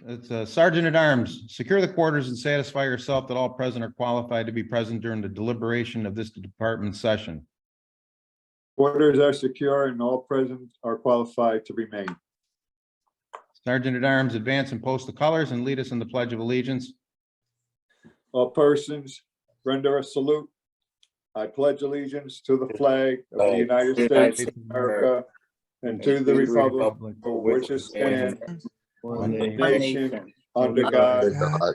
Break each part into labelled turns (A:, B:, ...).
A: It's Sergeant at Arms. Secure the quarters and satisfy yourself that all present are qualified to be present during the deliberation of this department session.
B: Quarters are secure and all present are qualified to remain.
A: Sergeant at Arms, advance and post the colors and lead us in the Pledge of Allegiance.
B: All persons render a salute. I pledge allegiance to the flag of the United States of America and to the republic for which it stands, one nation, under God,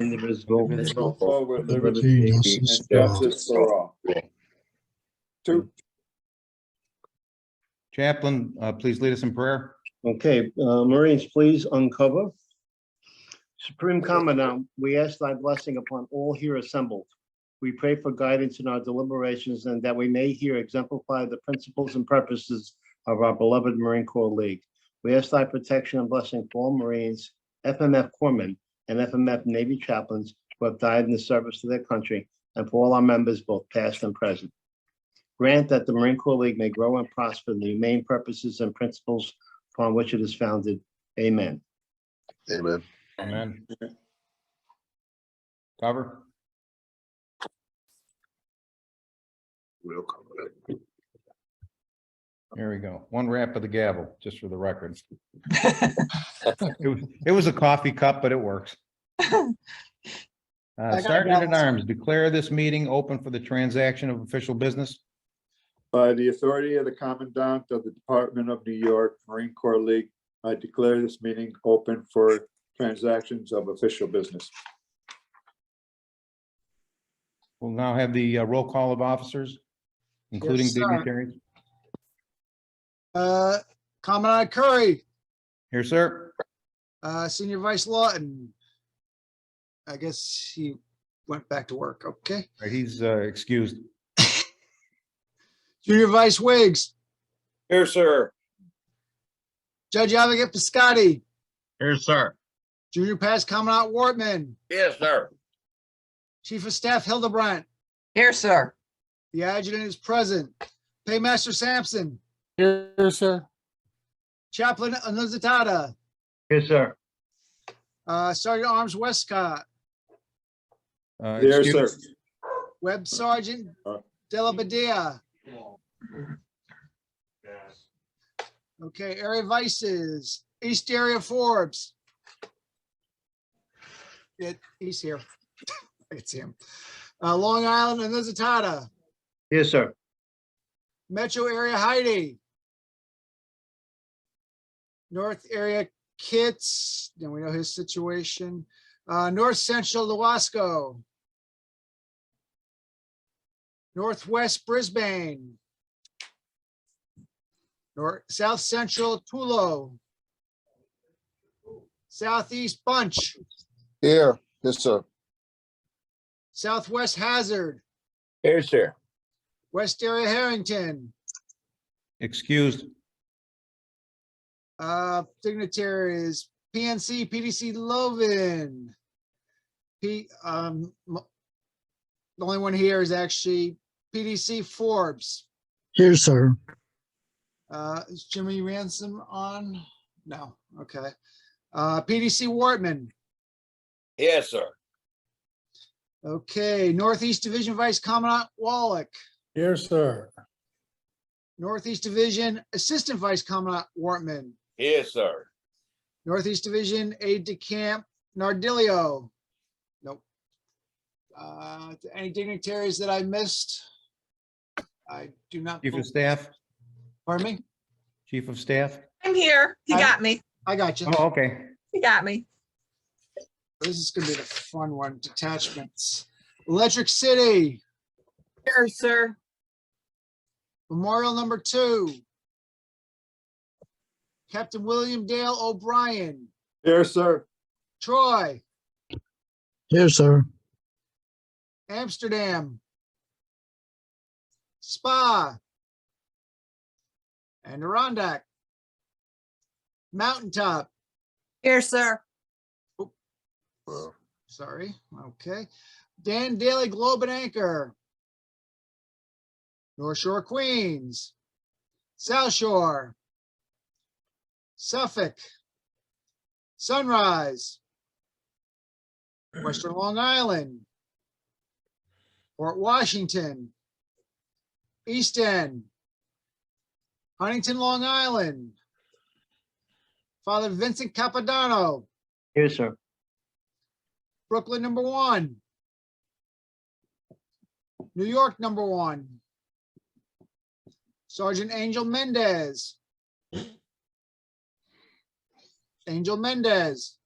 C: indivisible,
B: with liberty and justice for all. Two.
A: Chaplain, please lead us in prayer.
C: Okay, Marines, please uncover. Supreme Commandant, we ask thy blessing upon all here assembled. We pray for guidance in our deliberations and that we may here exemplify the principles and purposes of our beloved Marine Corps League. We ask thy protection and blessing for all Marines, FMF corpsmen, and FMF Navy chaplains who have died in the service to their country, and for all our members, both past and present. Grant that the Marine Corps League may grow and prosper in the main purposes and principles upon which it is founded. Amen.
D: Amen.
A: Amen. Cover.
D: We'll cover it.
A: Here we go. One rap of the gavel, just for the record. It was a coffee cup, but it works. Sergeant at Arms, declare this meeting open for the transaction of official business.
B: By the authority of the Commandant of the Department of New York Marine Corps League, I declare this meeting open for transactions of official business.
A: We'll now have the roll call of officers, including
E: Yes, sir.
A: dignitaries.
E: Commandant Curry,
A: Here, sir.
E: Senior Vice Lawton. I guess he went back to work. Okay.
A: Right, he's excused.
E: Junior Vice Wiggs,
F: Here, sir.
E: Judge Advocate Piscotti,
F: Here, sir.
E: Junior Past Commandant Wortman,
F: Yes, sir.
E: Chief of Staff Hildebrandt.
G: Here, sir.
E: The adjutant is present. Paymaster Sampson,
F: Here, sir.
E: Chaplain Annunziata,
F: Yes, sir.
E: Sergeant Arms Westcott,
B: Here, sir.
A: Excused.
E: Web Sergeant Della Badia. Okay, area vices, East Area Forbes. He's here. It's him. Long Island Annunziata,
C: Yes, sir.
E: Metro Area Heidi. North Area Kits, then we know his situation. North Central Lewasco. Northwest Brisbane. South Central Tulo. Southeast Bunch.
D: Here, yes, sir.
E: Southwest Hazard.
F: Here, sir.
E: West Area Harrington.
A: Excused.
E: Dignitaries, PNC, PDC Loven. The only one here is actually PDC Forbes.
H: Here, sir.
E: Is Jimmy Ransom on? No, okay. PDC Wortman.
F: Yes, sir.
E: Okay, Northeast Division Vice Commandant Wallach.
H: Here, sir.
E: Northeast Division Assistant Vice Commandant Wortman.
F: Yes, sir.
E: Northeast Division Aide de Camp Nardilio. Nope. Any dignitaries that I missed? I do not.
A: Chief of Staff.
E: Pardon me?
A: Chief of Staff.
G: I'm here. You got me.
E: I got you.
A: Oh, okay.
G: You got me.
E: This is gonna be the fun one. Detachments. Electric City,
G: Here, sir.
E: Memorial number 2. Captain William Dale O'Brien,
B: Here, sir.
E: Troy,
H: Here, sir.
E: Amsterdam, Spa, Adirondack, Mountaintop,
G: Here, sir.
E: sorry, okay. Dan Daly Globe and Anchor, North Shore Queens, South Shore, Suffolk, Sunrise, Western Long Island, Port Washington, East End, Huntington, Long Island, Father Vincent Capodanno,
C: Here, sir.
E: Brooklyn, #1, New York, #1, Sergeant Angel Mendez. Angel Mendez.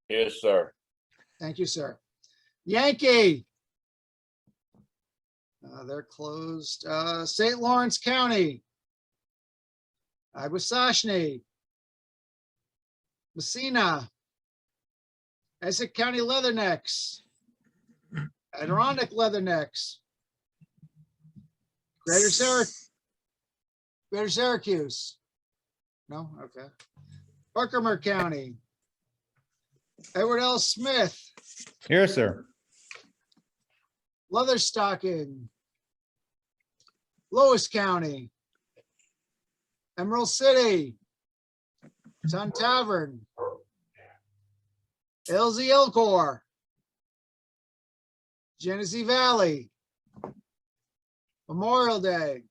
F: Here, sir.
E: Thank you, sir. Yankee. They're closed. St. Lawrence County. Aguasashne. Messina. Essex County Leathernecks. Adirondack Leathernecks. Greater Syracuse. No? Okay. Herkimer County. Edward L. Smith.
A: Here, sir.
E: Leatherstocking. Lewis County. Emerald City. Sun Tavern. LZ Elcor. Genesee Valley. Memorial Day.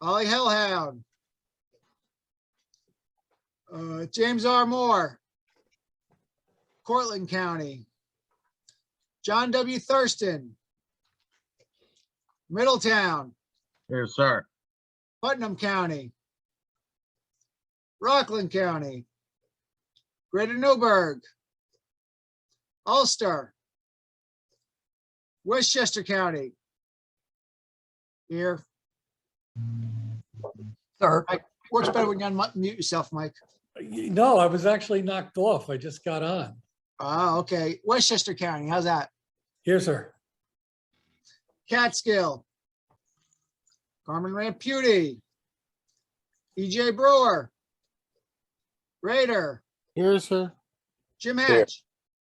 E: Ollie Hellhound. James R. Moore. Cortland County. John W. Thurston. Middletown.
F: Here, sir.
E: Putnam County. Rockland County. Greater Newburgh. Ulster. Westchester County. Here.
H: Sir.
E: Works better when you unmute yourself, Mike.
H: No, I was actually knocked off. I just got on.
E: Ah, okay. Westchester County, how's that?
H: Here, sir.
E: Catskill. Carmen Ramputi. EJ Brewer. Raider.
H: Here, sir.
E: Jim Hatch.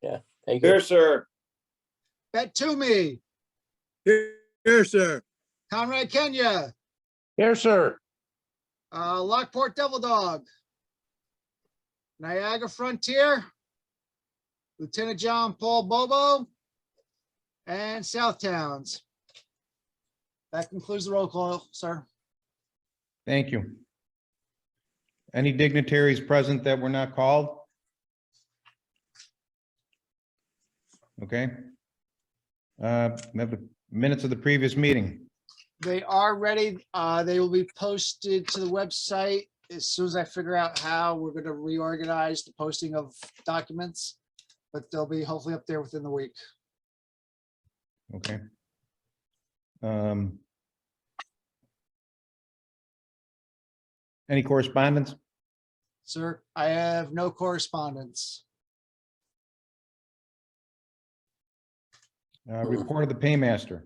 F: Thank you. Here, sir.
E: Bet Toomey.
H: Here, sir.
E: Conrad Kenya.
F: Here, sir.
E: Lockport Devil Dog. Niagara Frontier. Lieutenant John Paul Bobo. And South Towns. That concludes the roll call, sir.
A: Thank you. Any dignitaries present that were not called? Okay. We have the minutes of the previous meeting.
E: They are ready. They will be posted to the website as soon as I figure out how we're going to reorganize the posting of documents. But they'll be hopefully up there within the week.
A: Okay. Any correspondence?
E: Sir, I have no correspondence.
A: Report of the paymaster.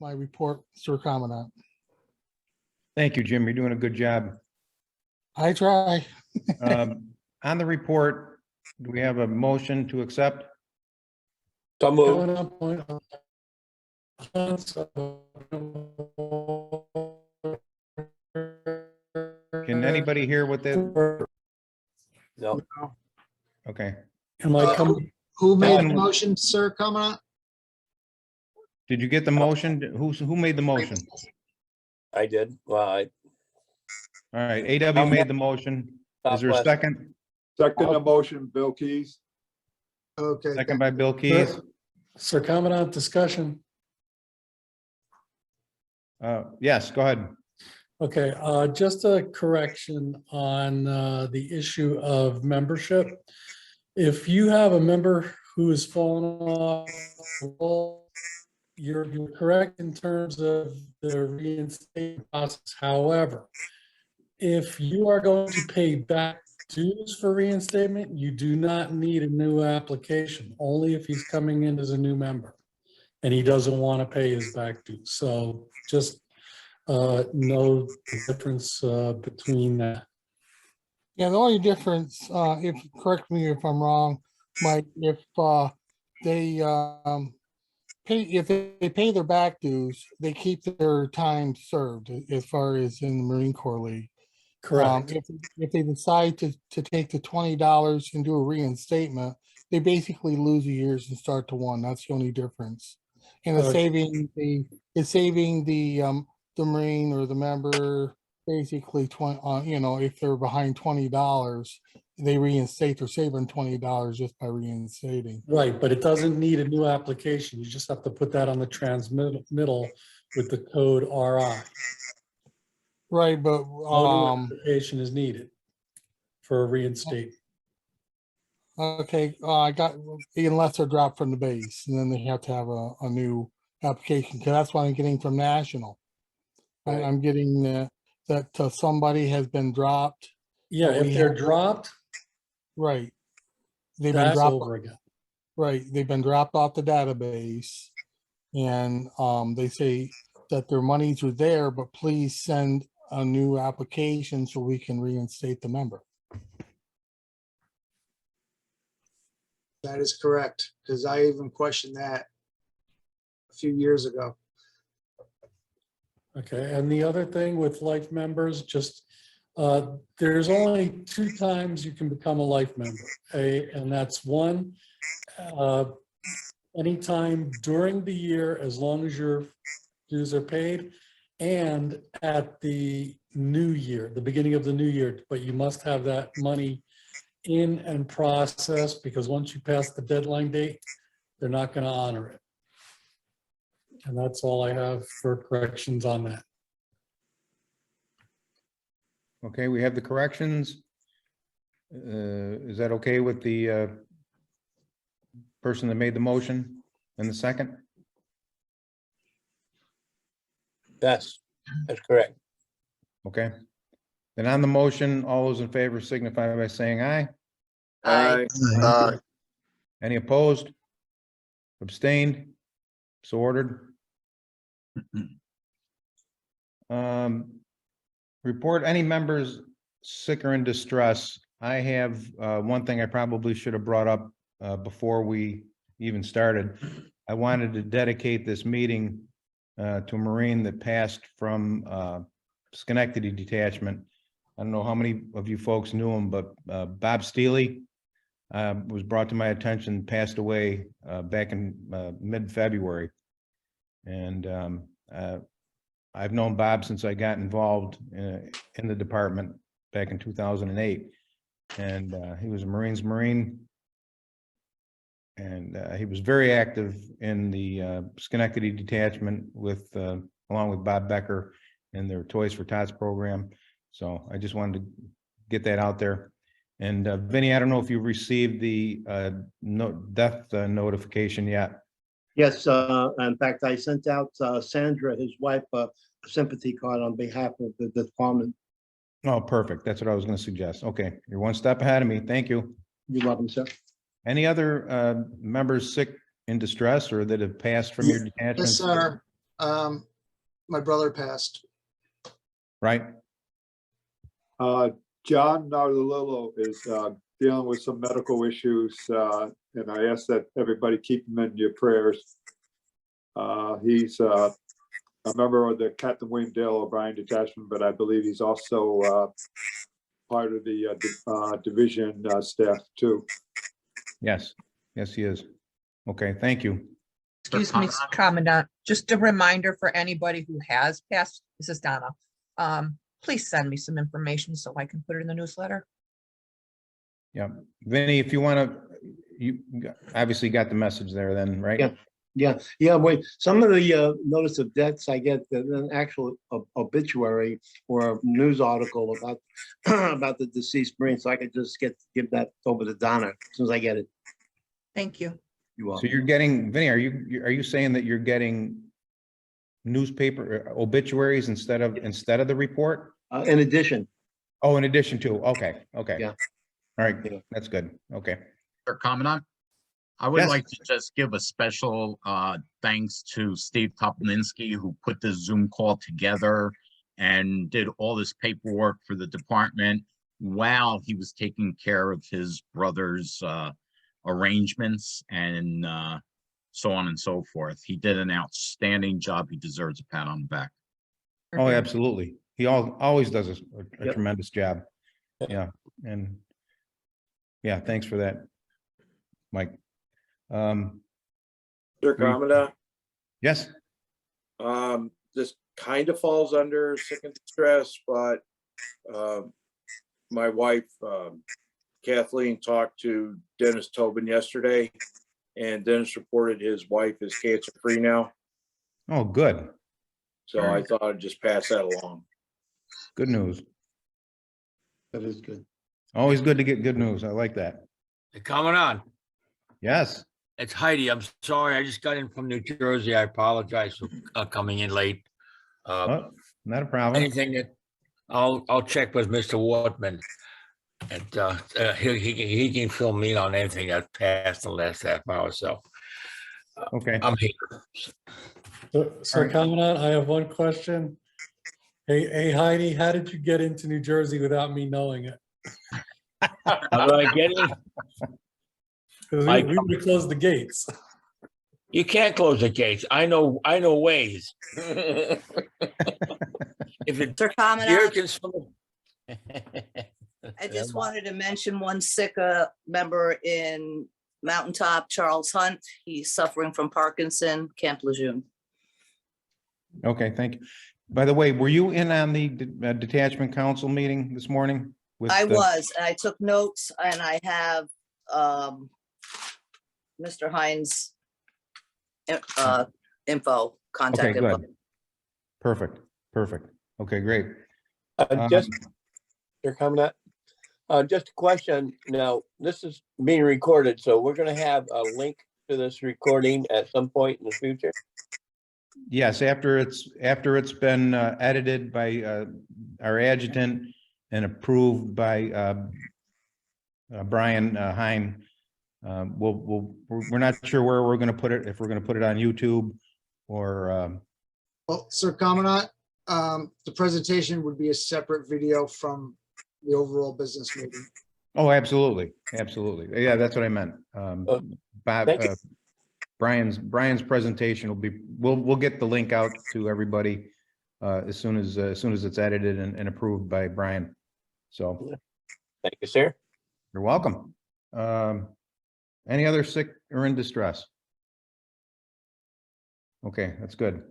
H: My report, Sir Commandant.
A: Thank you, Jim. You're doing a good job.
H: I try.
A: On the report, do we have a motion to accept?
F: So moved.
H: Coming up on-
A: Can anybody hear what that?
F: No.
A: Okay.
H: Am I coming?
E: Who made the
A: Ellen.
E: motion, sir, Commandant?
A: Did you get the motion? Who made the motion?
F: I did. Well,
A: All right, AW made the motion. Is there a second?
B: Second the motion, Bill Keys.
E: Okay.
A: Second by Bill Keys.
H: Sir Commandant, discussion.
A: Yes, go ahead.
H: Okay, just a correction on the issue of membership. If you have a member who has fallen off, you're correct in terms of the reinstatement process. However, if you are going to pay back dues for reinstatement, you do not need a new application, only if he's coming in as a new member and he doesn't want to pay his back dues. So just know the difference between that.
I: Yeah, the only difference, if, correct me if I'm wrong, Mike, if they they pay their back dues, they keep their time served as far as in the Marine Corps League.
H: Correct.
I: If they decide to take the $20 and do a reinstatement, they basically lose a years and start to one. That's the only difference. And it's saving the Marine or the member basically 20, if they're behind $20, they reinstate, they're saving $20 just by reinstating.
H: Right, but it doesn't need a new application. You just have to put that on the transmittal with the code RI.
I: Right, but
H: No new application is needed for a reinstatement.
I: okay, I got, unless they're dropped from the base, and then they have to have a new application, because that's what I'm getting from National.
F: Right.
I: I'm getting that somebody has been dropped.
H: Yeah, if they're dropped,
I: Right. They've been
H: that's
I: dropped,
H: over again.
I: right, they've been dropped off the database. And they say that their monies are there, but please send a new application so we can reinstate the member.
E: That is correct, because I even questioned that a few years ago.
H: Okay, and the other thing with life members, just, there's only 2 times you can become a life member. And that's one, anytime during the year, as long as your dues are paid, and at the new year, the beginning of the new year, but you must have that money in and processed, because once you pass the deadline date, they're not going to honor it. And that's all I have for corrections on that.
A: Okay, we have the corrections. Is that okay with the person that made the motion and the second?
F: Yes, that's correct.
A: Okay. Then on the motion, all those in favor signify by saying aye.
B: Aye.
A: Any opposed? Abstained? So ordered. Report any members sick or in distress. I have one thing I probably should have brought up before we even started. I wanted to dedicate this meeting to a Marine that passed from Schenectady Detachment. I don't know how many of you folks knew him, but Bob Steely was brought to my attention, passed away back in mid-February. And I've known Bob since I got involved in the department back in 2008. And he was a Marines Marine. And he was very active in the Schenectady Detachment with, along with Bob Becker and their Toys for Tots program. So I just wanted to get that out there. And Vinny, I don't know if you received the death notification yet.
C: Yes, in fact, I sent out Sandra, his wife, a sympathy card on behalf of the department.
A: Oh, perfect. That's what I was going to suggest. Okay, you're one step ahead of me. Thank you.
C: You're welcome, sir.
A: Any other members sick in distress or that have passed from your detachment?
E: Yes, sir. My brother passed.
A: Right?
B: John Nardolillo is dealing with some medical issues, and I ask that everybody keep him in your prayers. He's a member of the Captain William Dale O'Brien detachment, but I believe he's also part of the division staff too.
A: Yes. Yes, he is. Okay, thank you.
G: Excuse me, Commandant, just a reminder for anybody who has passed, this is Donna. Please send me some information so I can put it in the newsletter.
A: Yeah. Vinny, if you want to, you obviously got the message there then, right?
C: Yeah. Wait, some of the notice of deaths, I get an actual obituary or a news article about about the deceased Marine, so I could just give that over to Donna as soon as I get it.
G: Thank you.
C: You
A: So
C: welcome.
A: you're getting, Vinny, are you saying that you're getting newspaper obituaries instead of the report?
C: In addition,
A: Oh, in addition to, okay.
C: Yeah.
A: All right,
C: Yeah.
A: that's good. Okay.
J: Mr. Commandant, I would
A: Yes.
J: like to just give a special thanks to Steve Toplinski, who put this Zoom call together and did all this paperwork for the department while he was taking care of his brother's arrangements. And so on and so forth. He did an outstanding job. He deserves a pat on the back.
A: Oh, absolutely. He always does a
C: Yep.
A: tremendous job. Yeah, and yeah, thanks for that, Mike.
K: Mr.
A: we-
K: Commandant,
A: Yes,
K: this kind of falls under sick and distress, but my wife, Kathleen, talked to Dennis Tobin yesterday, and Dennis reported his wife is cancer-free now.
A: oh, good,
K: So I thought I'd just pass that along.
A: good news.
C: That is good.
A: Always good to get good news. I like that.
F: Coming on.
A: Yes,
F: It's Heidi. I'm sorry. I just got in from New Jersey. I apologize for coming in late.
A: oh, not a problem.
F: Anything that I'll check with Mr. Wortman. And he can fill me in on anything that passed the last half hour. So
A: Okay,
F: I'm here.
H: So Commandant, I have one question. Hey Heidi, how did you get into New Jersey without me knowing it?
F: How do I get in?
H: Because
F: I
H: we would close the gates.
F: You can't close the gates. I know ways. If it's
L: Mr.
F: the
L: Commandant,
F: urgent.
L: I just wanted to mention one sick member in Mountaintop, Charles Hunt. He's suffering from Parkinson, Camp Lejeune.
A: okay, thank you. By the way, were you in on the detachment council meeting this morning? with
L: I
A: the-
L: was, and I took notes, and I have Mr. Hines' info,
A: Okay,
L: contact info.
A: good. Perfect, perfect. Okay, great.
M: Just, Mr. Commandant, just a question. Now, this is being recorded, so we're gonna have a link to this recording at some point in the future.
A: Yes, after it's been edited by our adjutant and approved by Brian Hine, we're not sure where we're gonna put it, if we're gonna put it on YouTube or
E: Well, Sir Commandant, the presentation would be a separate video from the overall business meeting.
A: oh, absolutely, absolutely. Yeah, that's what I meant. Bob,
M: Thank you.
A: Brian's presentation will be, we'll get the link out to everybody as soon as it's edited and approved by Brian. So
M: Thank you, sir.
A: you're welcome. Any other sick or in distress? Okay, that's good.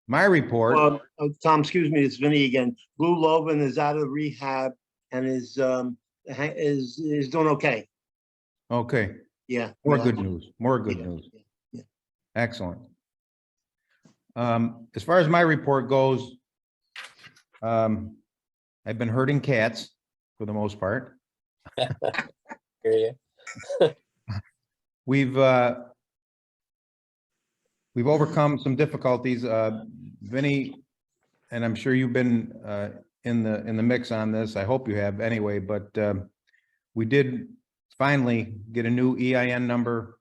A: My report,
C: Tom, excuse me, it's Vinny again. Lou Logan is out of rehab and is doing okay.
A: okay,
C: Yeah.
A: more
C: yeah.
A: good news, more good
C: Yeah,
A: news.
C: yeah.
A: Excellent. As far as my report goes, I've been herding cats for the most part.
M: Hear you.
A: We've overcome some difficulties. Vinny, and I'm sure you've been in the mix on this. I hope you have anyway, but we did finally get a new EIN number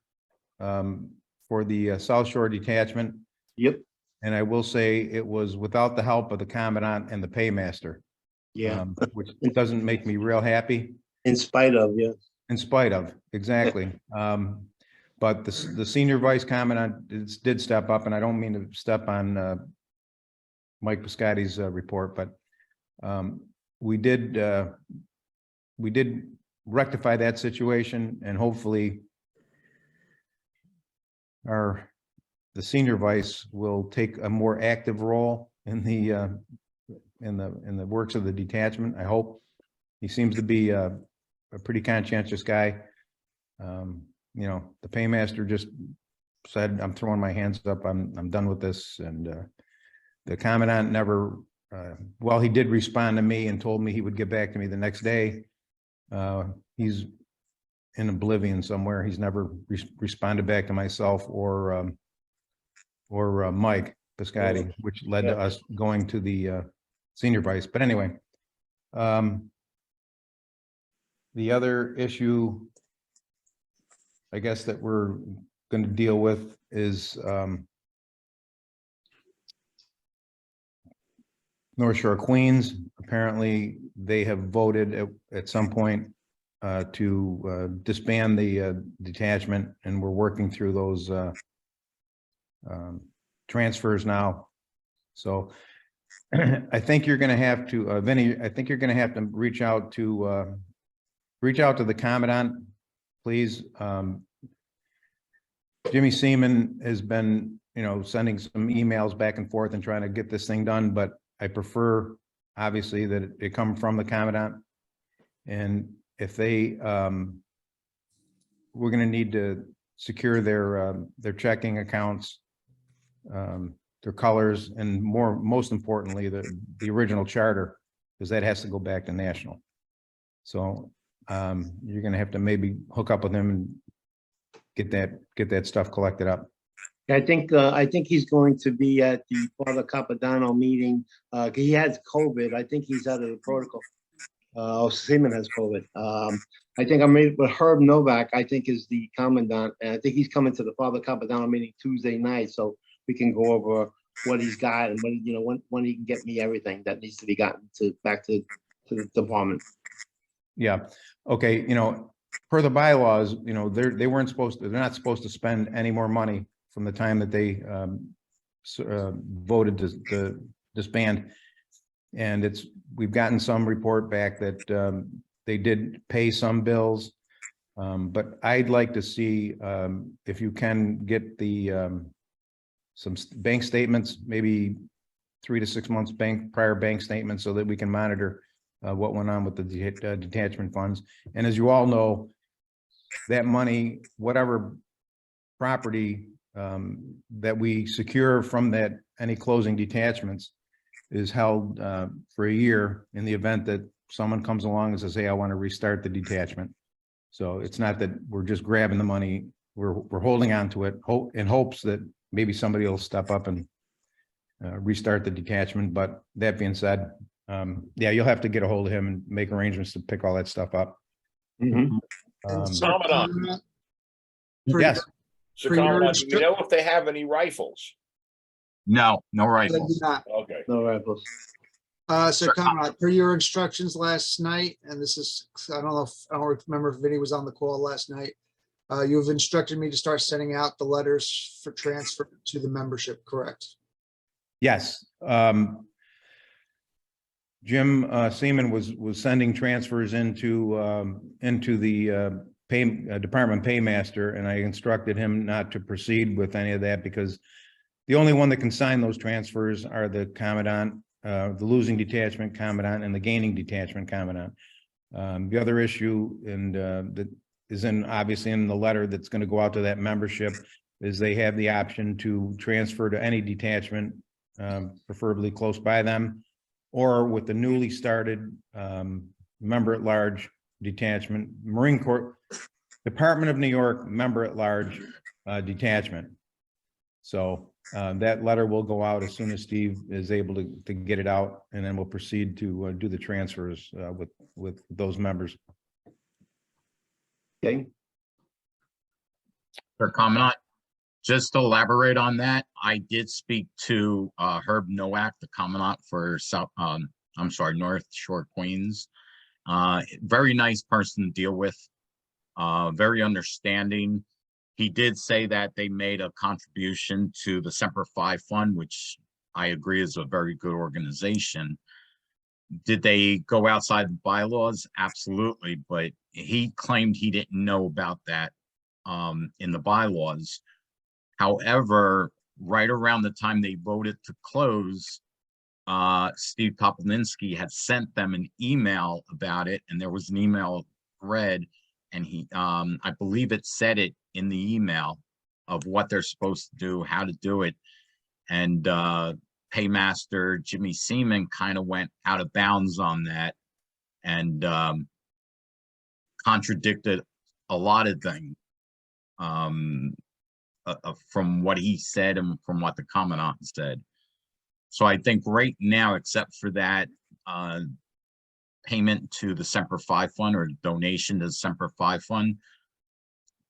A: for the South Shore Detachment.
C: Yep,
A: And I will say it was without the help of the commandant and the paymaster.
C: yeah,
A: Which doesn't make me real happy.
C: in spite of, yeah.
A: In spite of, exactly. But the senior vice commandant did step up, and I don't mean to step on Mike Piscotty's report, but we did rectify that situation, and hopefully the senior vice will take a more active role in the works of the detachment. I hope. He seems to be a pretty conscientious guy. You know, the paymaster just said, I'm throwing my hands up. I'm done with this. And the commandant never, well, he did respond to me and told me he would get back to me the next day. He's in oblivion somewhere. He's never responded back to myself or Mike Piscotty, which led to us going to the senior vice. But anyway, the other issue, I guess, that we're going to deal with is North Shore Queens. Apparently, they have voted at some point to disband the detachment, and we're working through those transfers now. So I think you're gonna have to, Vinnie, I think you're gonna have to reach out to the Commandant, please. Jimmy Seaman has been, sending some emails back and forth and trying to get this thing done, but I prefer, obviously, that it come from the Commandant. And if they, we're gonna need to secure their checking accounts, their colors, and most importantly, the original charter, because that has to go back to national. So you're gonna have to maybe hook up with him and get that stuff collected up.
C: I think he's going to be at the Father Capodanno meeting. He has COVID. I think he's out of the protocol. Seaman has COVID. I think I'm meeting with Herb Novak, I think is the commandant. And I think he's coming to the Father Capodanno meeting Tuesday night. So we can go over what he's got and when he can get me everything that needs to be gotten back to the department.
A: Yeah. Okay. Per the bylaws, they're not supposed to spend any more money from the time that they voted to disband. And we've gotten some report back that they did pay some bills. But I'd like to see if you can get some bank statements, maybe 3 to 6 months prior bank statements, so that we can monitor what went on with the detachment funds. And as you all know, that money, whatever property that we secure from any closing detachments, is held for a year in the event that someone comes along and says, hey, I want to restart the detachment. So it's not that we're just grabbing the money, we're holding on to it in hopes that maybe somebody will step up and restart the detachment. But that being said, yeah, you'll have to get a hold of him and make arrangements to pick all that stuff up.
C: Mhm.
K: Commandant.
A: Yes.
K: So
E: For your
K: Commandant, do you know if they have any rifles?
J: No, no
E: They do
J: rifles.
E: not.
K: Okay.
C: No rifles.
E: So Conrad, per your instructions last night, and this is, I don't remember if Vinny was on the call last night. You have instructed me to start sending out the letters for transfer to the membership, correct?
A: Yes. Jim Seaman was sending transfers into the department paymaster, and I instructed him not to proceed with any of that because the only one that can sign those transfers are the commandant, the losing detachment commandant, and the gaining detachment commandant. The other issue, and that is obviously in the letter that's going to go out to that membership, is they have the option to transfer to any detachment, preferably close by them, or with the newly started member-at-large detachment, Marine Corps, Department of New York member-at-large detachment. So that letter will go out as soon as Steve is able to get it out, and then we'll proceed to do the transfers with those members.
C: Okay.
J: For Commandant, just to elaborate on that, I did speak to Herb Nowak, the Commandant for North Shore, Queens. Very nice person to deal with, very understanding. He did say that they made a contribution to the Semper Fi Fund, which I agree is a very good organization. Did they go outside the bylaws? Absolutely, but he claimed he didn't know about that in the bylaws. However, right around the time they voted to close, Steve Topolinsky had sent them an email about it, and there was an email thread, and he, I believe it said it in the email of what they're supposed to do, how to do it, and Paymaster Jimmy Seaman kind of went out of bounds on that and contradicted a lot of things from what he said and from what the Commandant said. So I think right now, except for that payment to the Semper Fi Fund or donation to the Semper Fi Fund,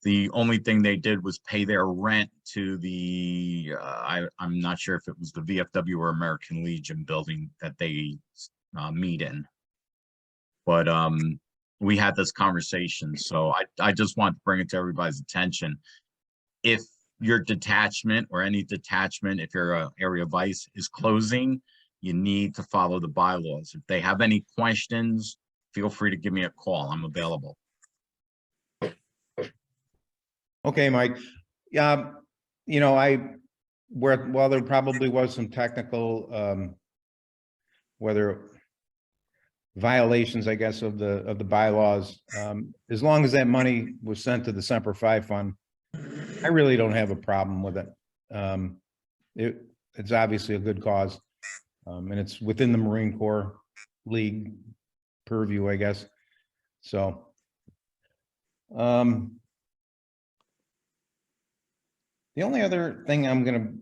J: the only thing they did was pay their rent to the, I'm not sure if it was the VFW or American Legion building that they meet in. But we had this conversation, so I just want to bring it to everybody's attention. If your detachment or any detachment, if your area vice is closing, you need to follow the bylaws. If they have any questions, feel free to give me a call. I'm available.
A: Okay, Mike. While there probably was some technical, whether violations, I guess, of the bylaws, as long as that money was sent to the Semper Fi fund, I really don't have a problem with it. It's obviously a good cause, and it's within the Marine Corps League purview, I guess. So, the only other thing I'm gonna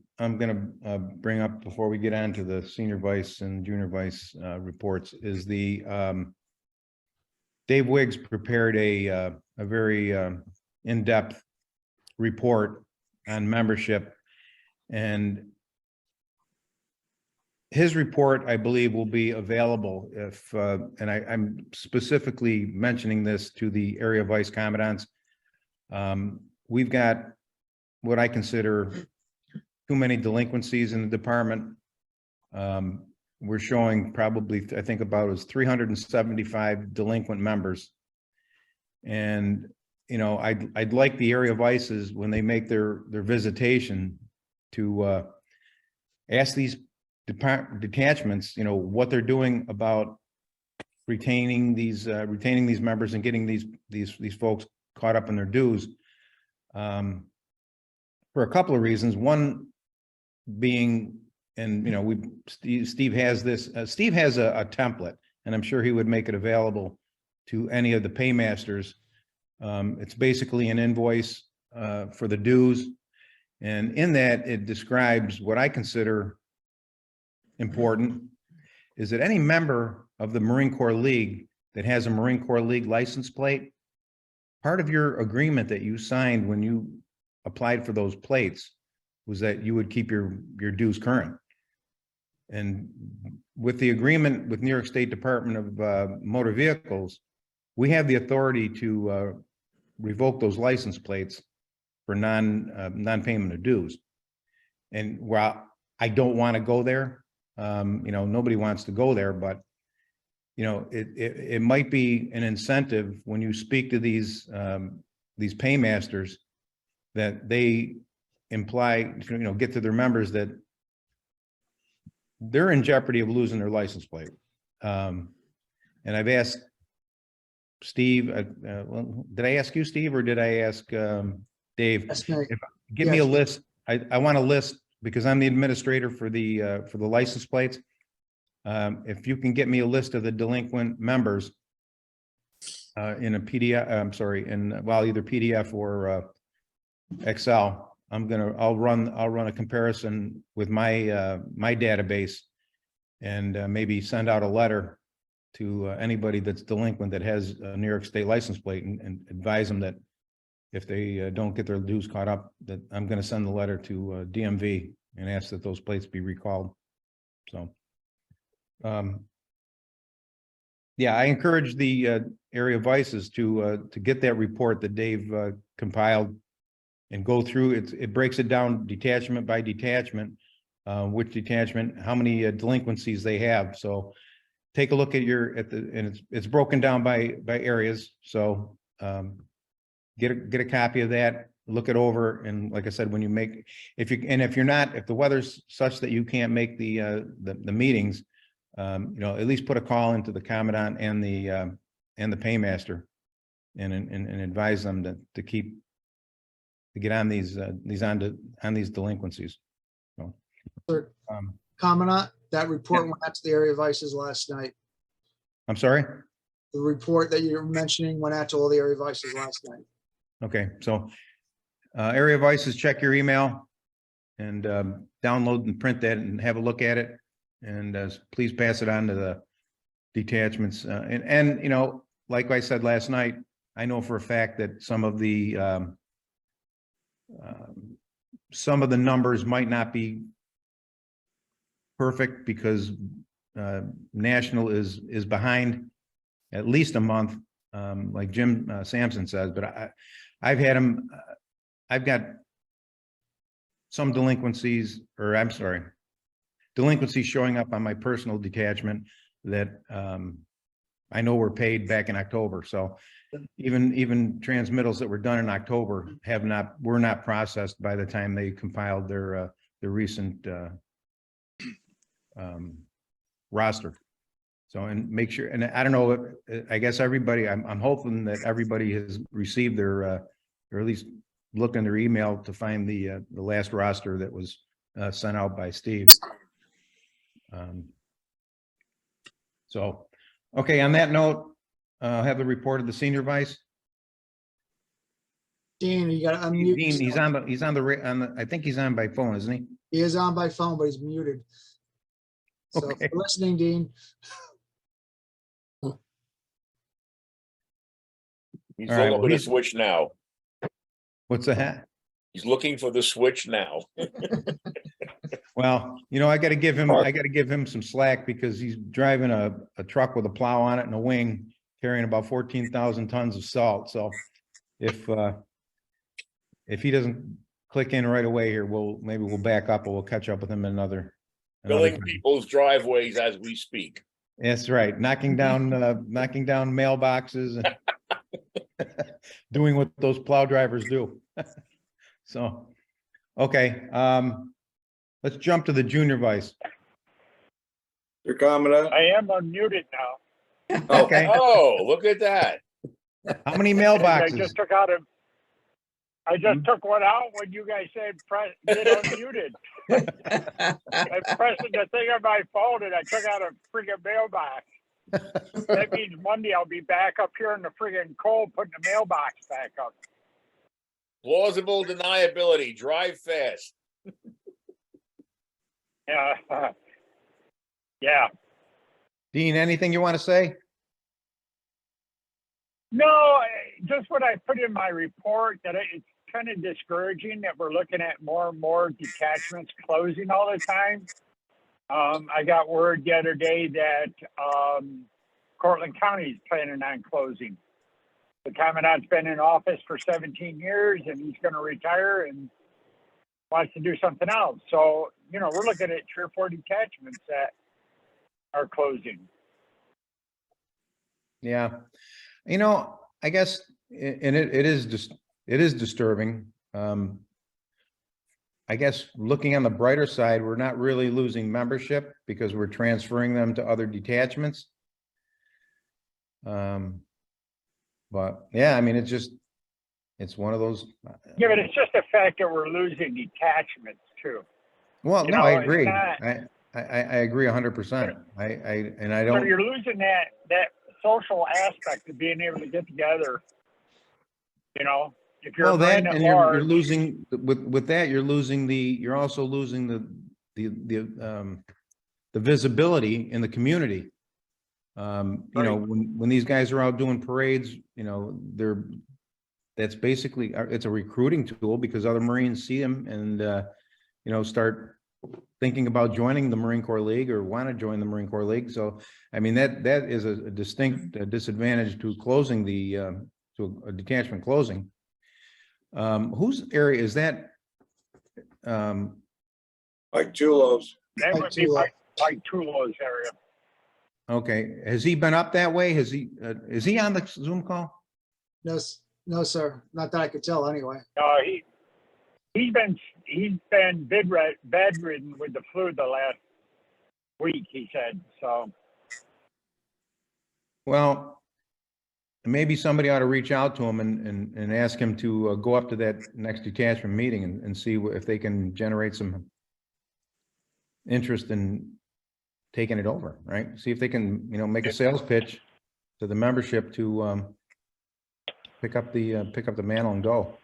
A: bring up before we get on to the senior vice and junior vice reports is the Dave Wiggs prepared a very in-depth report on membership, and his report, I believe, will be available if, and I'm specifically mentioning this to the area vice commandants. We've got what I consider too many delinquencies in the department. We're showing probably, I think about as 375 delinquent members. And, I'd like the area vices, when they make their visitation, to ask these detachments, what they're doing about retaining these members and getting these folks caught up in their dues. For a couple of reasons. One being, and Steve has this. Steve has a template, and I'm sure he would make it available to any of the paymasters. It's basically an invoice for the dues, and in that it describes what I consider important is that any member of the Marine Corps League that has a Marine Corps League license plate, part of your agreement that you signed when you applied for those plates was that you would keep your dues current. And with the agreement with New York State Department of Motor Vehicles, we have the authority to revoke those license plates for non-payment of dues. And while I don't want to go there, nobody wants to go there, but it might be an incentive when you speak to these paymasters, that they imply, get to their members that they're in jeopardy of losing their license plate. And I've asked Steve, did I ask you, Steve, or did I ask Dave? Give me a list. I want a list because I'm the administrator for the license plates. If you can get me a list of the delinquent members in a PDF, I'm sorry, either PDF or Excel, I'll run a comparison with my my database, and maybe send out a letter to anybody that's delinquent that has a New York State license plate, and advise them that if they don't get their dues caught up, that I'm going to send the letter to DMV and ask that those plates be recalled. So, yeah, I encourage the area vices to get that report that Dave compiled and go through it. It breaks it down detachment by detachment, which detachment, how many delinquencies they have. So take a look at and it's broken down by areas. So get a copy of that, look it over, and like I said, when you make, if the weather's such that you can't make the meetings, at least put a call into the commandant and the paymaster, and advise them to get on these delinquencies. So,
E: Commandant, that report went out to the area vices last night.
A: I'm sorry?
E: The report that you're mentioning went out to all the area vices last night.
A: Okay, so area vices, check your email and download and print that and have a look at it, and please pass it on to the detachments. And like I said last night, I know for a fact that some of the numbers might not be perfect because National is behind at least a month, like Jim Sampson says. But I've had him. I've got some delinquencies, or I'm sorry, delinquencies showing up on my personal detachment that I know were paid back in October. So even transmittals that were done in October were not processed by the time they compiled their recent roster. So, and make sure, and I don't know, I guess everybody, I'm hoping that everybody has received their, or at least looked in their email to find the last roster that was sent out by Steve. So, okay, on that note, I'll have the report of the senior vice.
E: Dean, you gotta unmute.
A: Dean, he's
E: yourself.
A: on the, I think he's on by phone, isn't he?
E: He is on by phone, but he's muted. So if
A: Okay.
E: you're listening, Dean.
N: He's
A: All right,
N: looking
A: well,
N: for the
A: he's-
N: switch now.
A: What's that?
N: He's looking for the switch now.
A: Well, I gotta give him some slack because he's driving a truck with a plow on it and a wing carrying about 14,000 tons of salt. So if he doesn't click in right away here, maybe we'll back up or we'll catch up with him another
N: Filling
A: time.
N: people's driveways as we speak.
A: That's right. Knocking down mailboxes and doing what those plow drivers do. So, okay, let's jump to the junior vice.
B: Your comment?
O: I am unmuted now.
A: Okay.
N: Oh, look at that.
A: How many
O: I
A: mailboxes?
O: just took one out when you guys said get unmuted. I pressed the thing on my phone and I took out a friggin' mailbox. That means Monday I'll be back up here in the friggin' cold putting the mailbox back up.
N: Plausible deniability. Drive fast.
O: Yeah. Yeah.
A: Dean, anything you want to say?
O: No, just what I put in my report that it's kind of discouraging that we're looking at more and more detachments closing all the time. I got word the other day that Cortland County is planning on closing. The commandant's been in office for 17 years and he's going to retire and wants to do something else. So, we're looking at 3 or 4 detachments that are closing.
A: Yeah. I guess, and it is disturbing. I guess looking on the brighter side, we're not really losing membership because we're transferring them to other detachments. But yeah, I mean, it's one of those.
O: Yeah, but it's just the fact that we're losing detachments too.
A: Well,
O: You
A: no,
O: know,
A: I
O: it's
A: agree.
O: not-
A: I agree 100%. I
O: So
A: don't.
O: you're losing that social aspect of being able to get together. If you're
A: Well,
O: a
A: that,
O: Marine at
A: and you're
O: large,
A: losing, with that, you're also losing the visibility in the community. When these guys are out doing parades, that's basically, it's a recruiting tool because other Marines see them and, start thinking about joining the Marine Corps League or want to join the Marine Corps League. So, I mean, that is a distinct disadvantage to closing to a detachment closing. Whose area is that?
B: Like Chulos.
O: that would be like Tulo's area.
A: Okay, has he been up that way? Is he on the Zoom call?
E: No, sir. Not that I could tell anyway.
O: He's been bedridden with the flu the last week, he said. So
A: Well, maybe somebody ought to reach out to him and ask him to go up to that next detachment meeting and see if they can generate some interest in taking it over, right? See if they can, make a sales pitch to the membership to pick up the mantle and go.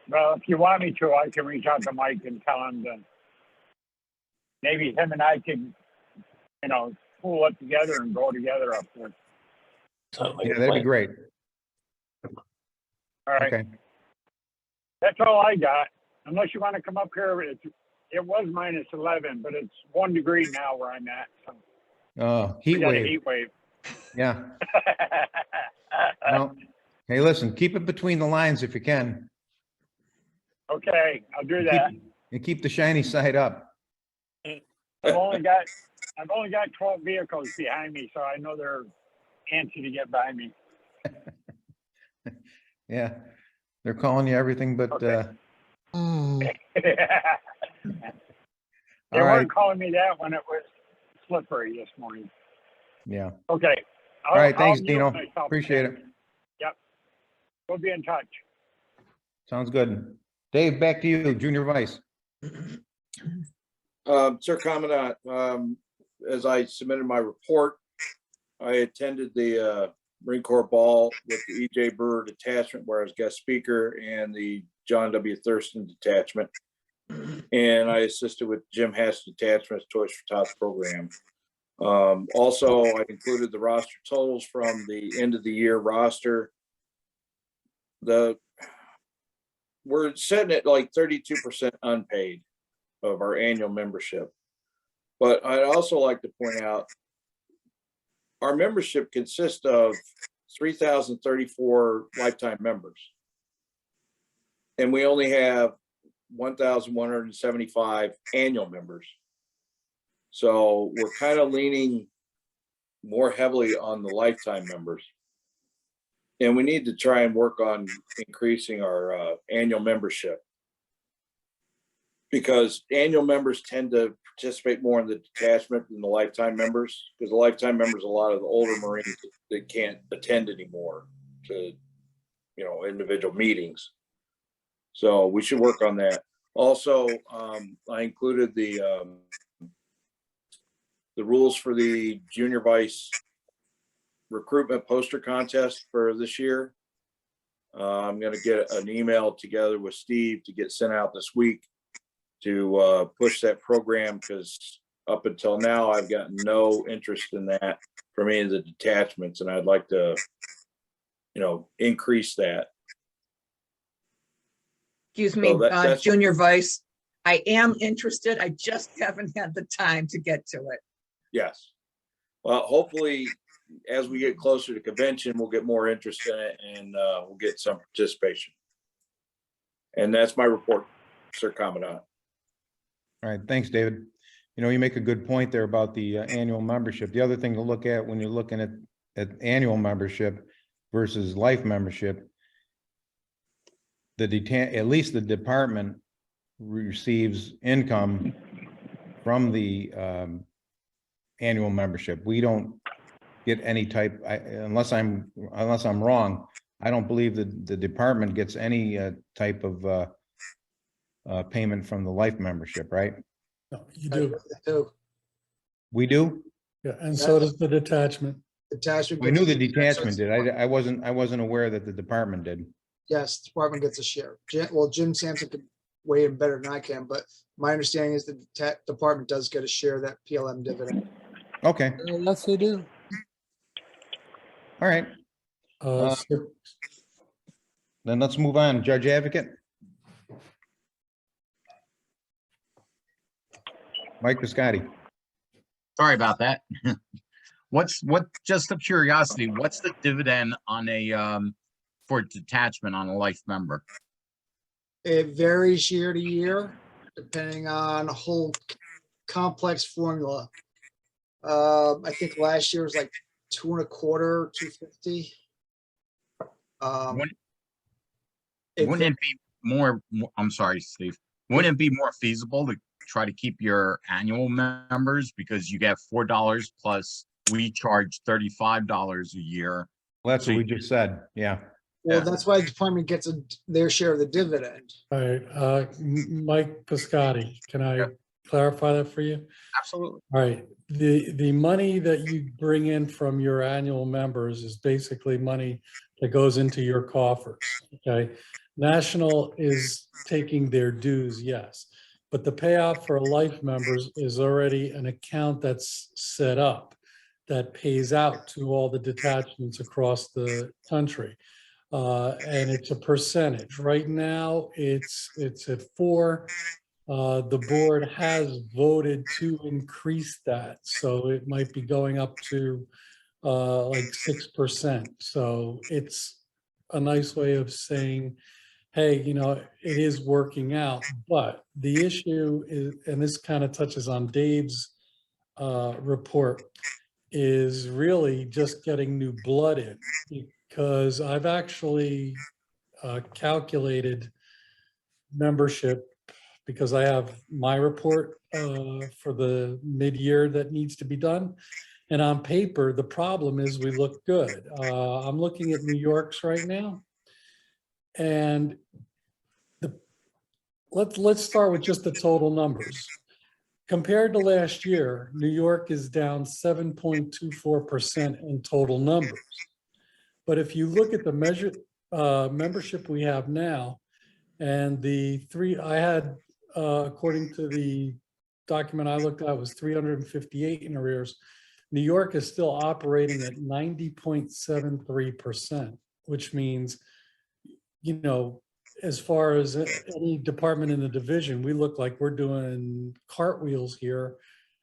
O: well, if you want me to, I can reach out to Mike and tell him that maybe him and I can, pull up together and go together up there.
A: Yeah, that'd be great.
O: All right.
A: Okay.
O: That's all I got. Unless you want to come up here, it was -11, but it's 1 degree now where I'm at. So we
A: Heat
O: got a
A: wave.
O: heat wave.
A: Yeah. Well, hey, listen, keep it between the lines if you can.
O: Okay, I'll do that.
A: And keep the shiny side up.
O: I've only got 12 vehicles behind me, so I know they're antsy to get by me.
A: Yeah, they're calling you everything but,
O: Okay.
I: Mm,
O: They
A: all right,
O: weren't calling me that when it was slippery this morning.
A: yeah.
O: Okay.
A: All right, thanks,
O: mute
A: Dino.
O: myself
A: Appreciate
O: again.
A: it.
O: Yep. We'll be in touch.
A: Sounds good. Dave, back to you, Junior Vice.
K: Sir Commandant, as I submitted my report, I attended the Marine Corps Ball with the E.J. Brewer Detachment, where I was guest speaker, and the John W. Thurston Detachment. And I assisted with Jim Hatch Detachment's Toys for Tots program. Also, I included the roster totals from the end of the year roster. We're sitting at like 32% unpaid of our annual membership. But I'd also like to point out our membership consists of 3,034 lifetime members. And we only have 1,175 annual members. So we're kind of leaning more heavily on the lifetime members. And we need to try and work on increasing our annual membership, because annual members tend to participate more in the detachment than the lifetime members, because the lifetime members, a lot of the older Marines that can't attend anymore to, individual meetings. So we should work on that. Also, I included the rules for the Junior Vice recruitment poster contest for this year. I'm going to get an email together with Steve to get sent out this week to push that program, because up until now I've gotten no interest in that from any of the detachments, and I'd like to, increase that.
G: Excuse me,
K: So that's-
G: Junior Vice. I am interested. I just haven't had the time to get to it.
K: Yes. Well, hopefully, as we get closer to convention, we'll get more interest in it, and we'll get some participation. And that's my report, Sir Commandant.
A: All right, thanks, David. You make a good point there about the annual membership. The other thing to look at when you're looking at annual membership versus life membership, at least the department receives income from the annual membership. We don't get any type, unless I'm wrong, I don't believe that the department gets any type of payment from the life membership, right?
H: No, you do.
A: We do?
H: Yeah, and so does the detachment.
E: Detachment.
A: I knew the
E: gets-
A: detachment did. I wasn't aware that the department did.
E: Yes, department gets a share. Jim Sampson could weigh in better than I can, but my understanding is the department does get a share of that PLM dividend.
A: Okay,
I: yes, they do.
A: all right.
H: So
A: Then let's move on. Judge Advocate. Mike Piscotti.
J: Sorry about that. Just a curiosity, what's the dividend on for detachment on a life member?
E: It varies year to year, depending on a whole complex formula. I think last year was like 2.25, 250.
J: Wouldn't it be more, I'm sorry, Steve, wouldn't it be more feasible to try to keep your annual members, because you get $4 plus we charge $35 a year?
A: Well, that's what we just said. Yeah.
E: Well, that's why the department gets their share of the dividend.
H: all right, Mike Piscotti, can I clarify that for you?
J: Absolutely.
H: All right, the money that you bring in from your annual members is basically money that goes into your coffers, okay? National is taking their dues, yes, but the payout for life members is already an account that's set up that pays out to all the detachments across the country. And it's a percentage. Right now, it's at 4. The board has voted to increase that, so it might be going up to like 6%. So it's a nice way of saying hey, it is working out. But the issue is, and this kind of touches on Dave's report, is really just getting new blood in, because I've actually calculated membership, because I have my report for the mid-year that needs to be done. And on paper, the problem is we look good. I'm looking at New York's right now. And let's start with just the total numbers. Compared to last year, New York is down 7.24% in total numbers. But if you look at the membership we have now, and the three I had, according to the document I looked at, was 358 in arrears. New York is still operating at 90.73%, which means, as far as any department in the division, we look like we're doing cartwheels here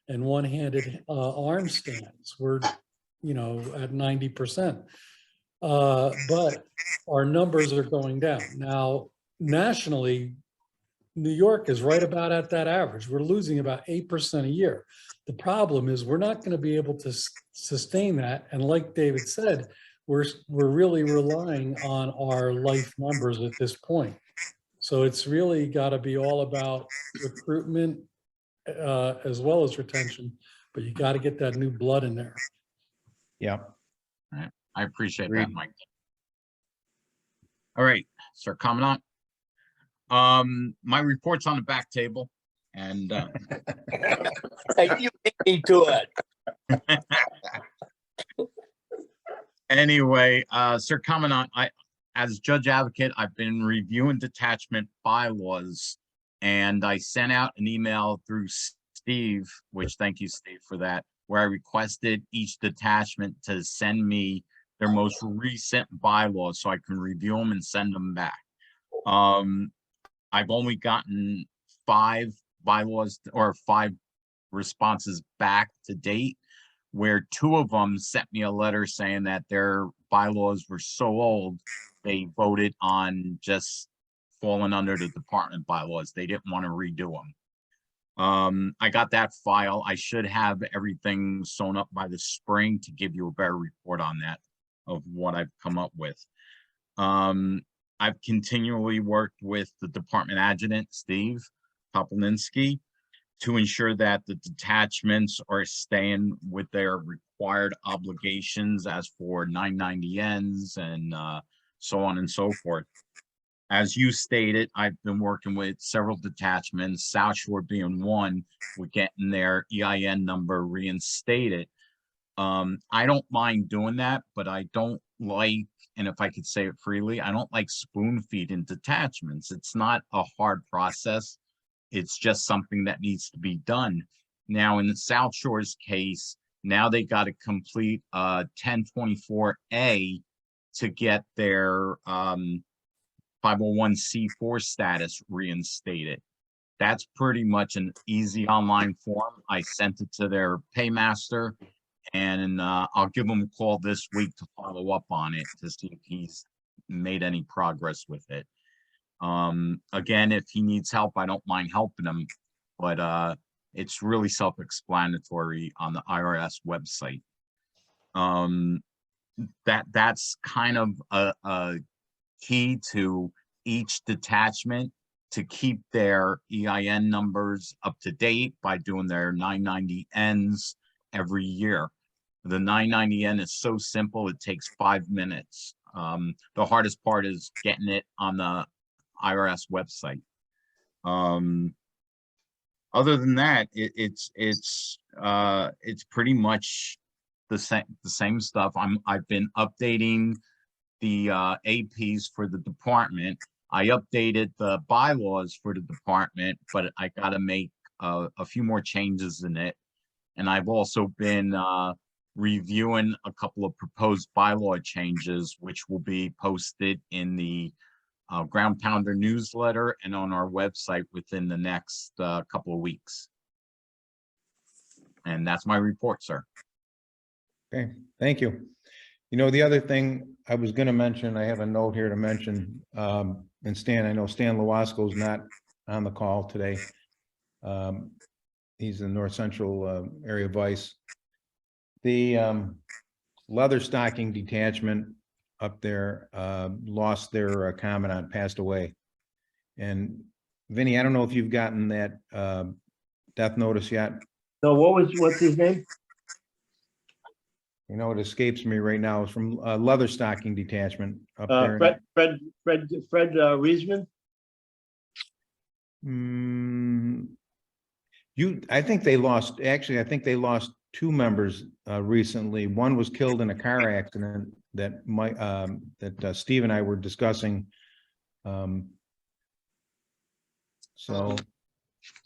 H: and one-handed arm stands. We're, at 90%. But our numbers are going down. Now, nationally, New York is right about at that average. We're losing about 8% a year. The problem is we're not going to be able to sustain that. And like David said, we're really relying on our life numbers at this point. So it's really got to be all about recruitment as well as retention, but you got to get that new blood in there.
A: Yeah.
J: All right. I appreciate that,
A: Agreed.
J: Mike. All right, Sir Commandant. My report's on the back table, and
M: Hey, you beat me to it.
J: anyway, Sir Commandant, as judge advocate, I've been reviewing detachment bylaws, and I sent out an email through Steve, which thank you, Steve, for that, where I requested each detachment to send me their most recent bylaws so I can review them and send them back. I've only gotten 5 bylaws or 5 responses back to date, where 2 of them sent me a letter saying that their bylaws were so old, they voted on just falling under the department bylaws. They didn't want to redo them. I got that file. I should have everything sewn up by the spring to give you a better report on that, of what I've come up with. I've continually worked with the department adjutant, Steve Popolinski, to ensure that the detachments are staying with their required obligations as for 990Ns and so on and so forth. As you stated, I've been working with several detachments, South Shore being one, with getting their EIN number reinstated. I don't mind doing that, but I don't like, and if I could say it freely, I don't like spoon feeding detachments. It's not a hard process. It's just something that needs to be done. Now, in the South Shore's case, now they got to complete 1024A to get their 501c4 status reinstated. That's pretty much an easy online form. I sent it to their paymaster, and I'll give him a call this week to follow up on it to see if he's made any progress with it. Again, if he needs help, I don't mind helping him, but it's really self-explanatory on the IRS website. That's kind of a key to each detachment to keep their EIN numbers up to date by doing their 990Ns every year. The 990N is so simple, it takes 5 minutes. The hardest part is getting it on the IRS website. Other than that, it's pretty much the same stuff. I've been updating the APs for the department. I updated the bylaws for the department, but I got to make a few more changes in it. And I've also been reviewing a couple of proposed bylaw changes, which will be posted in the Ground Pounder newsletter and on our website within the next couple of weeks. And that's my report, sir.
A: Okay, thank you. You know, the other thing I was gonna mention, I have a note here to mention, and Stan, I know Stan Lewasko is not on the call today. He's in North Central Area Vice. The leather stocking detachment up there lost their commandant, passed away. And Vinny, I don't know if you've gotten that death notice yet.
C: No, what's his name?
A: You know, it escapes me right now. It's from leather stocking detachment up there.
C: Fred Reisman?
A: I think they lost, actually, I think they lost two members recently. One was killed in a car accident that Steve and I were discussing. So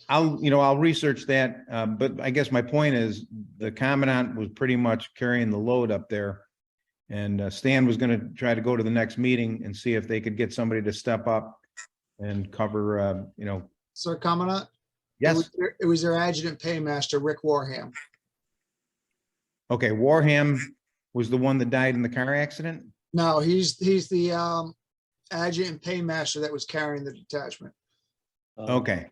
A: I'll research that, but I guess my point is the commandant was pretty much carrying the load up there. And Stan was gonna try to go to the next meeting and see if they could get somebody to step up and cover,
E: Sir Commandant?
A: Yes.
E: It was their adjutant paymaster, Rick Warham.
A: Okay, Warham was the one that died in the car accident?
E: No, he's the adjutant paymaster that was carrying the detachment.
A: Okay.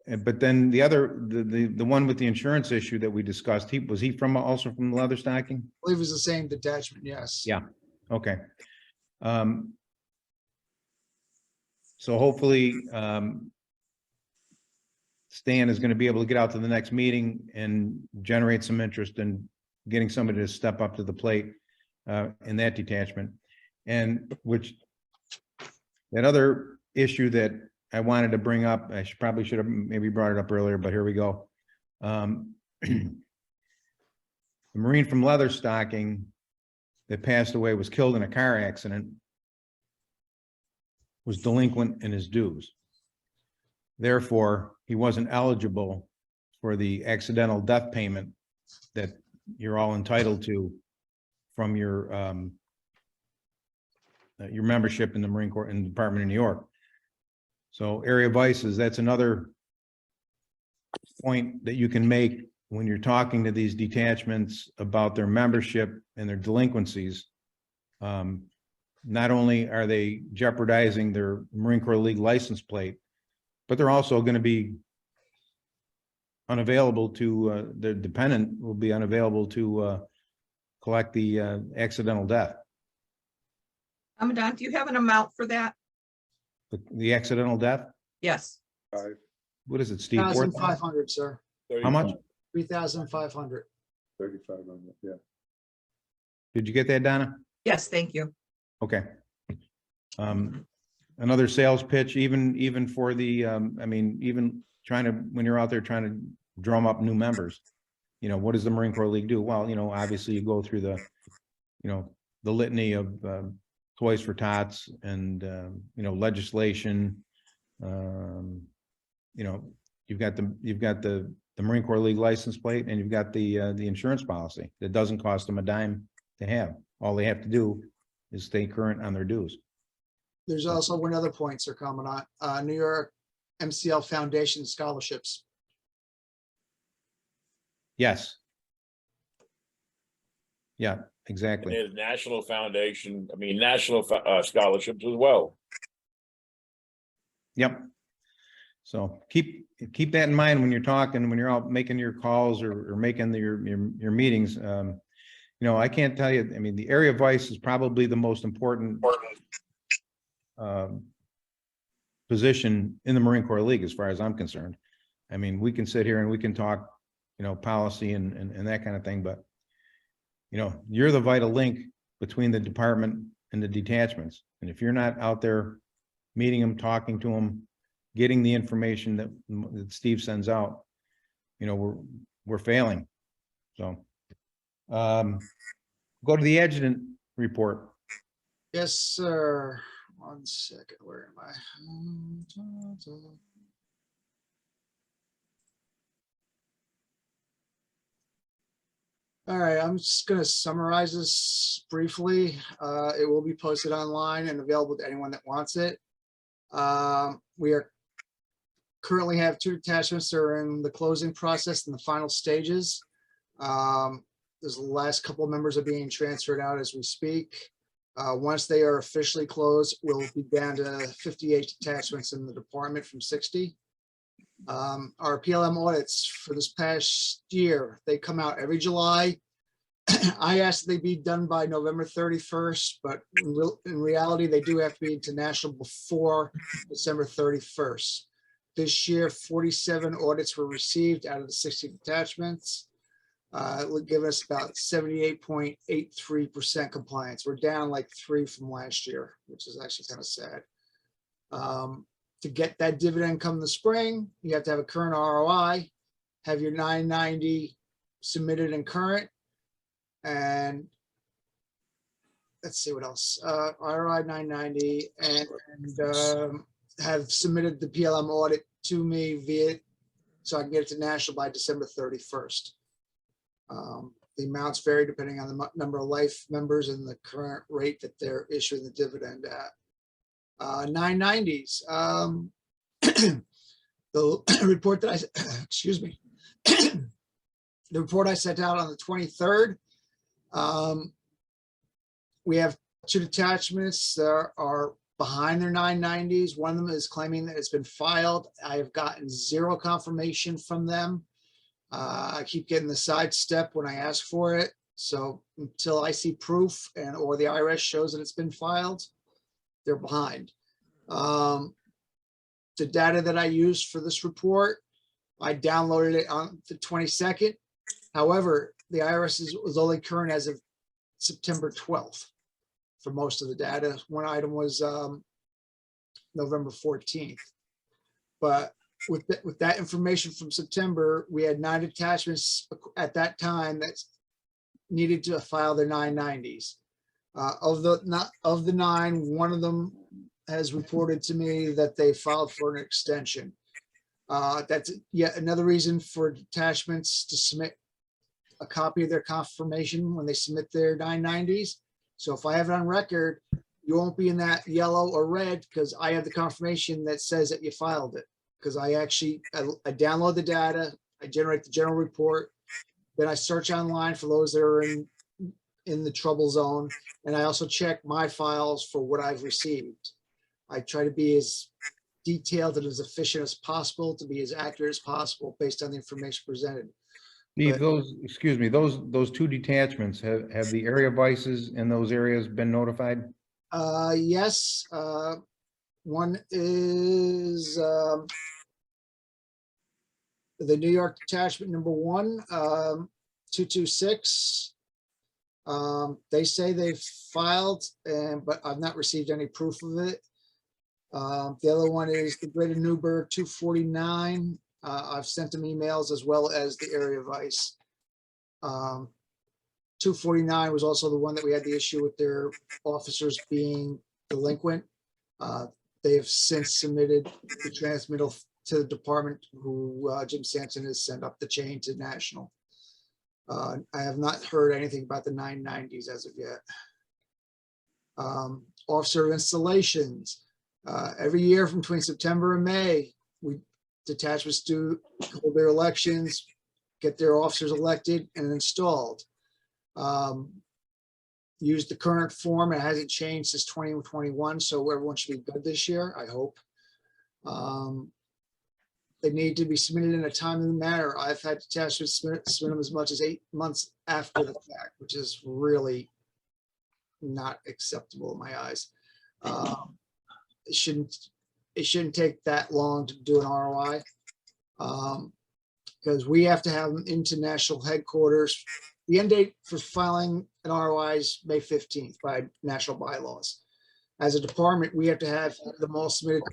A: But then the other, the one with the insurance issue that we discussed, was he also from leather stocking?
E: I believe it was the same detachment, yes.
A: Yeah, okay. So hopefully, Stan is going to be able to get out to the next meeting and generate some interest in getting somebody to step up to the plate in that detachment. And that other issue that I wanted to bring up, I probably should have maybe brought it up earlier, but here we go. The Marine from leather stocking that passed away, was killed in a car accident, was delinquent in his dues. Therefore, he wasn't eligible for the accidental death payment that you're all entitled to from your membership in the Marine Corps in the Department of New York. So Area Vices, that's another point that you can make when you're talking to these detachments about their membership and their delinquencies. Not only are they jeopardizing their Marine Corps League license plate, but they're also going to be unavailable to, their dependent will be unavailable to collect the accidental death.
G: Commandant, do you have an amount for that?
A: The accidental death?
G: Yes.
A: What is it, Steve?
E: 3,500, sir.
A: How much?
E: 3,500.
B: 3,500, yeah.
A: Did you get that, Donna?
G: Yes, thank you.
A: Okay. Another sales pitch, even for the, even trying to, when you're out there trying to drum up new members, what does the Marine Corps League do? Well, obviously you go through the, the litany of Toys for Tots and, legislation. You've got the Marine Corps League license plate, and you've got the insurance policy that doesn't cost them a dime to have. All they have to do is stay current on their dues.
E: There's also one other point, Sir Commandant, New York MCL Foundation scholarships.
A: Yes. Yeah, exactly.
N: There's national foundation, national scholarships as well.
A: Yep. So keep that in mind when you're talking, when you're out making your calls or making your meetings. I can't tell you, the Area Vice is probably the most important position in the Marine Corps League, as far as I'm concerned. We can sit here and we can talk, policy and that kind of thing, but you're the vital link between the department and the detachments. And if you're not out there meeting them, talking to them, getting the information that Steve sends out, we're failing. So go to the adjutant report.
E: Yes, sir. One second, where am I? All right, I'm just going to summarize this briefly. It will be posted online and available to anyone that wants it. We currently have 2 detachments that are in the closing process in the final stages. There's the last couple of members are being transferred out as we speak. Once they are officially closed, we'll be down to 58 detachments in the department from 60. Our PLM audits for this past year, they come out every July. I asked they be done by November 31st, but in reality, they do have to be international before December 31st. This year, 47 audits were received out of the 60 detachments. It would give us about 78.83% compliance. We're down like 3 from last year, which is actually kind of sad. To get that dividend come the spring, you have to have a current ROI, have your 990 submitted and current, and let's see what else. ROI 990 and have submitted the PLM audit to me via, so I can get it to national by December 31st. The amounts vary depending on the number of life members and the current rate that they're issuing the dividend at. 990s. The report that I, excuse me, the report I sent out on the 23rd. We have 2 detachments that are behind their 990s. One of them is claiming that it's been filed. I have gotten 0 confirmation from them. I keep getting the sidestep when I ask for it. So until I see proof and or the IRS shows that it's been filed, they're behind. The data that I used for this report, I downloaded it on the 22nd. However, the IRS was only current as of September 12th for most of the data. One item was November 14th. But with that information from September, we had 9 attachments at that time that needed to file their 990s. Of the 9, one of them has reported to me that they filed for an extension. That's yet another reason for detachments to submit a copy of their confirmation when they submit their 990s. So if I have it on record, you won't be in that yellow or red because I have the confirmation that says that you filed it. Because I download the data, I generate the general report, then I search online for those that are in the trouble zone, and I also check my files for what I've received. I try to be as detailed and as efficient as possible to be as accurate as possible based on the information presented.
A: Steve, excuse me, those 2 detachments, have the area vices in those areas been notified?
E: Yes. One is the New York detachment number 1, 226. They say they've filed, but I've not received any proof of it. The other one is the Greater Newburgh 249. I've sent them emails as well as the area vice. 249 was also the one that we had the issue with their officers being delinquent. They have since submitted the transmittal to the department who Jim Sampson has sent up the chain to national. I have not heard anything about the 990s as of yet. Officer installations. Every year from between September and May, detachments do hold their elections, get their officers elected and installed. Use the current form. It hasn't changed since 2021, so everyone should be good this year, I hope. They need to be submitted in a timely manner. I've had detachments submit them as much as 8 months after the fact, which is really not acceptable in my eyes. It shouldn't take that long to do an ROI, because we have to have them into national headquarters. The end date for filing an ROI is May 15th by national bylaws. As a department, we have to have them all submitted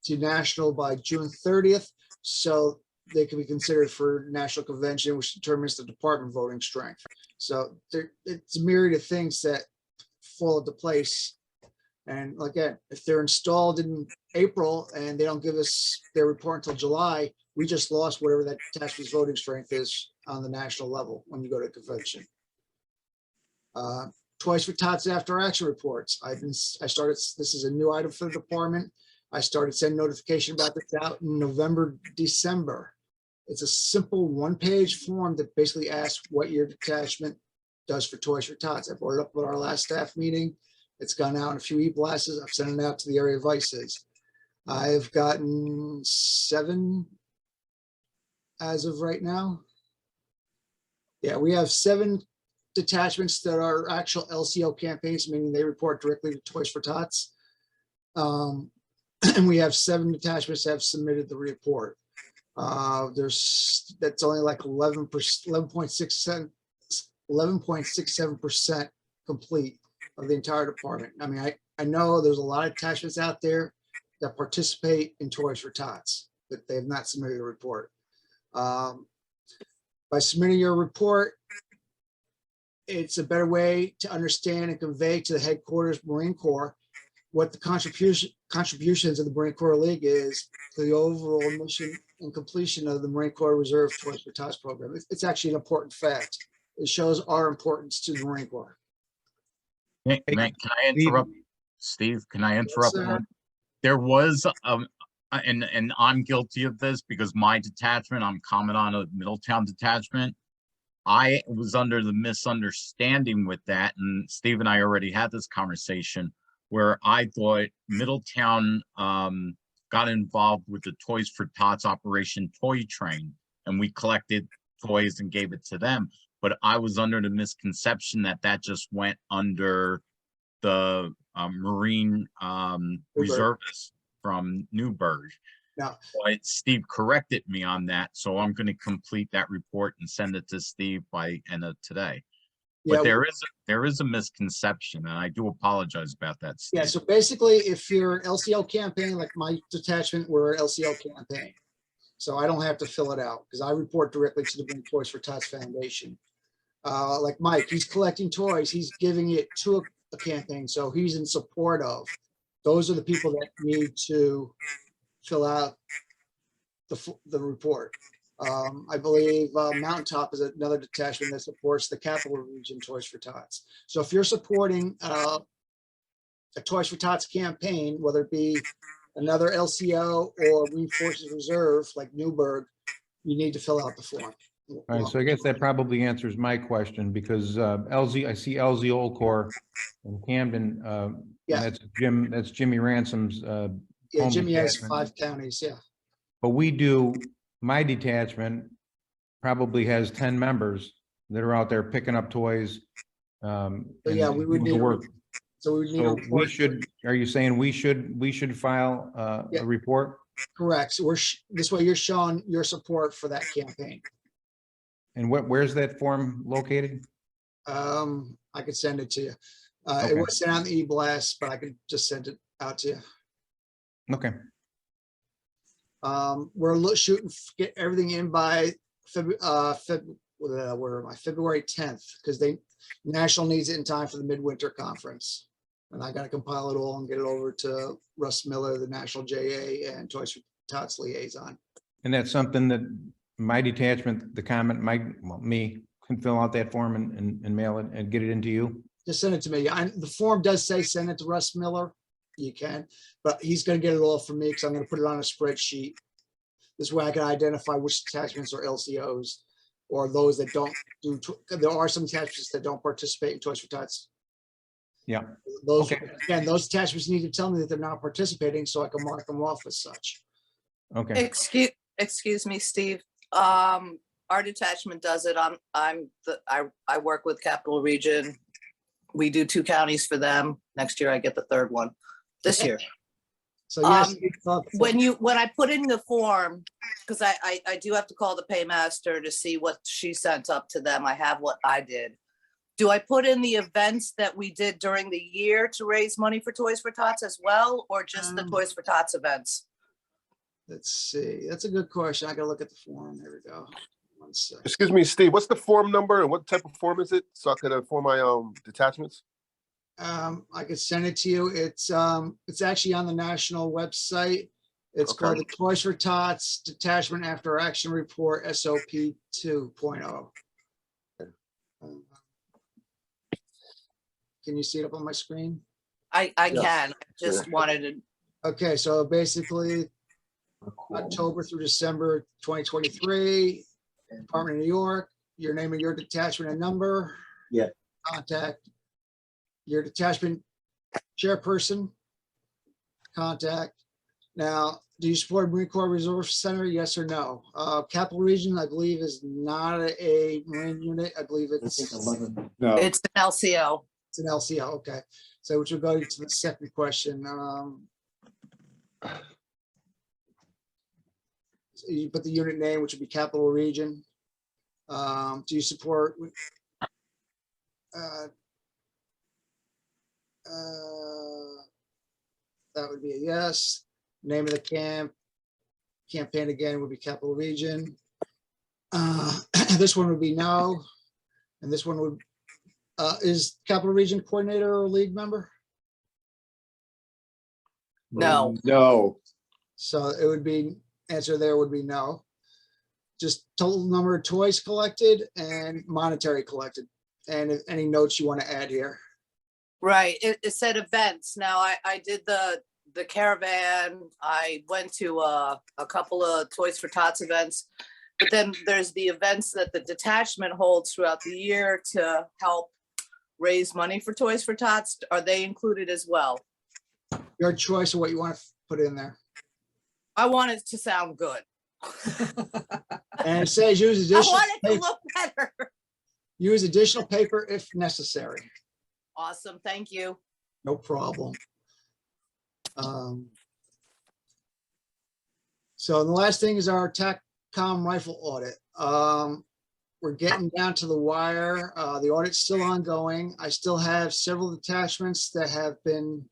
E: to national by June 30th, so they can be considered for national convention, which determines the department voting strength. So it's a myriad of things that fall into place. And again, if they're installed in April and they don't give us their report until July, we just lost whatever that detachment's voting strength is on the national level when you go to convention. Twice for TOTS after action reports. This is a new item for the department. I started sending notification about this out in November, December. It's a simple 1-page form that basically asks what your detachment does for Toys for Tots. I brought it up at our last staff meeting. It's gone out in a few e-blasts. I've sent it out to the area vices. I've gotten 7 as of right now. Yeah, we have 7 detachments that are actual LCO campaigns, meaning they report directly to Toys for Tots. And we have 7 detachments that have submitted the report. That's only like 11.67% complete of the entire department. I mean, I know there's a lot of detachments out there that participate in Toys for Tots, but they have not submitted a report. By submitting your report, it's a better way to understand and convey to the headquarters Marine Corps what the contributions of the Marine Corps League is to the overall mission and completion of the Marine Corps Reserve Toys for Tots program. It's actually an important fact. It shows our importance to the Marine Corps.
J: Can I interrupt, Steve? Can I interrupt?
E: sir.
J: There was, and I'm guilty of this because my detachment, I'm Commandant of Middletown Detachment. I was under the misunderstanding with that, and Steve and I already had this conversation where I thought Middletown got involved with the Toys for Tots Operation Toy Train, and we collected toys and gave it to them. But I was under the misconception that that just went under the Marine reservists from Newburgh.
E: Now,
J: But Steve corrected me on that, so I'm going to complete that report and send it to Steve by end of today.
E: yeah,
J: But there is a misconception, and I do apologize about that, Steve.
E: yeah. So basically, if you're an LCO campaign, like my detachment, we're an LCO campaign. So I don't have to fill it out because I report directly to the Marine Toys for Tots Foundation. Like Mike, he's collecting toys, he's giving it to a campaign, so he's in support of. Those are the people that need to fill out the report. I believe Mountaintop is another detachment that supports the Capital Region Toys for Tots. So if you're supporting a Toys for Tots campaign, whether it be another LCO or Marine Forces Reserve like Newburgh, you need to fill out the form.
A: All right, so I guess that probably answers my question because LZ, I see LZ Old Corps in Camden.
E: Yeah.
A: That's Jimmy Ransom's.
E: Yeah,
A: home
E: Jimmy has
A: detachment.
E: 5 counties, yeah.
A: But my detachment probably has 10 members that are out there picking up toys.
E: But yeah, we would
A: doing
E: need,
A: work.
E: so we would need. a
A: So we
E: report.
A: should, are you saying we should file
E: Yeah.
A: a report?
E: Correct. So this way you're showing your support for that campaign.
A: And where's that form located?
E: I could send it to you. It
A: Okay.
E: was sent on the e-blast, but I could just send it out to you.
A: Okay.
E: We're shooting, get everything in by February 10th, because National needs it in time for the midwinter conference. And I gotta compile it all and get it over to Russ Miller, the National JA and Toys for Tots liaison.
A: And that's something that my detachment, me can fill out that form and mail it and get it into you?
E: Just send it to me. The form does say send it to Russ Miller. You can, but he's gonna get it all from me because I'm gonna put it on a spreadsheet. This way I can identify which attachments are LCOs or those that don't do, there are some attachments that don't participate in Toys for Tots.
A: Yeah.
E: Those,
A: Okay.
E: again, those attachments need to tell me that they're not participating so I can mark them off as such.
A: Okay.
L: Excuse me, Steve. Our detachment does it. I work with Capital Region. We do 2 counties for them. Next year I get the 3rd one. This year.
E: So yes,
L: When I put in the form, because I do have to call the paymaster to see what she sent up to them. I have what I did. Do I put in the events that we did during the year to raise money for Toys for Tots as well, or just the Toys for Tots events?
E: Let's see. That's a good question. I gotta look at the form. There we go. One sec.
D: Excuse me, Steve, what's the form number and what type of form is it? So I could inform my detachments?
E: I could send it to you. It's actually on the national website. It's
D: Okay.
E: called the Toys for Tots Detachment After Action Report SOP 2.0. Can you see it up on my screen?
L: I
D: Yes.
L: can. I just wanted to.
E: Okay, so basically October through December 2023, Department of New York, your name of your detachment and number,
C: Yeah.
E: Contact. Your detachment chairperson, contact. Now, do you support Marine Corps Reserve Center? Yes or no? Capital Region, I believe, is not a Marine unit. I believe it's
B: No,
L: It's an LCO.
E: it's an LCO. Okay. So which will go to the second question. So you put the unit name, which would be Capital Region. Do you support that would be a yes. Name of the campaign again would be Capital Region. This one would be no. And this one would, is Capital Region coordinator or league member?
L: No.
B: no,
E: So it would be, answer there would be no. Just total number of toys collected and monetary collected. And if any notes you want to add here.
L: Right, it said events. Now, I did the caravan. I went to a couple of Toys for Tots events. But then there's the events that the detachment holds throughout the year to help raise money for Toys for Tots. Are they included as well?
E: Your choice of what you want to put in there.
L: I want it to sound good.
E: And it says use
L: I
E: additional,
L: want it to
E: paper-
L: look better.
E: use additional paper if necessary.
L: Awesome, thank you.
E: No problem. So the last thing is our TACCOM rifle audit. We're getting down to the wire. The audit's still ongoing. I still have several detachments that have been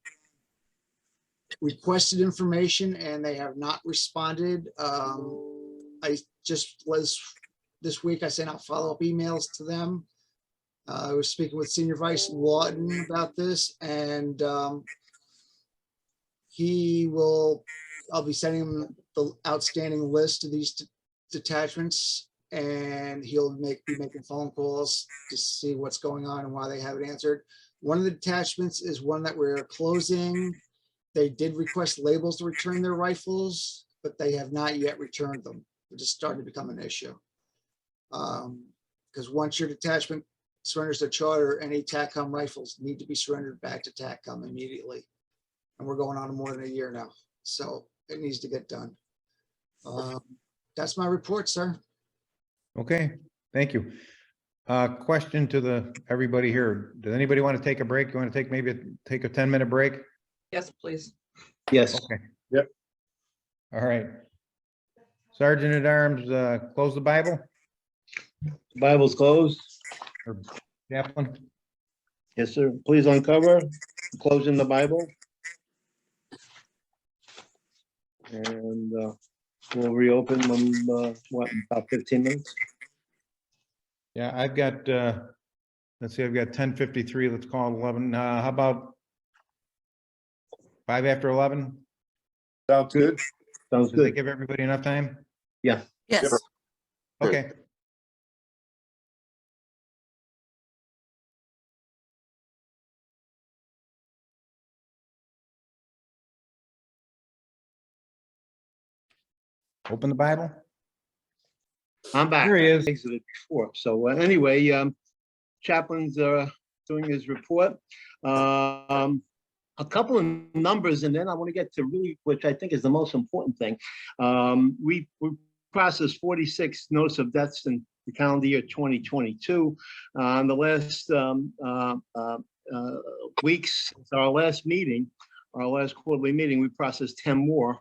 E: requested information and they have not responded. I just was, this week I sent out follow-up emails to them. I was speaking with Senior Vice Lawton about this and I'll be sending him the outstanding list of these detachments and he'll be making phone calls to see what's going on and why they haven't answered. One of the detachments is one that we're closing. They did request labels to return their rifles, but they have not yet returned them. It just started to become an issue. Because once your detachment surrenders their charter, any TACCOM rifles need to be surrendered back to TACCOM immediately. And we're going on more than a year now, so it needs to get done. That's my report, sir.
A: Okay, thank you. Question to everybody here. Does anybody want to take a break? You want to take a 10-minute break?
G: Yes, please.
C: Yes.
A: Okay.
B: Yep.
A: All right. Sergeant at Arms, close the Bible.
C: Bible's closed.
A: Or Chaplain.
C: Yes, sir. Please uncover, closing the Bible. And we'll reopen them, about 15 minutes?
A: Yeah, I've got, let's see, I've got 10:53. Let's call it 11. How about 5 after 11?
B: sounds good.
C: Sounds
A: Does that
C: good.
A: give everybody enough time?
C: Yeah.
L: Yes.
A: Okay. Open the Bible.
C: I'm back.
A: Here he is.
C: I exited before. So anyway, Chaplain's doing his report. A couple of numbers, and then I want to get to really, which I think is the most important thing. We processed 46 notice of deaths in the calendar year 2022. In the last weeks, our last meeting, our last quarterly meeting, we processed 10 more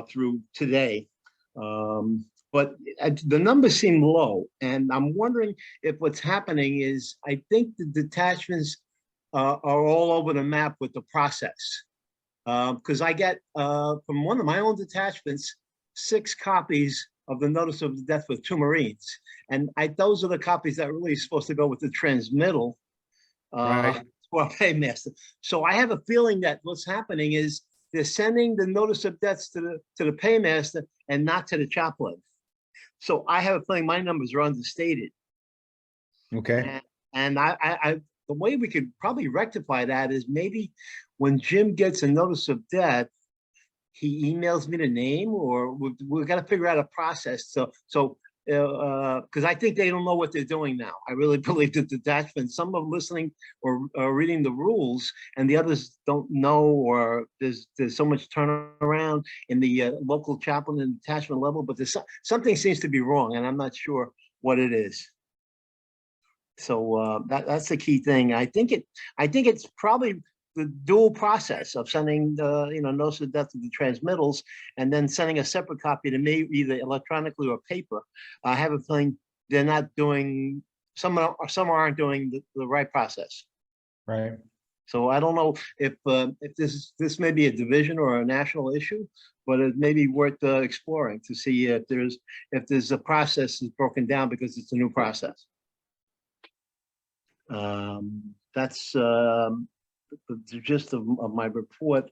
C: through today. But the numbers seem low, and I'm wondering if what's happening is, I think the detachments are all over the map with the process. Because I get, from one of my own detachments, 6 copies of the notice of death with 2 Marines. And those are the copies that are really supposed to go with the transmittal
A: Right.
C: to our paymaster. So I have a feeling that what's happening is they're sending the notice of deaths to the paymaster and not to the chaplain. So I have a feeling my numbers are understated.
A: Okay.
C: And the way we could probably rectify that is maybe when Jim gets a notice of death, he emails me the name, or we've got to figure out a process. So because I think they don't know what they're doing now. I really believe that the detachment, some are listening or reading the rules and the others don't know, or there's so much turnaround in the local chaplain and detachment level, but something seems to be wrong and I'm not sure what it is. So that's the key thing. I think it's probably the dual process of sending the, notice of death to the transmittals and then sending a separate copy to me, either electronically or paper. I have a feeling they're not doing, some aren't doing the right process.
A: Right.
C: So I don't know if this may be a division or a national issue, but it may be worth exploring to see if there's a process that's broken down because it's a new process. That's the gist of my report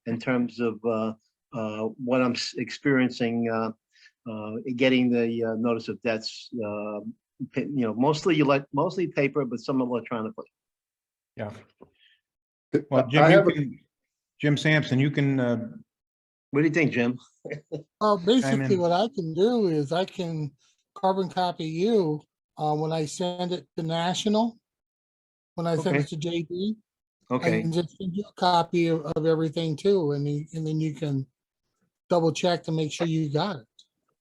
C: in terms of what I'm experiencing, getting the notice of deaths. Mostly paper, but some electronically.
A: Yeah. Well, Jim, Jim Sampson, you can.
C: What do you think, Jim?
I: Basically,
A: in.
I: what I can do is I can carbon copy you when I send it to National, when I send it to JD.
C: Okay.
I: I can just send you a copy of everything too, and then you can double check to make sure you got it.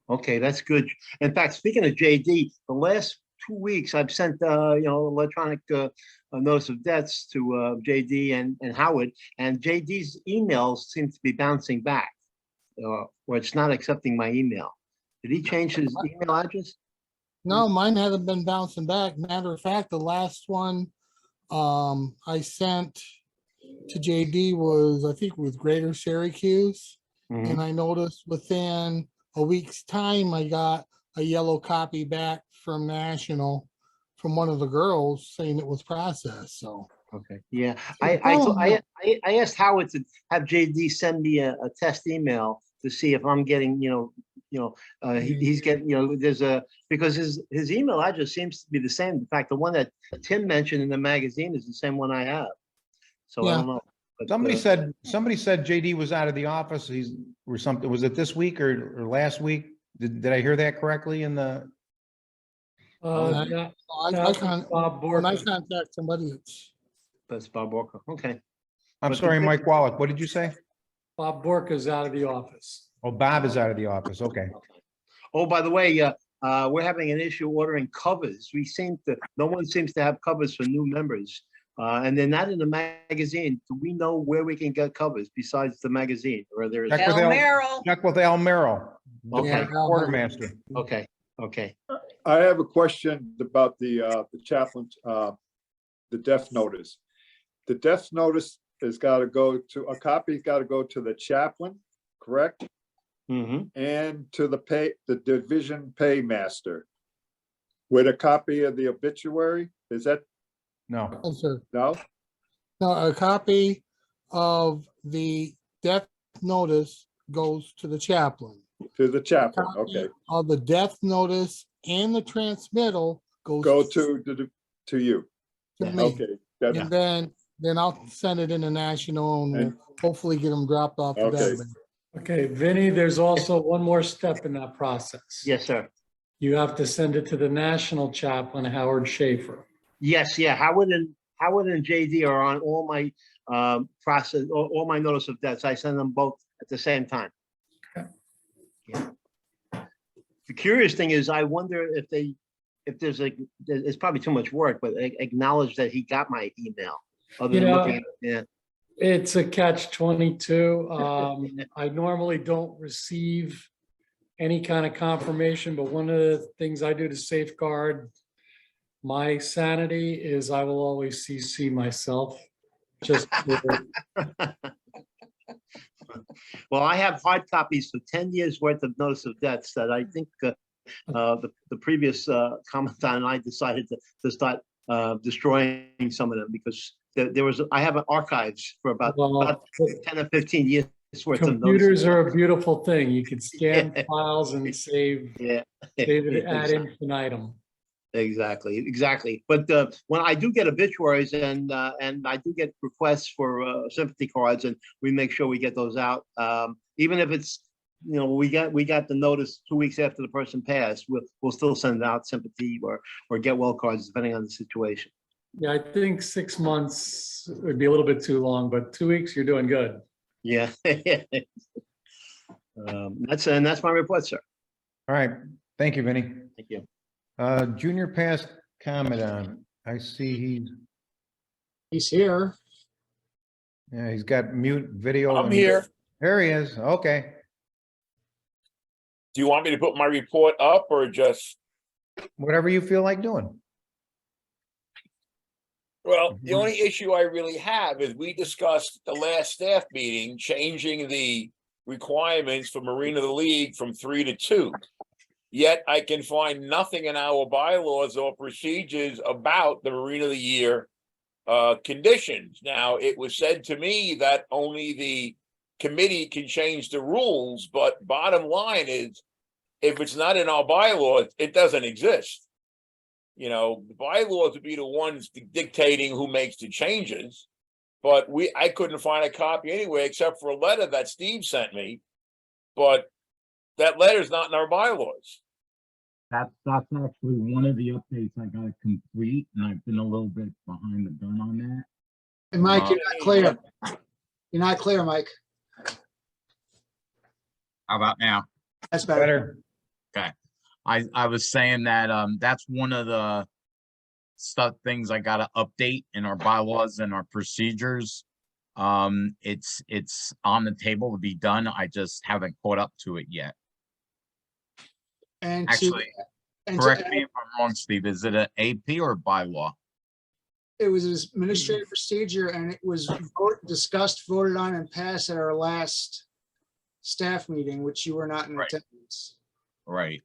C: Okay, that's good. In fact, speaking of JD, the last 2 weeks I've sent electronic notice of deaths to JD and Howard, and JD's emails seem to be bouncing back, or it's not accepting my email. Did he change his email address?
I: No, mine hasn't been bouncing back. Matter of fact, the last one I sent to JD was, I think, with Greater Syracuse. And I noticed within a week's time, I got a yellow copy back from National from one of the girls saying it was processed. So
C: okay, yeah, I asked Howard to have JD send me a test email to see if I'm getting, he's getting, there's because his email address seems to be the same. In fact, the one that Tim mentioned in the magazine is the same one I have. So I don't know. But,
A: somebody said JD was out of the office. Or something. Was it this week or last week? Did I hear that correctly in the?
H: I
I: can't, when I contact somebody,
C: that's Bob Walker. Okay.
A: I'm sorry, Mike Wallach. What did you say?
H: Bob Borka's out of the office.
A: Oh, Bob is out of the office. Okay.
C: Oh, by the way, we're having an issue ordering covers. No one seems to have covers for new members. And they're not in the magazine. Do we know where we can get covers besides the magazine? Or there's
A: check with Al Merrill,
C: okay,
A: quartermaster.
C: Okay.
B: I have a question about the chaplain, the death notice. The death notice has got to go to, a copy's got to go to the chaplain, correct? And to the division paymaster with a copy of the obituary. Is that?
A: No.
I: No, sir.
B: No?
I: No, a copy of the death notice goes to the chaplain.
B: To the chaplain, okay.
I: Of the death notice and the transmittal goes
B: to you.
I: To me.
B: Okay.
I: And then I'll send it international and we'll hopefully get them dropped off the database.
H: Okay, Vinny, there's also one more step in that process.
C: Yes, sir.
H: You have to send it to the national chaplain, Howard Schaefer.
C: Yes, yeah. Howard and JD are on all my process, all my notice of deaths. I send them both at the same time.
H: Okay.
C: Yeah. The curious thing is, I wonder if it's probably too much work, but acknowledge that he got my email. Other than looking at it,
H: It's a catch-22. I normally don't receive any kind of confirmation, but one of the things I do to safeguard my sanity is I will always CC myself. Just
C: well, I have hard copies for 10 years worth of notice of deaths that I think the previous commandant and I decided to start destroying some of them because I have archives for about 10 or 15 years worth of notice.
H: Computers are a beautiful thing. You can scan files and save it ad infinitum.
C: Exactly. But when I do get obituaries and I do get requests for sympathy cards, and we make sure we get those out, even if it's we got the notice 2 weeks after the person passed, we'll still send out sympathy or get well cards depending on the situation.
H: Yeah, I think 6 months would be a little bit too long, but 2 weeks, you're doing good.
C: Yeah. That's my report, sir.
A: All right, thank you, Vinny.
C: Thank you.
A: Junior Past Commandant, I see
E: He's here.
A: he's got mute video.
N: I'm
A: and-
N: here.
A: There he is, okay.
N: Do you want me to put my report up or just?
A: Whatever you feel like doing.
N: Well, the only issue I really have is we discussed at the last staff meeting, changing the requirements for Marine of the League from 3 to 2. Yet I can find nothing in our bylaws or procedures about the Marine of the Year conditions. Now, it was said to me that only the committee can change the rules, but bottom line is, if it's not in our bylaws, it doesn't exist. You know, the bylaws would be the ones dictating who makes the changes. But I couldn't find a copy anyway, except for a letter that Steve sent me. But that letter's not in our bylaws.
J: That's actually one of the updates I got to complete, and I've been a little bit behind the gun on that.
E: And Mike, you're not clear. You're not clear, Mike.
J: How about now?
E: That's better.
J: Okay. I was saying that that's one of the things I gotta update in our bylaws and our procedures. It's on the table to be done. I just haven't caught up to it yet.
E: And
J: Actually, correct me if I'm wrong, Steve. Is it an AP or bylaw?
E: it was an administrative procedure and it was discussed, voted on and passed at our last staff meeting, which you were not in attendance.
J: Right.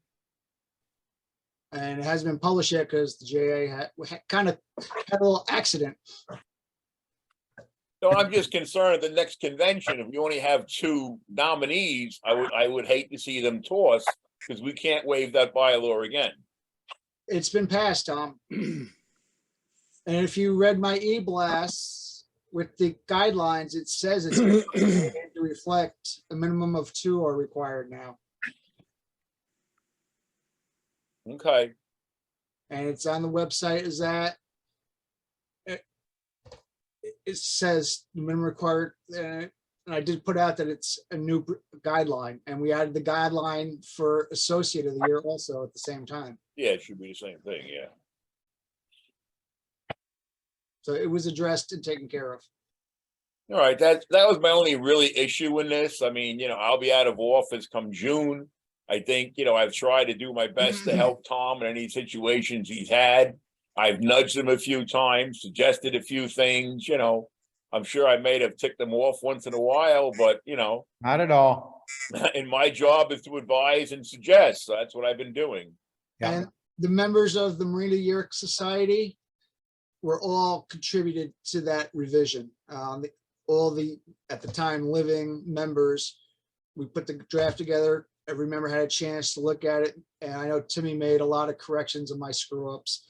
E: And it hasn't been published yet because the JA had kind of had a little accident.
N: So I'm just concerned at the next convention, if we only have 2 nominees, I would hate to see them tossed because we can't waive that bylaw again.
E: It's been passed, Tom. And if you read my e-blast with the guidelines, it says it's to reflect a minimum of 2 are required now.
N: Okay.
E: And it's on the website is that it says the minimum required, and I did put out that it's a new guideline, and we added the guideline for associate of the year also at the same time.
N: Yeah, it should be the same thing, yeah.
E: So it was addressed and taken care of.
N: All right, that was my only really issue in this. I mean, you know, I'll be out of office come June. I think, you know, I've tried to do my best to help Tom in any situations he's had. I've nudged him a few times, suggested a few things, you know. I'm sure I may have ticked them off once in a while, but, you know.
A: Not at all.
N: And my job is to advise and suggest. So that's what I've been doing.
E: And the members of the Marina York Society were all contributed to that revision. All the, at the time, living members, we put the draft together. Every member had a chance to look at it. And I know Timmy made a lot of corrections of my screw ups.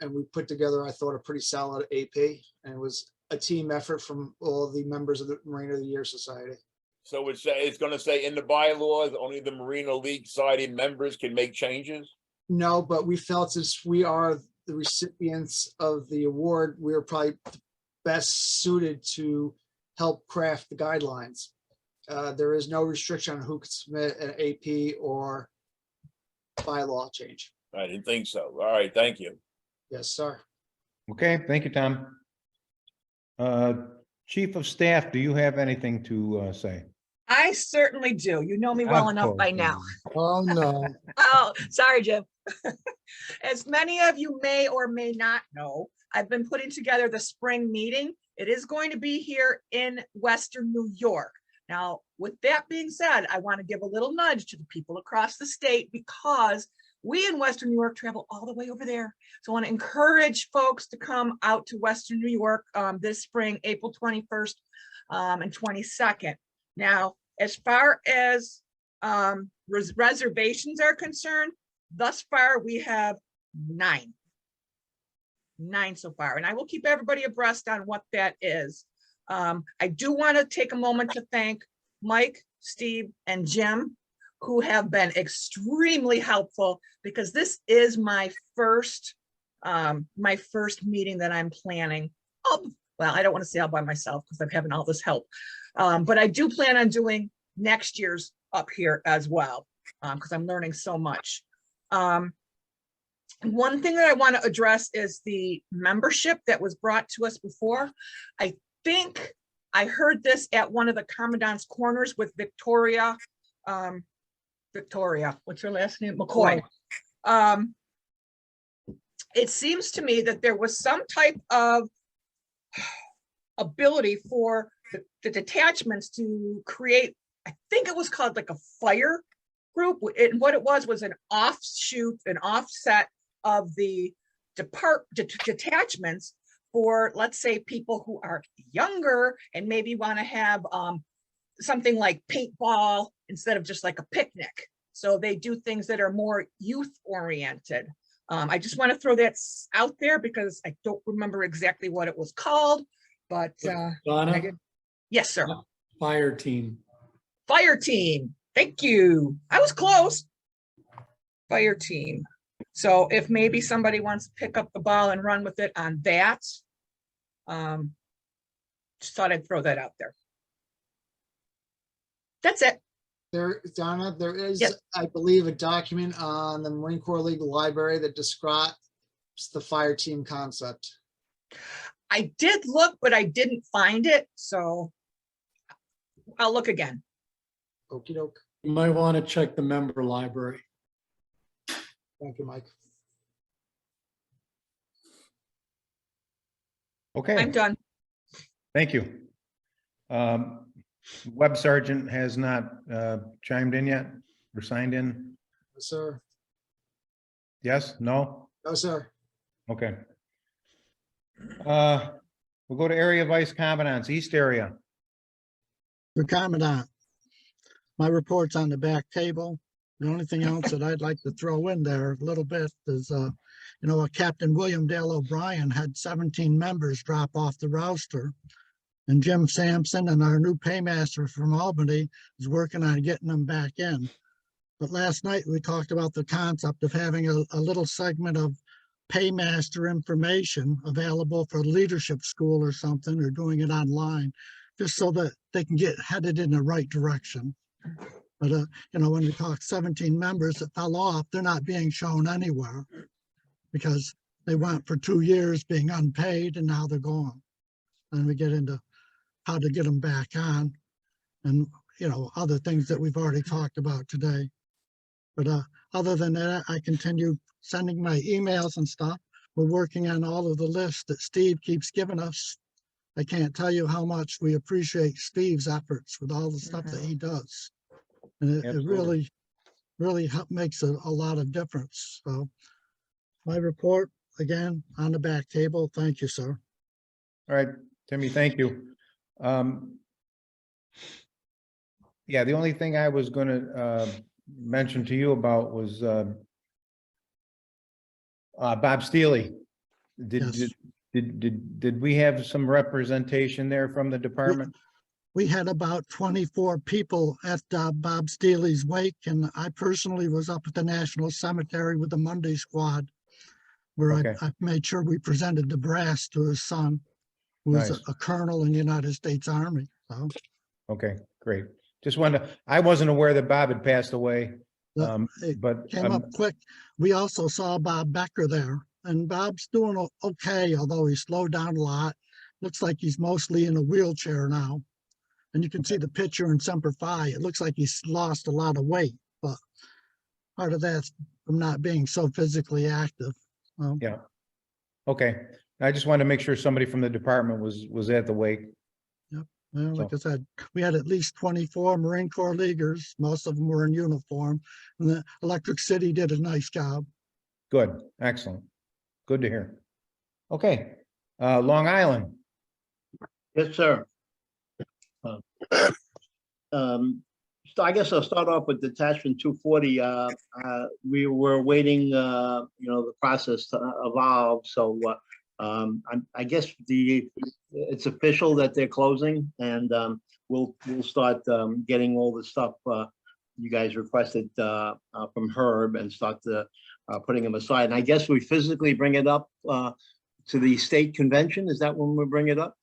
E: And we put together, I thought, a pretty solid AP, and it was a team effort from all the members of the Marina of the Year Society.
N: So it's going to say in the bylaws, only the Marina League Society members can make changes?
E: No, but we felt since we are the recipients of the award, we are probably best suited to help craft the guidelines. There is no restriction on who could submit an AP or bylaw change.
N: I didn't think so. All right, thank you.
E: Yes, sir.
A: Okay, thank you, Tom. Chief of Staff, do you have anything to say?
G: I certainly do. You know me well
A: Of
G: enough by
A: course,
G: now.
I: Oh, no.
G: Oh, sorry, Jim. As many of you may or may not know, I've been putting together the spring meeting. It is going to be here in Western New York. Now, with that being said, I want to give a little nudge to the people across the state because we in Western New York travel all the way over there. So I want to encourage folks to come out to Western New York this spring, April 21st and 22nd. Now, as far as reservations are concerned, thus far we have 9 so far, and I will keep everybody abreast on what that is. I do want to take a moment to thank Mike, Steve, and Jim, who have been extremely helpful because this is my first meeting that I'm planning. Oh, well, I don't want to say all by myself because I'm having all this help. But I do plan on doing next year's up here as well, because I'm learning so much. One thing that I want to address is the membership that was brought to us before. I think I heard this at one of the Commandant's Corners with Victoria. Victoria, what's her last name? McCoy. It seems to me that there was some type of ability for the detachments to create, I think it was called like a fire group. And what it was an offshoot, an offset of the detachments for, let's say, people who are younger and maybe want to have something like paintball instead of just like a picnic. So they do things that are more youth oriented. I just want to throw that out there because I don't remember exactly what it was called, but
H: Donna?
G: Yes, sir.
H: Fire team.
G: Fire team. Thank you. I was close. Fire team. So if maybe somebody wants to pick up the ball and run with it on that, just thought I'd throw that out there. That's it.
E: There, Donna, there is,
G: Yes.
E: I believe, a document on the Marine Corps Legal Library that describes the fire team concept.
G: I did look, but I didn't find it, so I'll look again.
E: Okey doke.
H: You might want to check the member library.
E: Thank you, Mike.
A: Okay.
G: I'm done.
A: Thank you. Web Sergeant has not chimed in yet or signed in.
E: No, sir.
A: Yes, no?
E: No, sir.
A: Okay. We'll go to area vice commandants, East area.
P: The Commandant, my report's on the back table. The only thing else that I'd like to throw in there a little bit is, Captain William Dale O'Brien had 17 members drop off the roster. And Jim Sampson and our new paymaster from Albany is working on getting them back in. But last night we talked about the concept of having a little segment of paymaster information available for leadership school or something, or doing it online, just so that they can get headed in the right direction. But, when we talk 17 members that fell off, they're not being shown anywhere because they went for 2 years being unpaid and now they're gone. And we get into how to get them back on and, other things that we've already talked about today. But other than that, I continue sending my emails and stuff. We're working on all of the lists that Steve keeps giving us. I can't tell you how much we appreciate Steve's efforts with all the stuff that he does. And it really makes a lot of difference. So my report, again, on the back table. Thank you, sir.
A: All right, Timmy, thank you. Yeah, the only thing I was going to mention to you about was Bob Steely. Did we have some representation there from the department?
P: We had about 24 people at Bob Steely's wake, and I personally was up at the National Cemetery with the Monday Squad, where I made sure we presented the brass to his son, who was
A: Nice.
P: a colonel in the United States Army. So,
A: Okay, great. Just wanted to, I wasn't aware that Bob had passed away.
P: it
A: But
P: came up quick. We also saw Bob Becker there, and Bob's doing okay, although he slowed down a lot. Looks like he's mostly in a wheelchair now. And you can see the picture in Semper Fi. It looks like he's lost a lot of weight, but part of that's from not being so physically active.
A: Yeah. Okay. I just wanted to make sure somebody from the department was at the wake.
P: Yep. Well, like I said, we had at least 24 Marine Corps Leaguers. Most of them were in uniform. And the Electric City did a nice job.
A: Good. Excellent. Good to hear. Okay. Long Island.
C: Yes, sir. So I guess I'll start off with detachment 240. We were waiting, the process to evolve. So I guess it's official that they're closing, and we'll start getting all the stuff you guys requested from Herb and start putting them aside. And I guess we physically bring it up to the state convention. Is that when we bring it up?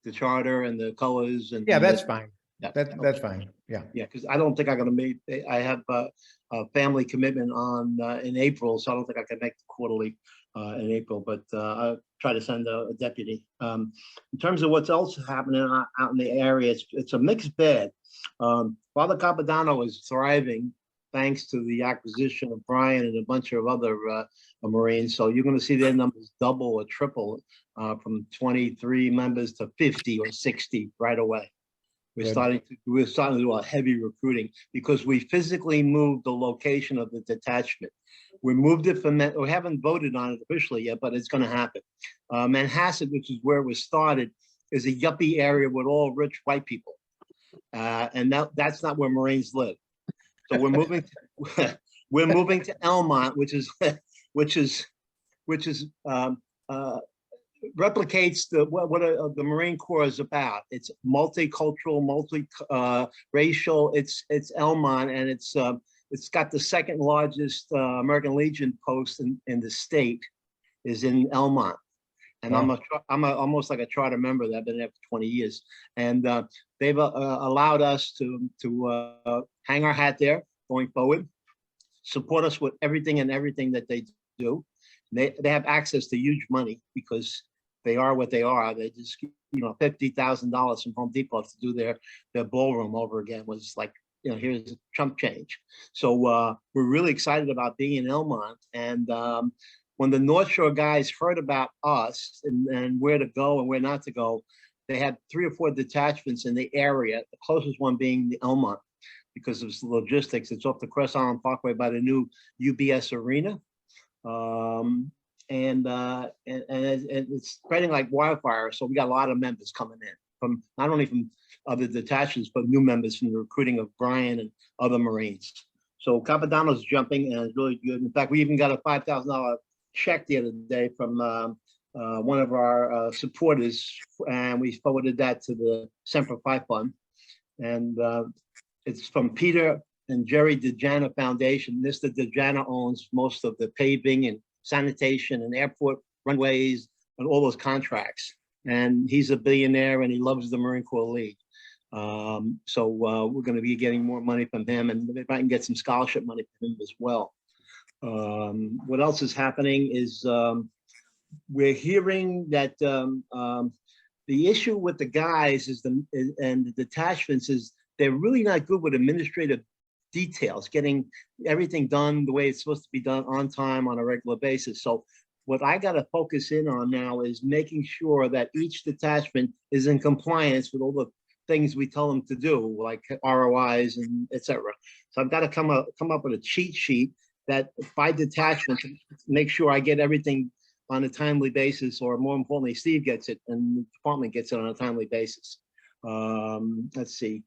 C: The charter and the colors and.
A: Yeah, that's fine.
C: Yeah.
A: That's fine. Yeah.
C: Yeah, because I don't think I'm gonna make, I have a family commitment on in April, so I don't think I can make the quarterly in April, but I'll try to send a deputy. In terms of what's else happening out in the area, it's a mixed bag. Father Capodanno is thriving thanks to the acquisition of Brian and a bunch of other Marines. So you're gonna see their numbers double or triple from 23 members to 50 or 60 right away. We're starting to do a heavy recruiting because we physically moved the location of the detachment. We moved it from, we haven't voted on it officially yet, but it's gonna happen. Manhasset, which is where it was started, is a yuppie area with all rich white people. And that's not where Marines live. So we're moving to Elmont, which replicates what the Marine Corps is about. It's multicultural, multi-racial. It's Elmont, and it's got the second largest American Legion post in the state is in Elmont. And
A: Wow.
C: I'm almost like a charter member that I've been there for 20 years. And they've allowed us to hang our hat there going forward, support us with everything that they do. They have access to huge money because they are what they are. They just, $50,000 from Home Depot to do their ballroom over again was like, here's a chump change. So we're really excited about being in Elmont. And when the North Shore guys heard about us and where to go and where not to go, they had 3 or 4 detachments in the area, the closest one being the Elmont because of logistics. It's off the Crest Island Parkway by the new UBS Arena. And it's spreading like wildfire. So we got a lot of members coming in from not only from other detachments, but new members from the recruiting of Brian and other Marines. So Capodanno's jumping and it's really good. In fact, we even got a $5,000 check the other day from one of our supporters, and we forwarded that to the Semper Fi Fund. And it's from Peter and Jerry DeJana Foundation. Mr. DeJana owns most of the paving and sanitation and airport runways and all those contracts. And he's a billionaire and he loves the Marine Corps League. So we're going to be getting more money from him, and if I can get some scholarship money from him as well. What else is happening is we're hearing that the issue with the guys and the detachments is they're really not good with administrative details, getting everything done the way it's supposed to be done on time on a regular basis. So what I got to focus in on now is making sure that each detachment is in compliance with all the things we tell them to do, like ROIs and etc. So I've got to come up with a cheat sheet that by detachment to make sure I get everything on a timely basis, or more importantly, Steve gets it and the department gets it on a timely basis. Let's see.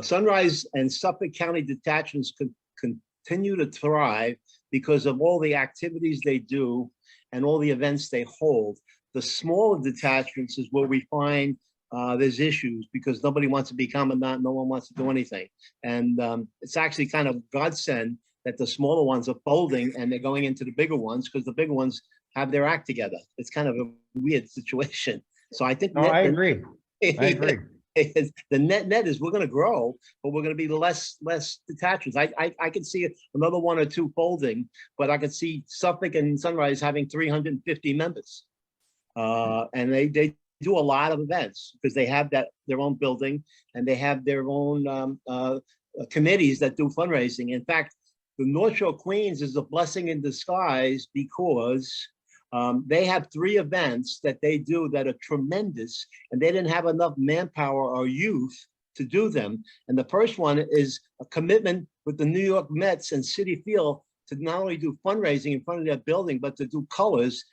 C: Sunrise and Suffolk County detachments continue to thrive because of all the activities they do and all the events they hold. The smaller detachments is where we find there's issues because nobody wants to be commandant, no one wants to do anything. And it's actually kind of godsend that the smaller ones are folding and they're going into the bigger ones because the bigger ones have their act together. It's kind of a weird situation. So I think-
A: No, I agree. I agree.
C: The net is we're going to grow, but we're going to be less detachments. I could see another 1 or 2 folding, but I could see Suffolk and Sunrise having 350 members. And they do a lot of events because they have their own building and they have their own committees that do fundraising. In fact, the North Shore Queens is a blessing in disguise because they have 3 events that they do that are tremendous, and they didn't have enough manpower or youth to do them. And the first one is a commitment with the New York Mets and Citi Field to not only do fundraising in front of their building, but to do colors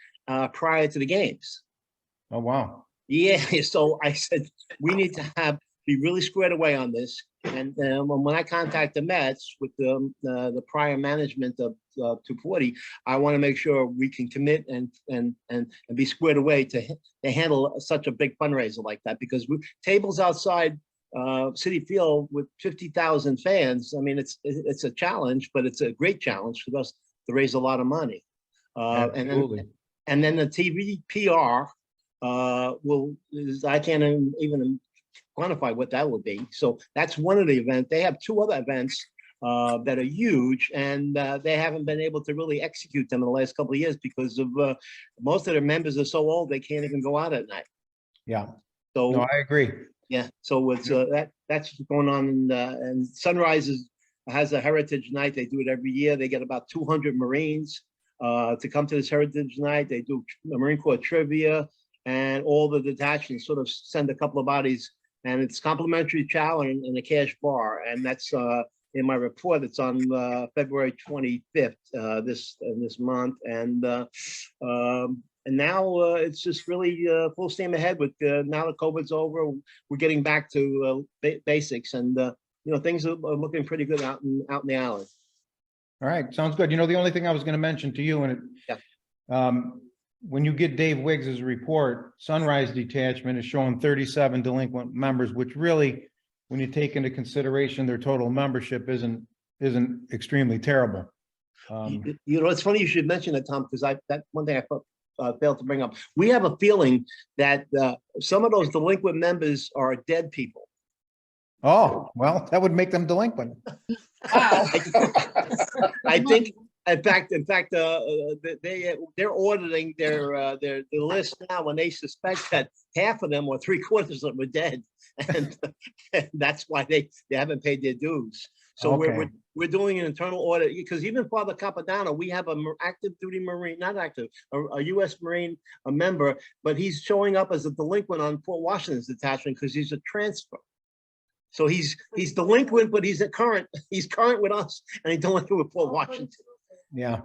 C: prior to the games.
A: Oh, wow.
C: Yeah, so I said, we need to have be really squared away on this. And when I contact the Mets with the prior management of 240, I want to make sure we can commit and be squared away to handle such a big fundraiser like that, because tables outside Citi Field with 50,000 fans. I mean, it's a challenge, but it's a great challenge for us to raise a lot of money.
A: Absolutely.
C: And then the TV PR I can't even quantify what that will be. So that's one of the events. They have two other events that are huge, and they haven't been able to really execute them in the last couple of years because of most of their members are so old they can't even go out at night.
A: Yeah.
C: So
A: No, I agree.
C: yeah, so it's that's going on, and Sunrise has a Heritage Night. They do it every year. They get about 200 Marines to come to this Heritage Night. They do Marine Corps trivia, and all the detachments sort of send a couple of bodies, and it's complimentary chow and a cash bar, and that's in my report. It's on February 25th this month, and now it's just really full steam ahead with now that COVID's over. We're getting back to basics, and things are looking pretty good out in the island.
A: All right, sounds good. The only thing I was going to mention to you, and when you get Dave Wiggs's report, Sunrise Detachment is showing 37 delinquent members, which really, when you take into consideration their total membership, isn't extremely terrible.
C: It's funny you should mention that, Tom, because that one thing I failed to bring up. We have a feeling that some of those delinquent members are dead people.
A: Oh, well, that would make them delinquent.
C: I think, in fact, they're auditing their list now when they suspect that half of them or 3/4 of them were dead, and that's why they haven't paid their dues. So we're doing an internal audit, because even Father Capodanno, we have an active duty Marine, not active, a U.S. Marine, a member, but he's showing up as a delinquent on Fort Washington's detachment because he's a transfer. So he's delinquent, but he's current with us, and he's delinquent with Fort Washington.
A: Yeah.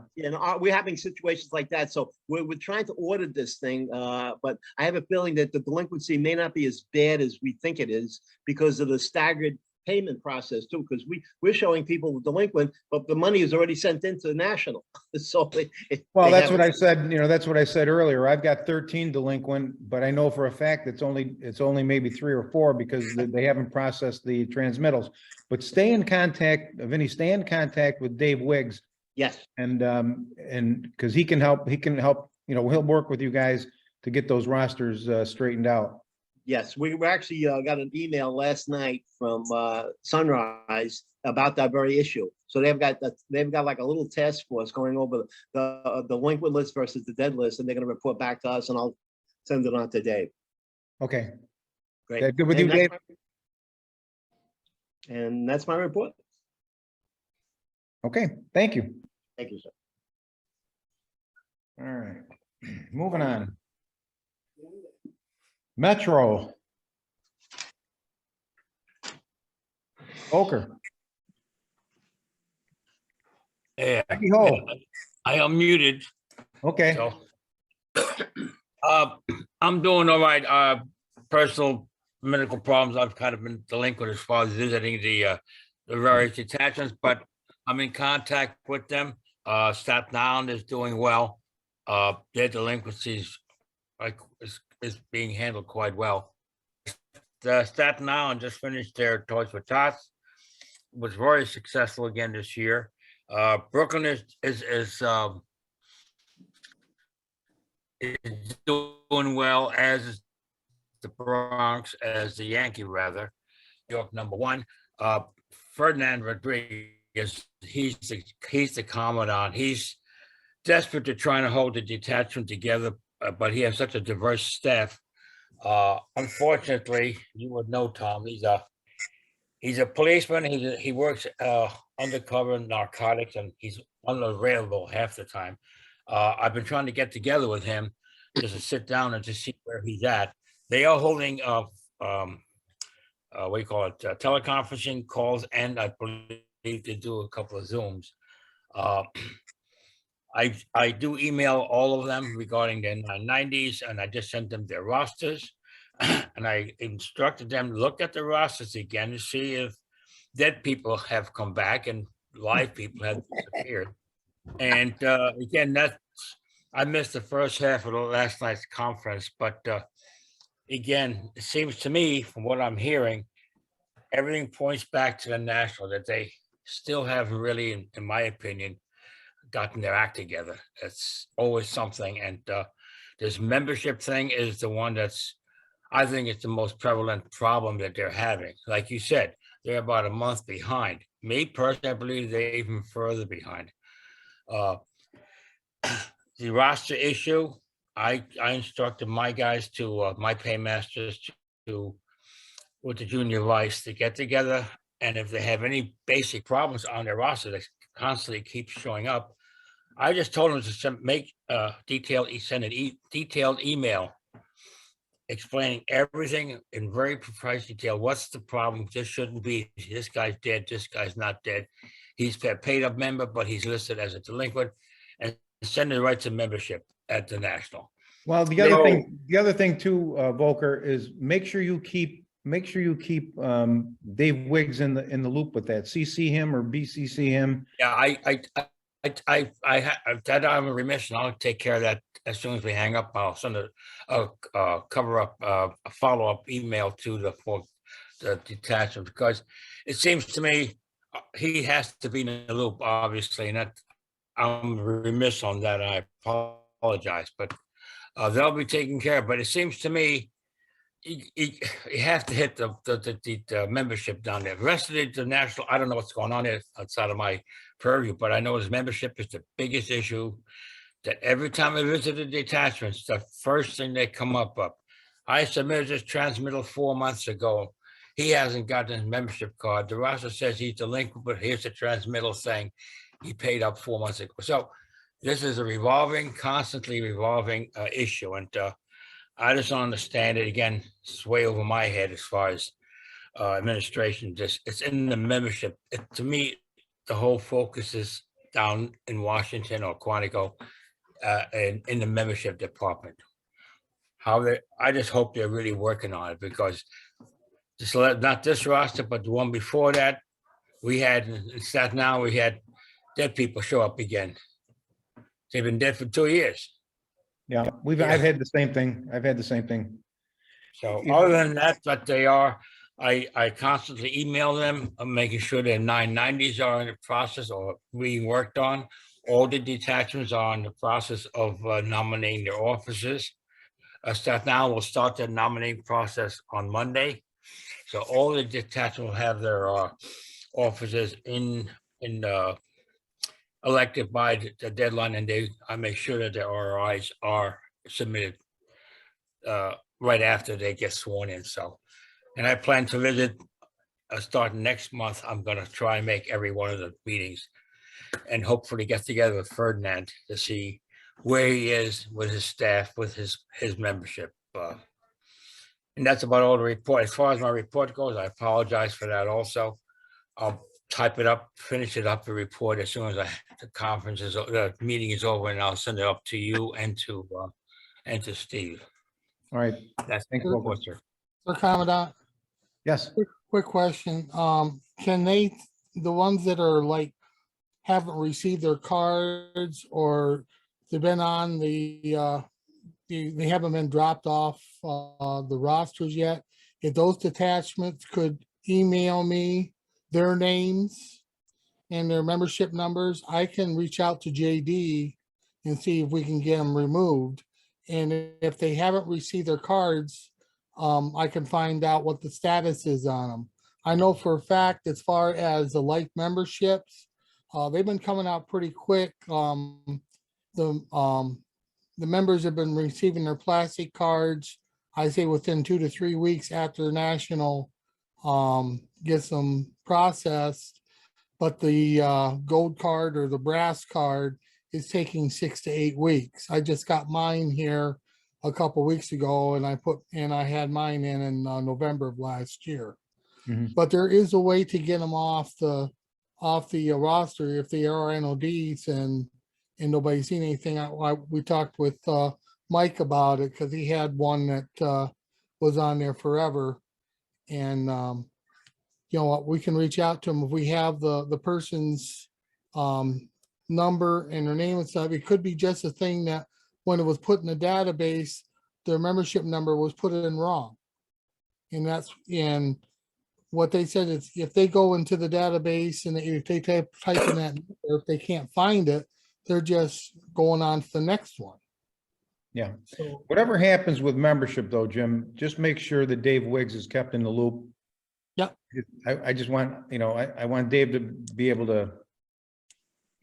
C: We're having situations like that. So we're trying to audit this thing, but I have a feeling that the delinquency may not be as bad as we think it is because of the staggered payment process too, because we're showing people delinquent, but the money is already sent into the national. So
A: well, that's what I said. That's what I said earlier. I've got 13 delinquent, but I know for a fact it's only maybe 3 or 4 because they haven't processed the transmittals. But stay in contact, Vinny. Stay in contact with Dave Wiggs.
C: Yes.
A: And because he can help. He'll work with you guys to get those rosters straightened out.
C: Yes, we actually got an email last night from Sunrise about that very issue. So they've got like a little task force going over the delinquent list versus the dead list, and they're going to report back to us, and I'll send it on to Dave.
A: Okay.
C: Great.
A: Yeah, good with you, Dave.
C: And that's my report.
A: Okay, thank you.
C: Thank you, sir.
A: All right, moving on. Metro. Oker.
F: Yeah,
A: Ricky Ho.
F: I unmuted.
A: Okay.
F: So, I'm doing all right. Personal medical problems. I've kind of been delinquent as far as visiting the various detachments, but I'm in contact with them. Staten Island is doing well. Their delinquencies is being handled quite well. Staten Island just finished their Toys for Tots. Was very successful again this year. Brooklyn is doing well, as is the Bronx, as the Yankee rather. New York #1. Ferdinand Rodriguez, he's the commandant. He's desperate to try to hold the detachment together, but he has such a diverse staff. Unfortunately, you would know, Tom, he's a policeman. He works undercover narcotics, and he's unavailable half the time. I've been trying to get together with him just to sit down and to see where he's at. They are holding what do you call it, teleconferencing calls, and I believe they do a couple of Zooms. I do email all of them regarding their 990s, and I just sent them their rosters. And I instructed them, to look at the rosters again to see if dead people have come back and live people have disappeared. And again, I missed the first half of the last night's conference, but again, it seems to me, from what I'm hearing, everything points back to the national, that they still haven't really, in my opinion, gotten their act together. It's always something. And this membership thing is the one that's, I think it's the most prevalent problem that they're having. Like you said, they're about a month behind. Me personally, I believe they're even further behind. The roster issue, I instructed my guys to, my paymasters to, with the junior vice, to get together. And if they have any basic problems on their roster that constantly keeps showing up, I just told them to send a detailed email explaining everything in very precise detail. What's the problem? This shouldn't be. This guy's dead. This guy's not dead. He's a paid up member, but he's listed as a delinquent, and send it right to membership at the national.
A: Well, the other thing too, Volker, is make sure you keep Dave Wiggs in the loop with that. CC him or BCC him.
F: Yeah, that I'm a remission. I'll take care of that as soon as we hang up. I'll send a follow-up email to the detachment, because it seems to me he has to be in the loop, obviously, and that I'm remiss on that. I apologize, but they'll be taken care of. But it seems to me you have to hit the membership down there. The rest of the national, I don't know what's going on there outside of my purview, but I know his membership is the biggest issue. That every time I visit the detachments, the first thing they come up. I submitted this transmittal 4 months ago. He hasn't gotten his membership card. The roster says he's delinquent, but here's the transmittal saying he paid up 4 months ago. So this is a constantly revolving issue. And I just don't understand it. Again, it's way over my head as far as administration. It's in the membership. To me, the whole focus is down in Washington or Quantico in the membership department. I just hope they're really working on it, because not this roster, but the one before that, we had in Staten Island, we had dead people show up again. They've been dead for 2 years.
A: Yeah, I've had the same thing.
F: So other than that, but they are, I constantly email them. I'm making sure their 990s are in the process or being worked on. All the detachments are in the process of nominating their officers. Staten Island will start their nominating process on Monday. So all the detachments will have their officers elected by the deadline, and I make sure that their ROIs are submitted right after they get sworn in. So, and I plan to visit starting next month. I'm going to try and make every one of the meetings, and hopefully get together with Ferdinand to see where he is with his staff, with his membership. And that's about all the report. As far as my report goes, I apologize for that also. I'll type it up, finish it up, the report as soon as the meeting is over, and I'll send it up to you and to Steve.
A: All right.
F: That's
A: Thank you, sir.
I: Sir Commandant,
A: Yes.
I: quick question. Can the ones that are like, haven't received their cards, or they've been on they haven't been dropped off the rosters yet, if those detachments could email me their names and their membership numbers, I can reach out to JD and see if we can get them removed. And if they haven't received their cards, I can find out what the status is on them. I know for a fact, as far as the life memberships, they've been coming out pretty quick. The members have been receiving their plastic cards, I say within 2 to 3 weeks after national gets them processed. But the gold card or the brass card is taking 6 to 8 weeks. I just got mine here a couple weeks ago, and I had mine in November of last year.
A: Mhm.
I: But there is a way to get them off the roster if they are NODs and nobody's seen anything. We talked with Mike about it, because he had one that was on there forever. And, you know what, we can reach out to them if we have the person's number and their name and stuff. It could be just a thing that when it was put in the database, their membership number was put in wrong. And that's, and what they said is if they go into the database and if they type in that, or if they can't find it, they're just going on to the next one.
A: Yeah.
I: So,
A: Whatever happens with membership though, Jim, just make sure that Dave Wiggs is kept in the loop.
I: Yeah.
A: I just want, you know, I want Dave to be able to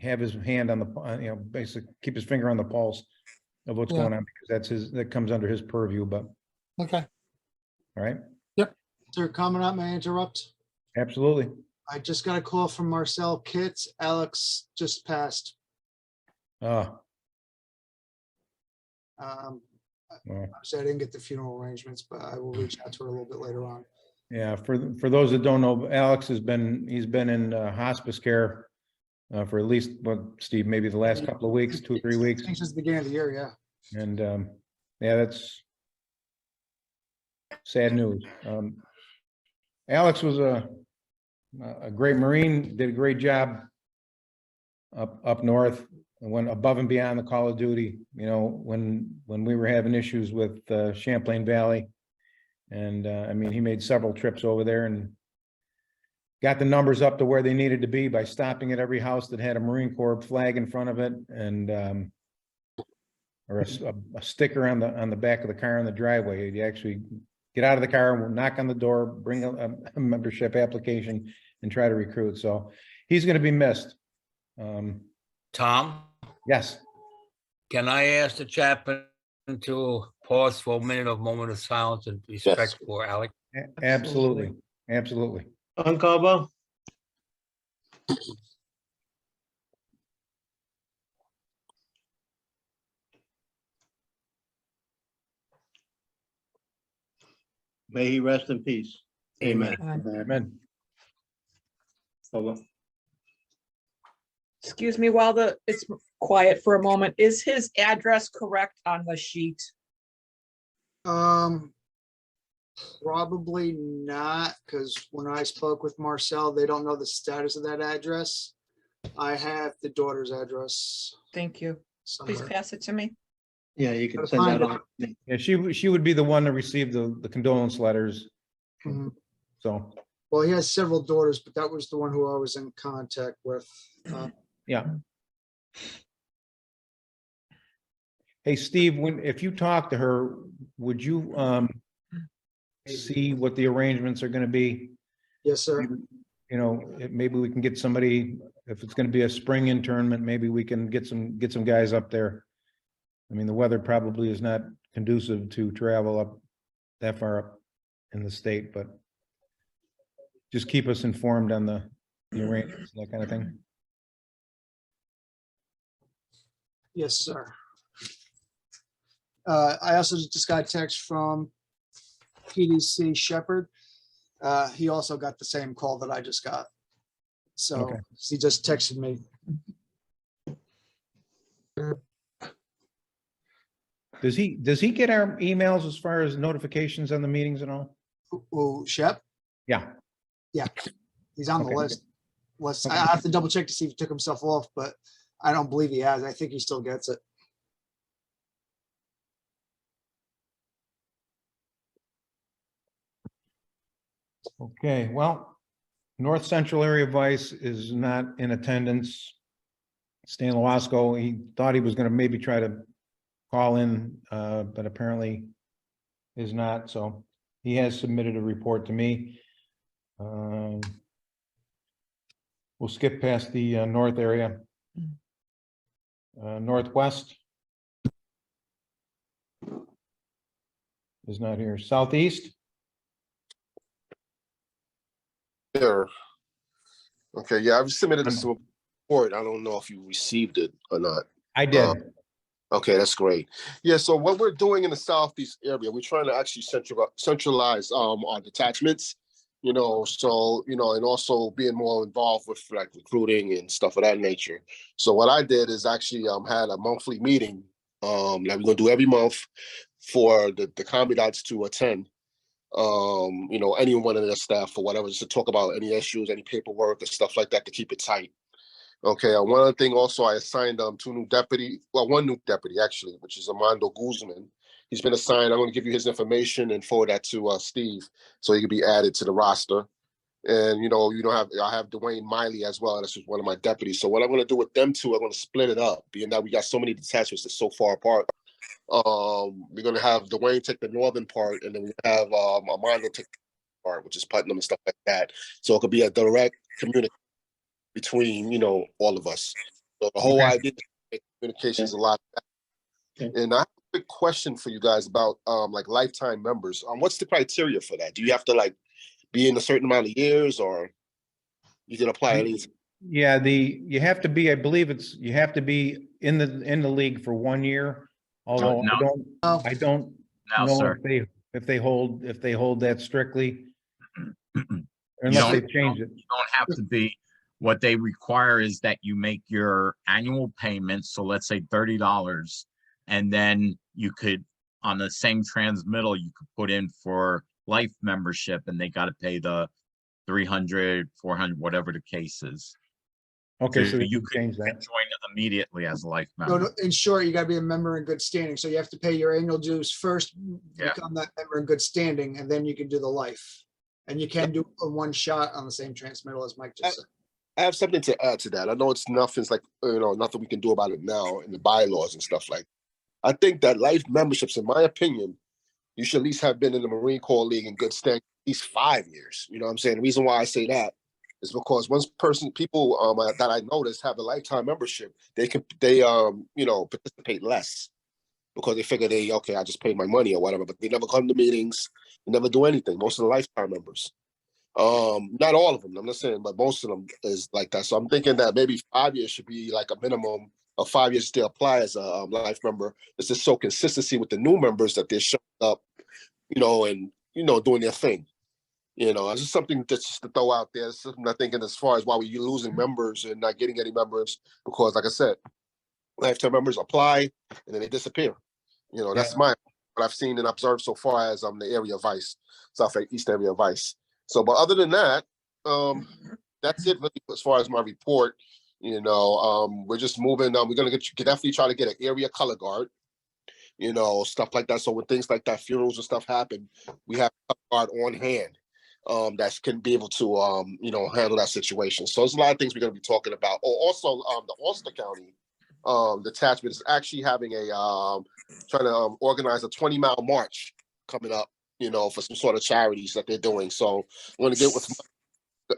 A: have his hand on the, you know, basically keep his finger on the pulse of what's
I: Yeah.
A: going on, because that's his, that comes under his purview, but,
I: okay.
A: all right,
E: Is there a comment out? May I interrupt?
A: absolutely.
E: I just got a call from Marcel Kitts. Alex just passed.
A: Uh,
E: I said I didn't get the funeral arrangements, but I will reach out to her a little bit later on.
A: yeah, for those that don't know, Alex he's been in hospice care for at least, what, Steve, maybe the last couple of weeks, 2-3 weeks.
E: Since the beginning of the year, yeah.
A: And yeah, that's sad news. Alex was a great Marine, did a great job up north, and went above and beyond the call of duty, you know, when we were having issues with Champlain Valley. And I mean, he made several trips over there and got the numbers up to where they needed to be by stopping at every house that had a Marine Corps flag in front of it, and or a sticker on the back of the car in the driveway. You actually get out of the car, knock on the door, bring a membership application, and try to recruit. So he's going to be missed.
F: Tom,
A: Yes.
F: can I ask the chaplain to pause for a minute, a moment of silence and respect for Alex?
A: Absolutely. Absolutely.
C: Uncover. May he rest in peace. Amen.
A: Amen.
C: Over.
G: Excuse me while it's quiet for a moment. Is his address correct on the sheet?
E: Probably not, because when I spoke with Marcel, they don't know the status of that address. I have the daughter's address.
G: Thank you. Please
E: somewhere.
G: pass it to me.
C: Yeah, you can
E: Gotta
C: send that
E: find
C: on.
A: Yeah, she would be the one to receive the condolence letters.
E: Mhm.
A: So,
E: Well, he has several daughters, but that was the one who I was in contact with.
A: yeah. Hey, Steve, if you talk to her, would you see what the arrangements are going to be?
E: Yes, sir.
A: You know, maybe we can get somebody, if it's going to be a spring internment, maybe we can get some guys up there. I mean, the weather probably is not conducive to travel up that far up in the state, but just keep us informed on the arrangements, that kind of thing.
E: Yes, sir. I also just got a text from PDC Shepherd. He also got the same call that I just got. So
A: Okay.
E: he just texted me.
A: Does he get our emails as far as notifications on the meetings and all?
E: Oh, Shep?
A: Yeah.
E: Yeah, he's on the
A: Okay.
E: list. I have to double check to see if he took himself off, but I don't believe he has. I think he still gets it.
A: Okay, well, North Central Area Vice is not in attendance. Stan Lowasco, he thought he was gonna maybe try to call in, but apparently is not, so he has submitted a report to me. We'll skip past the north area. Northwest is not here. Southeast?
D: There. Okay, yeah, I've submitted this report. I don't know if you received it or not.
A: I did.
D: Okay, that's great. Yeah, so what we're doing in the Southeast area, we're trying to actually centralize our detachments, you know, so, you know, and also being more involved with like recruiting and stuff of that nature. So what I did is actually had a monthly meeting that we're gonna do every month for the commandants to attend. you know, anyone in their staff or whatever, just to talk about any issues, any paperwork and stuff like that to keep it tight. Okay, one other thing also, I assigned one new deputy actually, which is Armando Guzman. He's been assigned. I'm going to give you his information and forward that to Steve so he can be added to the roster. And I have Dwayne Miley as well. That's just one of my deputies. So what I'm going to do with them two, I'm going to split it up, being that we got so many detachments that's so far apart. We're going to have Dwayne take the northern part, and then we have Armando take the part, which is Putnam and stuff like that. So it could be a direct communication between, all of us. So the whole idea is communication is a lot better. And I have a quick question for you guys about like lifetime members. What's the criteria for that? Do you have to like be in a certain amount of years, or you can apply at least?
A: Yeah, you have to be, I believe you have to be in the league for 1 year. Although I don't
J: No,
A: know
J: sir.
A: if they hold that strictly.
J: You
A: Unless they
J: don't-
A: change it.
J: You don't have to be, what they require is that you make your annual payments, so let's say $30, and then you could, on the same transmittal, you could put in for life membership, and they got to pay the 300, 400, whatever the case is.
A: Okay, so
J: you
A: can
J: could
A: change that.
J: join immediately as a life
E: So
J: member.
E: in short, you gotta be a member in good standing. So you have to pay your annual dues first,
J: Yeah.
E: become that member in good standing, and then you can do the life. And you can do a one shot on the same transmittal as Mike just said.
D: I have something to add to that. I know it's nothing's like, nothing we can do about it now in the bylaws and stuff like that. I think that life memberships, in my opinion, you should at least have been in the Marine Corps League in good standing at least 5 years. You know what I'm saying? The reason why I say that is because people that I noticed have a lifetime membership, they participate less because they figure I just paid my money or whatever, but they never come to meetings, they never do anything. Most of the lifetime members. Not all of them, I'm not saying, but most of them is like that. So I'm thinking that maybe 5 years should be like a minimum of 5 years to apply as a life member. It's just so consistency with the new members that they're showing up, and doing their thing. It's just something just to throw out there. It's something I'm thinking as far as why we're losing members and not getting any members, because like I said, lifetime members apply and then they disappear. That's what I've seen and observed so far as the area of Vice, Southeast area of Vice. So, but other than that, that's it really as far as my report. We're just moving. We're gonna definitely try to get an area color guard, stuff like that. So when things like that, funerals and stuff happen, we have a color guard on hand that can be able to handle that situation. So there's a lot of things we're gonna be talking about. Oh, also the Ulster County detachment is actually having trying to organize a 20-mile march coming up, for some sort of charities that they're doing. So I'm going to get with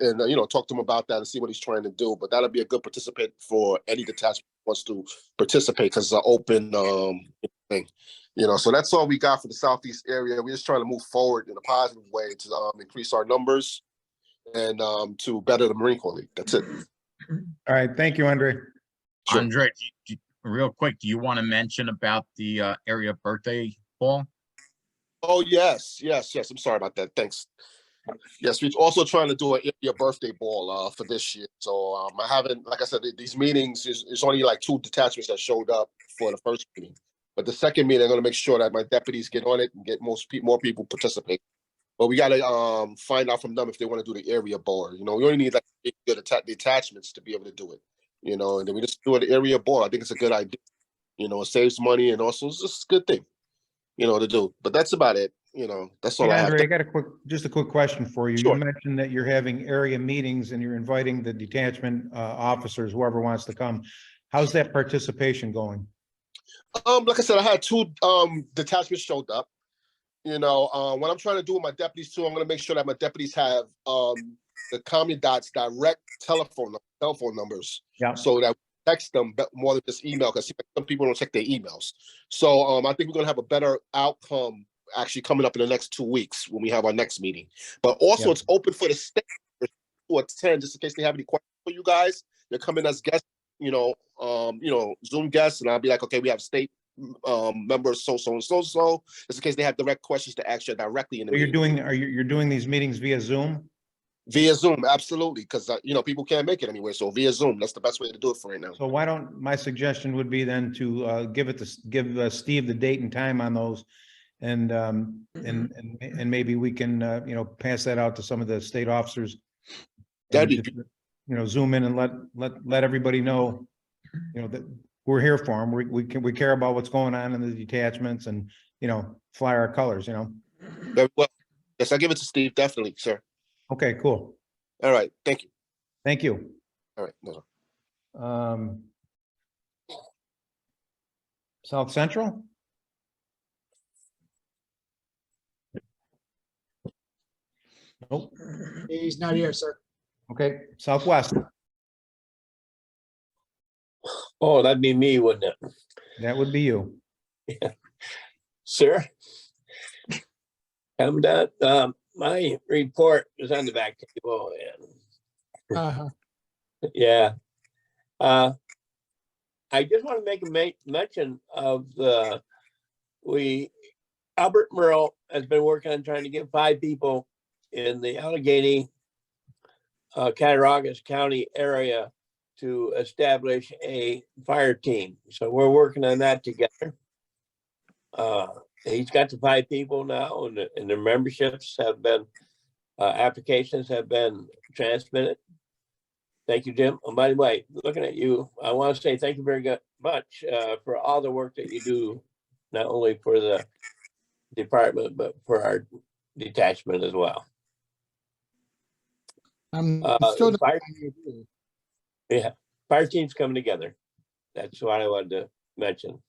D: and talk to him about that and see what he's trying to do. But that'll be a good participant for any detachment who wants to participate, because it's an open thing. So that's all we got for the Southeast area. We're just trying to move forward in a positive way to increase our numbers and to better the Marine Corps League. That's it.
A: All right, thank you, Andre.
D: Sure.
J: Andre, real quick, do you want to mention about the area birthday ball?
D: Oh, yes. I'm sorry about that. Thanks. Yes, we're also trying to do an area birthday ball for this year. So I haven't, like I said, these meetings, it's only like 2 detachments that showed up for the first meeting. But the second meeting, I'm going to make sure that my deputies get on it and get more people participate. But we got to find out from them if they want to do the area board. We only need like good detachments to be able to do it. And then we just do an area board. I think it's a good idea. It saves money, and also it's just a good thing, to do. But that's about it. That's all
A: Hey,
D: I have.
A: Andre, I got a quick question for you.
D: Sure.
A: You mentioned that you're having area meetings and you're inviting the detachment officers, whoever wants to come. How's that participation going?
D: Like I said, I had 2 detachments showed up. What I'm trying to do with my deputies too, I'm going to make sure that my deputies have the Commandant's direct telephone numbers, so that we text them more than just email, because some people don't check their emails. So I think we're going to have a better outcome actually coming up in the next 2 weeks when we have our next meeting. But also it's open for the state to attend, just in case they have any questions for you guys. They're coming as guests, Zoom guests, and I'll be like, okay, we have state members so just in case they have direct questions to ask you directly in the meeting.
A: You're doing these meetings via Zoom?
D: Via Zoom, absolutely, because people can't make it anywhere, so via Zoom, that's the best way to do it for right now.
A: So my suggestion would be then to give Steve the date and time on those, and maybe we can, you know, pass that out to some of the state officers.
D: That'd
A: and
D: be
A: just, you know, zoom in and let everybody know, you know, that we're here for them. We care about what's going on in the detachments and, you know, fly our colors, you know.
D: Very well. Yes, I'll give it to Steve, definitely, sir.
A: Okay, cool.
D: All right, thank you.
A: Thank you.
D: All right. No.
A: South Central? Nope.
E: He's not here, sir.
A: Okay, Southwest,
M: Oh, that'd be me, wouldn't it?
A: that would be you.
M: Sir? My report is on the back table and
I: Uh-huh.
M: yeah. I just want to make a mention of Albert Merle has been working on trying to get 5 people in the Allegheny, Cattaraugus County area to establish a fire team. So we're working on that together. He's got the 5 people now, and the memberships have been, applications have been transmitted. Thank you, Jim. And by the way, looking at you, I want to say thank you very much for all the work that you do, not only for the department, but for our detachment as well.
I: I'm still.
M: Yeah, fire team's coming together. That's what I wanted to mention.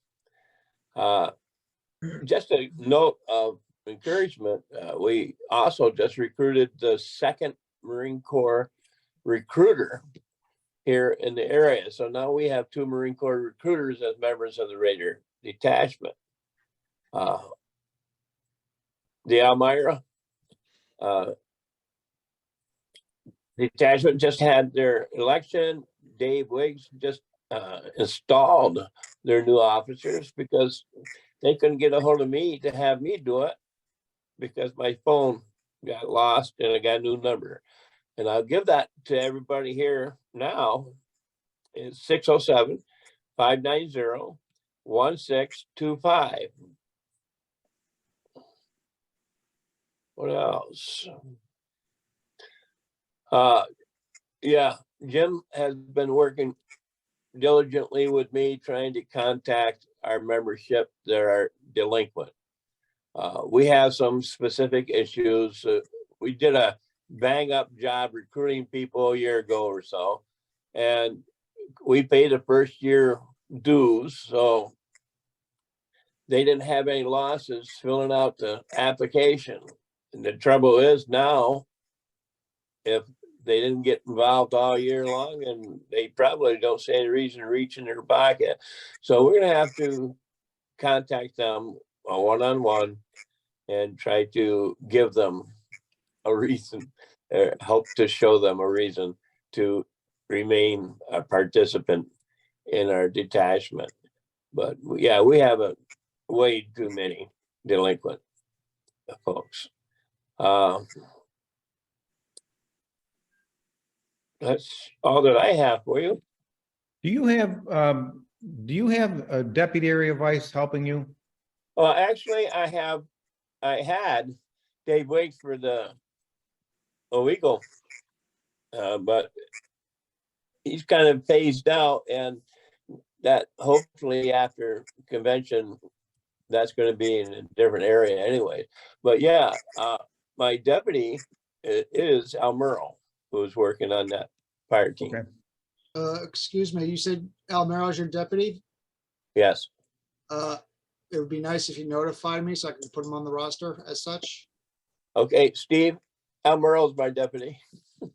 M: Just a note of encouragement, we also just recruited the 2nd Marine Corps recruiter here in the area. So now we have 2 Marine Corps recruiters as members of the Raider detachment. The Elmira detachment just had their election. Dave Wiggs just installed their new officers because they couldn't get a hold of me to have me do it because my phone got lost and I got a new number. And I'll give that to everybody here now. It's 607-590-1625. What else? Yeah, Jim has been working diligently with me trying to contact our membership that are delinquent. We have some specific issues. We did a bang up job recruiting people a year ago or so, and we paid the first year dues, so they didn't have any losses filling out the application. And the trouble is now, if they didn't get involved all year long, and they probably don't see any reason to reach in their pocket. So we're gonna have to contact them one-on-one and try to give them a reason, help to show them a reason to remain a participant in our detachment. But yeah, we have way too many delinquent folks. That's all that I have for you.
A: Do you have a deputy area vice helping you?
M: Well, actually, I had Dave Wiggs for the Owego, but he's kind of phased out, and that hopefully after convention, that's going to be in a different area anyway. But yeah, my deputy is Al Merle, who's working on that fire team.
A: Okay.
E: Excuse me, you said Al Merrill's your deputy?
M: Yes.
E: It would be nice if you notified me so I can put him on the roster as such.
M: Okay, Steve, Al Merle's my deputy.
E: And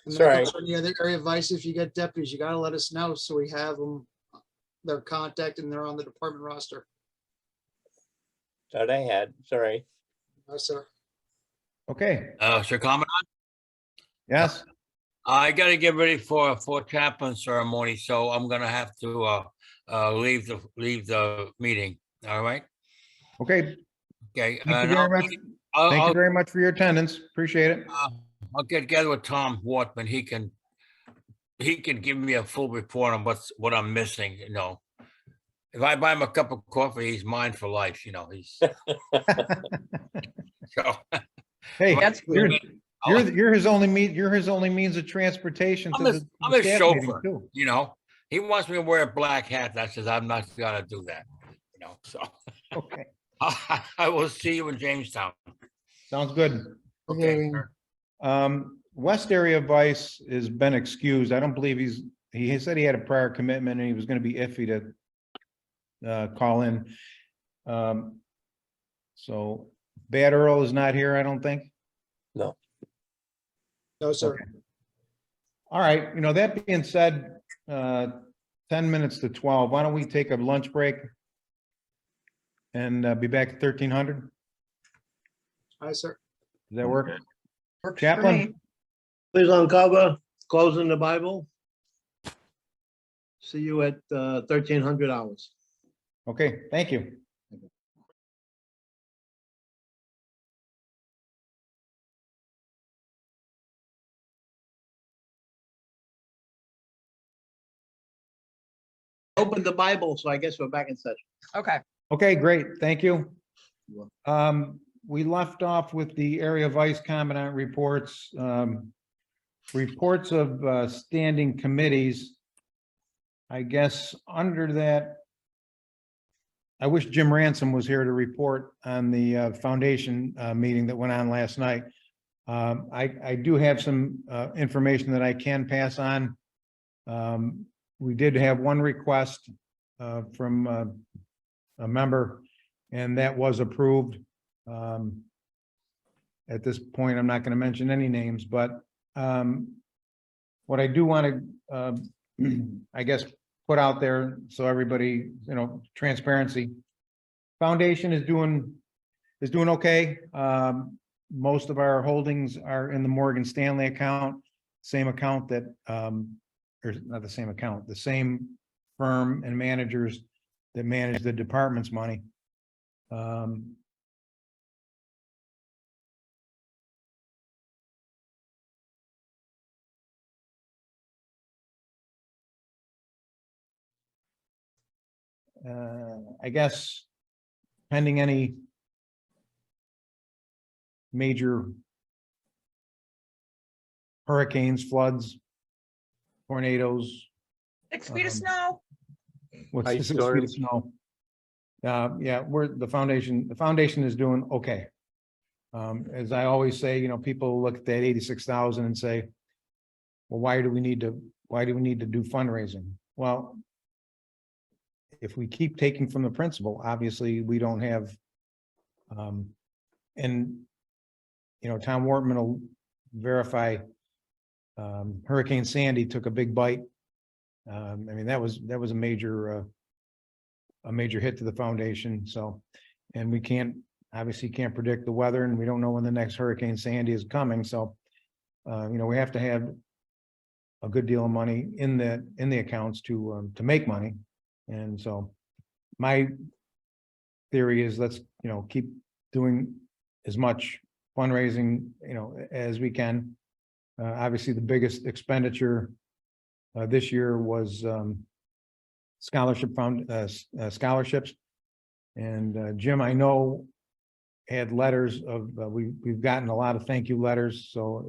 E: then
M: Sorry.
E: also any other area advice, if you get deputies, you gotta let us know so we have them, their contact, and they're on the department roster.
M: That I had, sorry.
E: No, sir.
A: Okay,
F: Sir Commandant,
A: yes,
F: I gotta get ready for chaplain ceremony, so I'm gonna have to leave the meeting. All right?
A: okay.
F: Okay.
A: Thank you
F: and
A: very much. Thank you very much for your attendance. Appreciate it.
F: I'll get together with Tom Wortman. He can give me a full report on what I'm missing, you know. If I buy him a cup of coffee, he's mine for life, you know, he's. So,
A: Hey,
G: That's
A: you're,
G: good.
A: you're his only means of transportation to the.
F: I'm
A: the
F: a
A: staff meeting,
F: chauffeur,
A: too.
F: you know, he wants me to wear a black hat. That says I'm not gonna do that, you know, so.
A: Okay,
F: I will see you in Jamestown.
A: sounds good.
F: Okay.
A: West Area Vice has been excused. I don't believe he said he had a prior commitment and he was gonna be iffy to call in. So Bad Earl is not here, I don't think.
M: No.
E: No, sir.
A: Okay. All right, that being said, 10 minutes to 12, why don't we take a lunch break? And be back at 1300?
E: Hi, sir.
A: Does that work?
G: Works for
A: Chaplain?
G: me.
C: Please uncover, closing the Bible. See you at 1300 hours.
A: Okay, thank you.
C: Open the Bible, so I guess we're back in session.
G: Okay.
A: Okay, great, thank you. We left off with the area vice commandant reports, reports of standing committees. I guess under that, I wish Jim Ransom was here to report on the foundation meeting that went on last night. I do have some information that I can pass on. We did have one request from a member, and that was approved. At this point, I'm not going to mention any names, but what I do want to, I guess, put out there so everybody, transparency. Foundation is doing okay. Most of our holdings are in the Morgan Stanley account, same account that, or not the same account, the same firm and managers that manage the department's money. I guess pending any major hurricanes, floods, tornadoes.
G: 6 feet of snow.
A: What's
M: Ice
A: 6 feet of
M: storms.
A: snow? Yeah, the foundation is doing okay. As I always say, people look at that 86,000 and say, well, why do we need to do fundraising? Well, if we keep taking from the principal, obviously we don't have, and Tom Wortman will verify, Hurricane Sandy took a big bite. I mean, that was a major hit to the foundation. So, and we obviously can't predict the weather, and we don't know when the next Hurricane Sandy is coming. So, we have to have a good deal of money in the accounts to make money. And so my theory is let's, keep doing as much fundraising, as we can. Obviously, the biggest expenditure this year was scholarships. And Jim, I know, had letters of, we've gotten a lot of thank you letters, so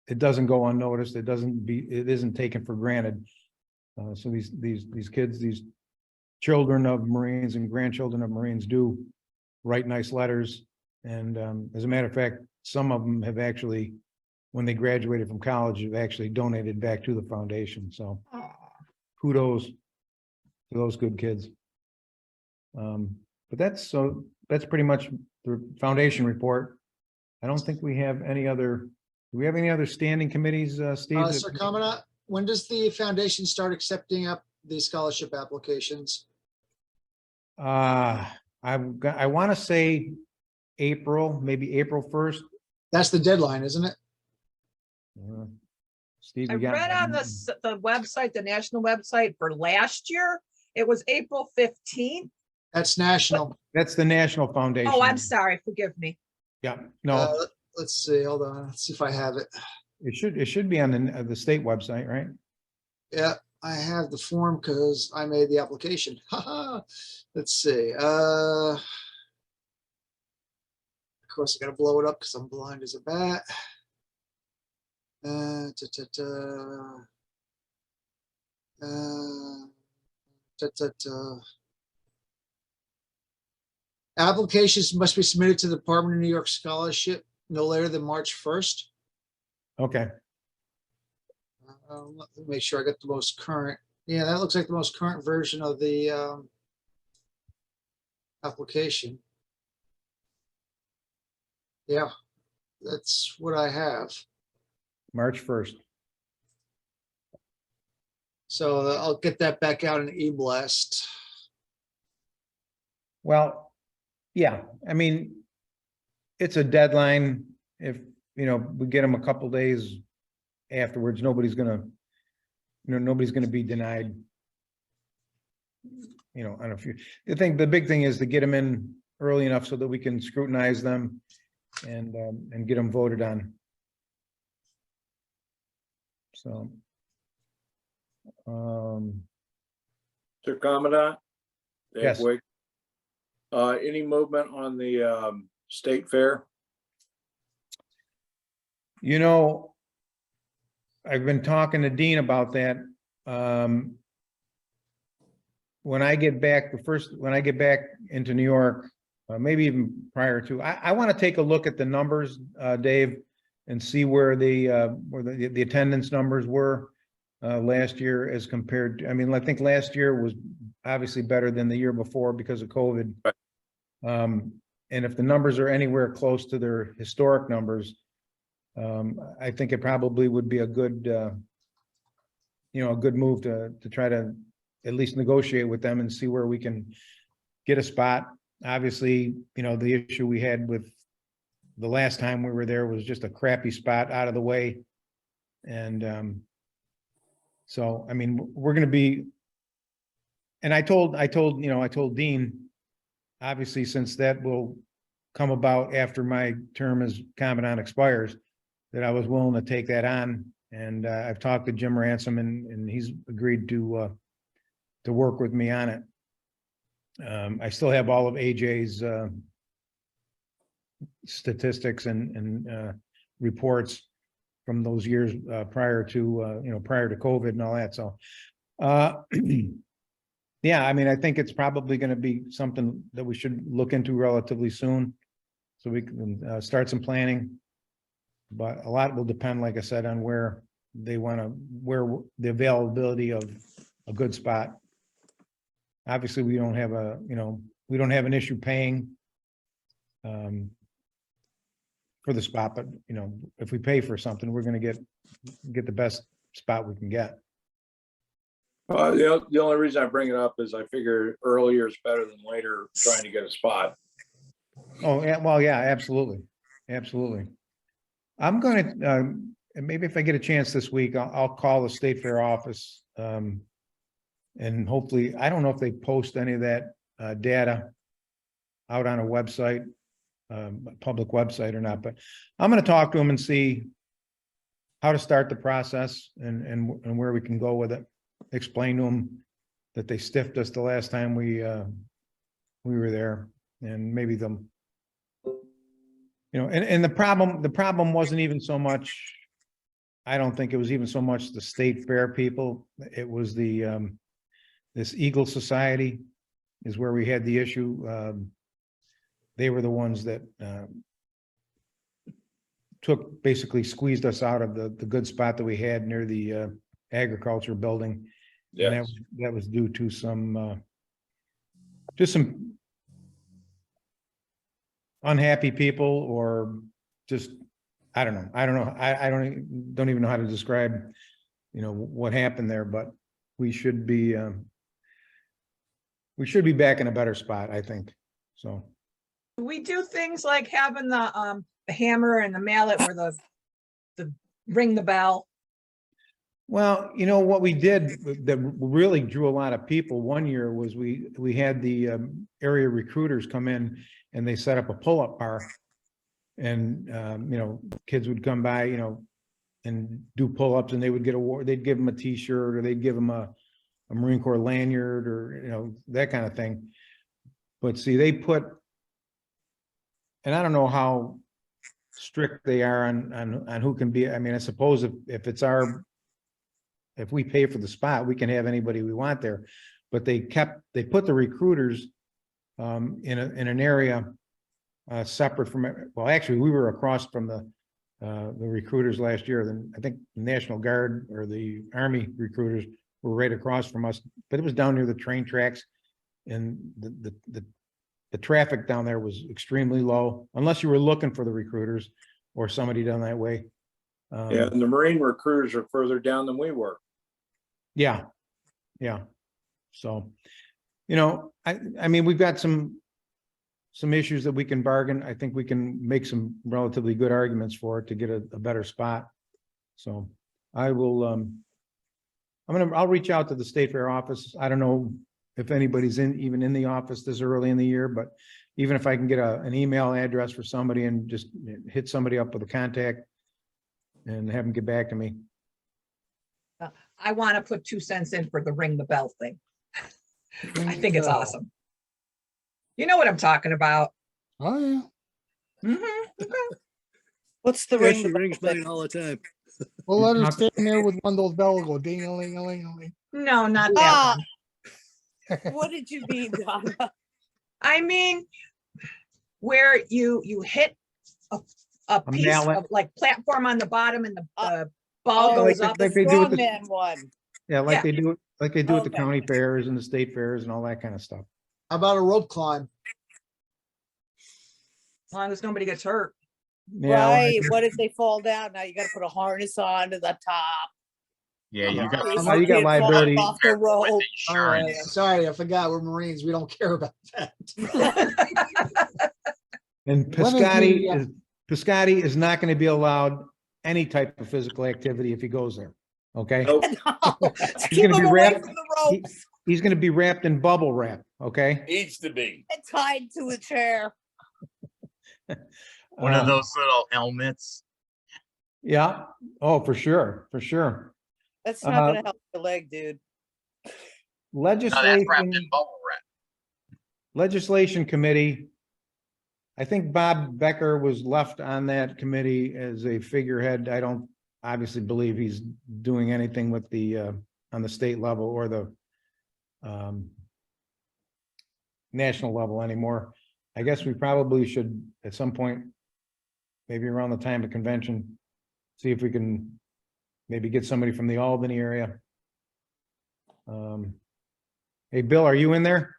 A: it doesn't go unnoticed. It isn't taken for granted. So these kids, these children of Marines and grandchildren of Marines do write nice letters. And as a matter of fact, some of them have actually, when they graduated from college, have actually donated back to the foundation. So kudos to those good kids. But that's pretty much the foundation report. I don't think we have any other, do we have any other standing committees, Steve?
E: Sir Commandant, when does the foundation start accepting up the scholarship applications?
A: I want to say April, maybe April 1st.
E: That's the deadline, isn't it?
A: Steve,
G: I
A: you got?
G: read on the website, the national website for last year, it was April 15th.
E: That's national.
A: That's the National Foundation.
G: Oh, I'm sorry. Forgive me.
A: Yeah, no,
E: Let's see, hold on, let's see if I have it.
A: it should be on the state website, right?
E: Yeah, I have the form because I made the application. Let's see. Of course, I gotta blow it up because I'm blind as a bat. Ta, ta, ta. Ta, ta, ta. Applications must be submitted to the Department of New York Scholarship no later than March 1st.
A: Okay,
E: Let me make sure I got the most current. Yeah, that looks like the most current version of the application. Yeah, that's what I have.
A: March 1st.
E: So I'll get that back out in e-blast.
A: Well, yeah, I mean, it's a deadline. If, you know, we get them a couple days afterwards, nobody's gonna, nobody's gonna be denied. You know, on a few, the big thing is to get them in early enough so that we can scrutinize them and get them voted on. So.
K: Mr. Commandant? Dave
A: Yes.
K: Wig. Any movement on the state fair?
A: You know, I've been talking to Dean about that. When I get back, when I get back into New York, maybe even prior to, I want to take a look at the numbers, Dave, and see where the attendance numbers were last year as compared to, I mean, I think last year was obviously better than the year before because of COVID. And if the numbers are anywhere close to their historic numbers, I think it probably would be a good, a good move to try to at least negotiate with them and see where we can get a spot. Obviously, the issue we had with the last time we were there was just a crappy spot out of the way. And so, I mean, we're going to be, and I told Dean, obviously, since that will come about after my term as commandant expires, that I was willing to take that on. And I've talked to Jim Ransom and he's agreed to work with me on it. I still have all of AJ's statistics and reports from those years prior to COVID and all that. So, yeah, I mean, I think it's probably going to be something that we should look into relatively soon, so we can start some planning. But a lot will depend, like I said, on where they want to, where the availability of a good spot. Obviously, we don't have we don't have an issue paying for the spot, but if we pay for something, we're going to get the best spot we can get.
K: The only reason I bring it up is I figure earlier is better than later trying to get a spot.
A: Oh, yeah, well, yeah, absolutely. Absolutely. I'm going to, maybe if I get a chance this week, I'll call the State Fair office. And hopefully, I don't know if they post any of that data out on a website, a public website or not, but I'm going to talk to them and see how to start the process and where we can go with it. Explain to them that they stiffed us the last time we were there, and maybe them, and the problem wasn't even so much, I don't think it was even so much the State Fair people. It was the this Eagle Society is where we had the issue. They were the ones that basically squeezed us out of the good spot that we had near the agriculture building.
K: Yeah,
A: and that was due to some just some unhappy people, or just I don't know. I don't even know how to describe what happened there, but we should be back in a better spot, I think. So
G: We do things like having the hammer and the mallet where the ring the bell.
A: well, what we did that really drew a lot of people one year was we had the area recruiters come in and they set up a pull-up bar, and kids would come by, and do pull-ups, and they would get award, they'd give them a T-shirt, or they'd give them a Marine Corps lanyard, or, you know, that kind of thing. But see, they put, and I don't know how strict they are on who can be, I mean, I suppose if it's our, if we pay for the spot, we can have anybody we want there. But they put the recruiters in an area separate from, well, actually, we were across from the recruiters last year. Then I think the National Guard or the Army recruiters were right across from us, but it was down near the train tracks, and the traffic down there was extremely low, unless you were looking for the recruiters or somebody down that way.
K: Yeah, and the Marine recruiters are further down than we were.
A: Yeah, yeah. So, you know, I mean, we've got some issues that we can bargain. I think we can make some relatively good arguments for it to get a better spot. So I will, I'll reach out to the State Fair office. I don't know if anybody's even in the office this early in the year, but even if I can get an email address for somebody and just hit somebody up with a contact and have them get back to me.
G: I want to put 2 cents in for the ring the bell thing. I think it's awesome. You know what I'm talking about.
I: Oh, yeah.
G: Mhm.
L: What's the
Q: Yeah,
L: ring?
Q: she rings mine all the time.
I: We'll let her stand there with one of those bells go ding-a-ling-a-ling-a-ling.
G: No, not
L: Ah,
G: that one.
L: what did you mean, Donna?
G: I mean, where you hit a piece
A: mallet.
G: of like platform on the bottom, and the ball
L: Oh,
G: goes
A: like
G: up.
A: the- like they do with the-
L: Strongman one.
A: Yeah, like
G: Yeah.
A: they do, like they do at the
L: Okay.
A: county fairs and the state fairs and all that kind of stuff.
E: How about a rope climb?
G: As long as nobody gets hurt.
A: Yeah, well,
L: Right, what if they fall down? Now you gotta put a harness on to the top.
J: Yeah, you got.
L: In case
A: Now
L: the
A: you got
L: kid falls
A: liability.
L: Off the rope.
E: All right,
J: Insurance.
E: sorry, I forgot we're Marines. We don't care about that.
A: And
I: When is the,
A: Piscotty is not going to be allowed any type of physical activity if he goes there. Okay?
K: Nope.
A: He's
L: Keep
A: gonna
L: him
A: be
L: away
A: wrapped-
L: from the ropes
A: He's going to be wrapped in bubble wrap. Okay?
N: Needs to be.
L: and tied to a chair.
J: One of those little helmets.
A: Yeah. Oh, for sure. For sure.
L: That's not
A: Uh,
L: gonna help your leg, dude.
J: No, that's wrapped
A: Legislation,
J: in bubble wrap.
A: legislation committee. I think Bob Becker was left on that committee as a figurehead. I don't obviously believe he's doing anything with the, on the state level or the national level anymore. I guess we probably should, at some point, maybe around the time of convention, see if we can maybe get somebody from the Albany area. Hey, Bill, are you in there?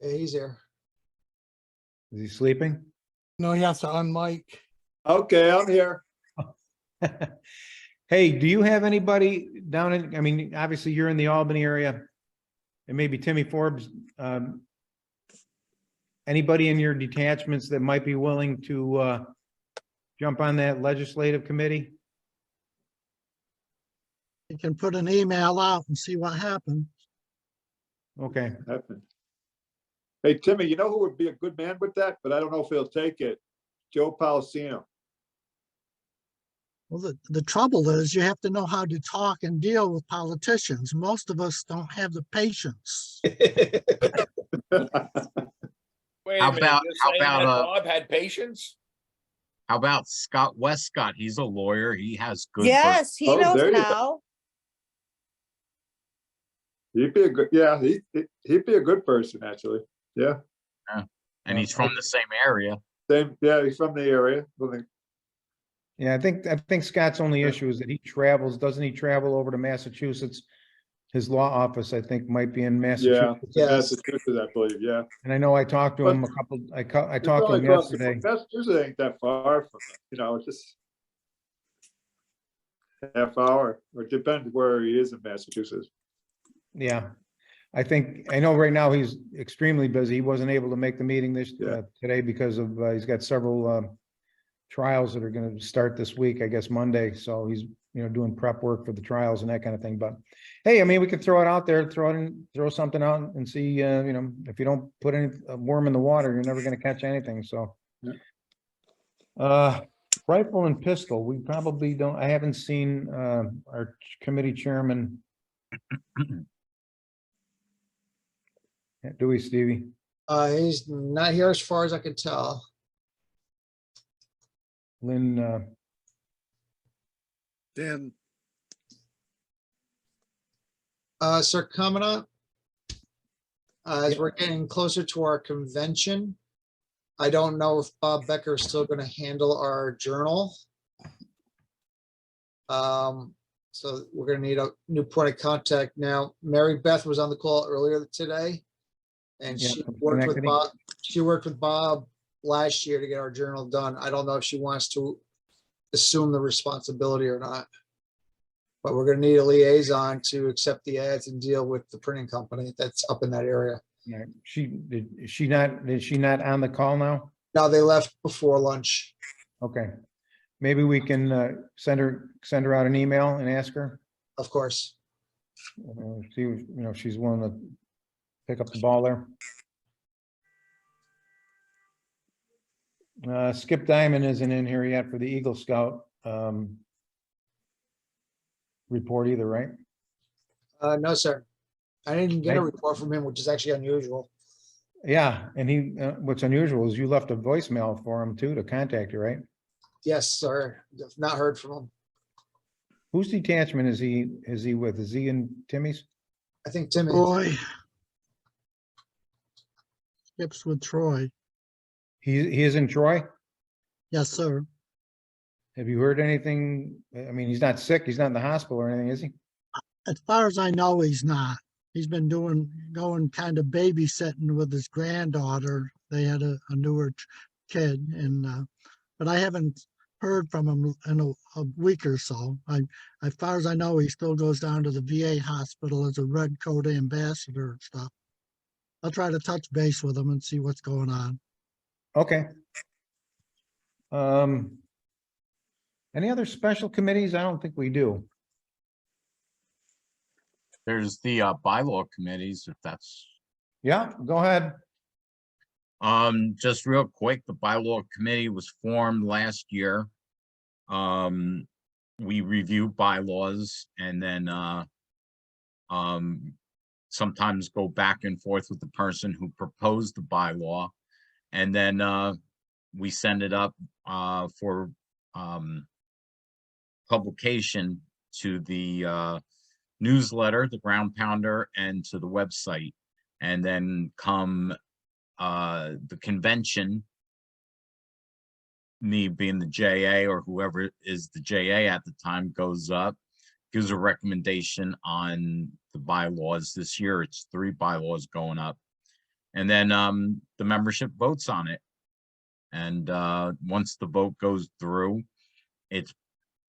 E: Yeah, he's here.
A: Is he sleeping?
I: No, he has to unmic.
B: Okay, I'm here.
A: Hey, do you have anybody down in, I mean, obviously you're in the Albany area, and maybe Timmy Forbes, anybody in your detachments that might be willing to jump on that legislative committee?
P: You can put an email out and see what happens.
A: Okay,
B: Happened. Hey, Timmy, you know who would be a good man with that, but I don't know if he'll take it? Joe Policino.
P: Well, the trouble is you have to know how to talk and deal with politicians. Most of us don't have the patience.
N: Wait a
J: How
N: minute,
J: about-
N: you're
J: how
N: saying
J: about,
N: that
J: uh,
N: Bob had patience?
J: How about Scott Westcott? He's a lawyer. He has good.
L: Yes, he
B: Oh,
L: knows
B: there you go.
L: how.
B: He'd be a good, yeah, he'd be a good person, actually. Yeah,
J: And he's from the same area.
B: same, yeah, he's from the area.
A: yeah, I think Scott's only issue is that he travels, doesn't he travel over to Massachusetts? His law office, I think, might be in
B: Yeah,
A: Massachusetts.
E: Yes.
B: Massachusetts, I believe, yeah.
A: And I know I talked to him a couple, I talked to him yesterday.
B: Massachusetts ain't that far from, it's just half hour, or it depends where he is in Massachusetts.
A: Yeah, I think, I know right now he's extremely busy. He wasn't able to make the meeting today because of, he's got several trials that are gonna start this week, I guess Monday. So he's, doing prep work for the trials and that kind of thing. But hey, I mean, we could throw it out there, throw something out and see, if you don't put any a worm in the water, you're never gonna catch anything. So.
B: Yeah.
A: Rifle and pistol, we probably don't, I haven't seen our committee chairman. Do we, Stevie?
E: He's not here as far as I can tell.
A: Lynn,
Q: Dan,
E: Sir Commandant, as we're getting closer to our convention, I don't know if Bob Becker is still going to handle our journal. So we're going to need a new point of contact now. Mary Beth was on the call earlier today, and
A: Yeah,
E: she
A: from
E: worked with
A: Schenectady.
E: Bob. She worked with Bob last year to get our journal done. I don't know if she wants to assume the responsibility or not. But we're gonna need a liaison to accept the ads and deal with the printing company that's up in that area.
A: yeah, is she not on the call now?
E: Now, they left before lunch.
A: Okay. Maybe we can send her out an email and ask her.
E: Of course.
A: See, if she's willing to pick up the ball there. Skip Diamond isn't in here yet for the Eagle Scout report either, right?
E: No, sir. I didn't get a
A: Right.
E: report from him, which is actually unusual.
A: Yeah, and he, what's unusual is you left a voicemail for him too to contact you, right?
E: Yes, sir. I've not heard from him.
A: Whose detachment is he with? Is he in Timmy's?
E: I think Timmy.
P: Troy. Skips with Troy.
A: He is in Troy?
P: Yes, sir.
A: Have you heard anything? I mean, he's not sick, he's not in the hospital or anything, is he?
P: As far as I know, he's not. He's been going kind of babysitting with his granddaughter. They had a newer kid, and but I haven't heard from him in a week or so. As far as I know, he still goes down to the VA hospital as a Red Coat ambassador and stuff. I'll try to touch base with him and see what's going on.
A: Okay. Any other special committees? I don't think we do.
J: There's the bylaw committees, if that's,
A: Yeah, go ahead.
J: just real quick, the bylaw committee was formed last year. We review bylaws and then sometimes go back and forth with the person who proposed the bylaw. And then we send it up for publication to the newsletter, the Ground Pounder, and to the website. And then come the convention, me being the JA or whoever is the JA at the time goes up, gives a recommendation on the bylaws. This year, it's 3 bylaws going up. And then the membership votes on it. And once the vote goes through, it's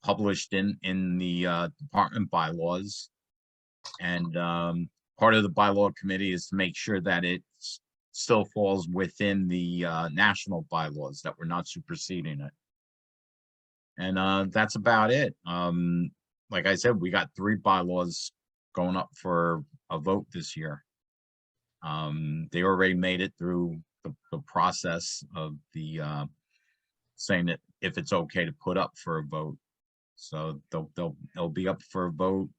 J: published in the department bylaws. And part of the bylaw committee is to make sure that it still falls within the national bylaws, that we're not superseding it. And that's about it. Like I said, we got 3 bylaws going up for a vote this year. They already made it through the process of the saying that if it's okay to put up for a vote. So they'll be up for a vote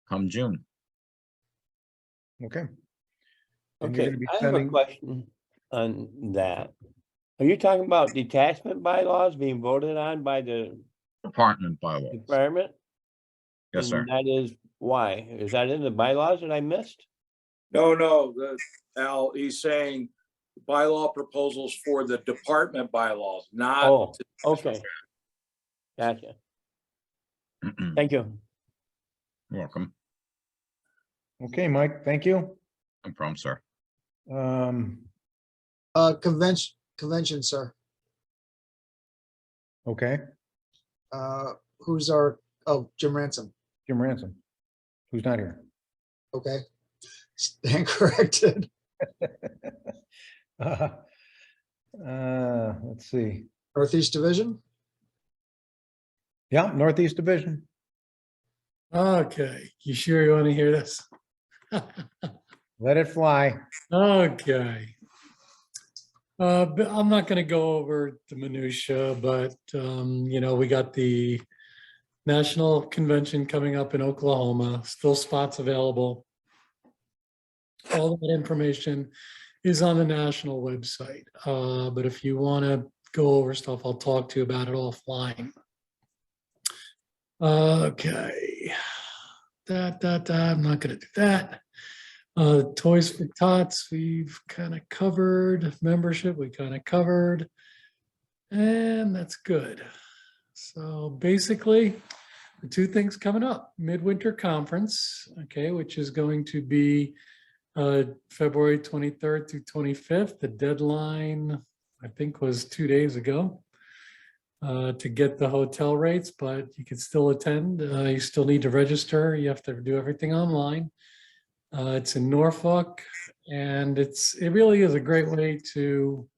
J: come June.
A: Okay. And you're
M: Okay,
A: gonna be
M: I have a
A: sending-
M: question on that. Are you talking about detachment bylaws being voted on by the
J: Department bylaws.
M: department?
J: Yes, sir.
M: And that is why? Is that in the bylaws that I missed?
K: No, Al, he's saying bylaw proposals for the department bylaws, not.
M: Oh, okay. Gotcha. Thank you.
J: You're welcome.
A: Okay, Mike, thank you.
J: No problem, sir.
E: Convention, sir.
A: Okay,
E: Who's our, Jim Ransom.
A: Jim Ransom, who's not here.
E: Okay. Stand corrected.
A: Let's see.
E: Northeast Division.
A: Yeah, Northeast Division.
H: Okay, you sure you want to hear this?
A: Let it fly.
H: Okay. But I'm not gonna go over the minutia, but, you know, we got the National Convention coming up in Oklahoma, still spots available. All that information is on the national website. But if you want to go over stuff, I'll talk to you about it offline. Okay. I'm not gonna do that. Toys for Tots, we've kind of covered. Membership, we kind of covered. And that's good. So basically, the two things coming up: Midwinter Conference, okay, which is going to be February 23rd through 25th. The deadline, I think, was 2 days ago to get the hotel rates, but you can still attend. You still need to register. You have to do everything online. It's in Norfolk, and it really is a great way to,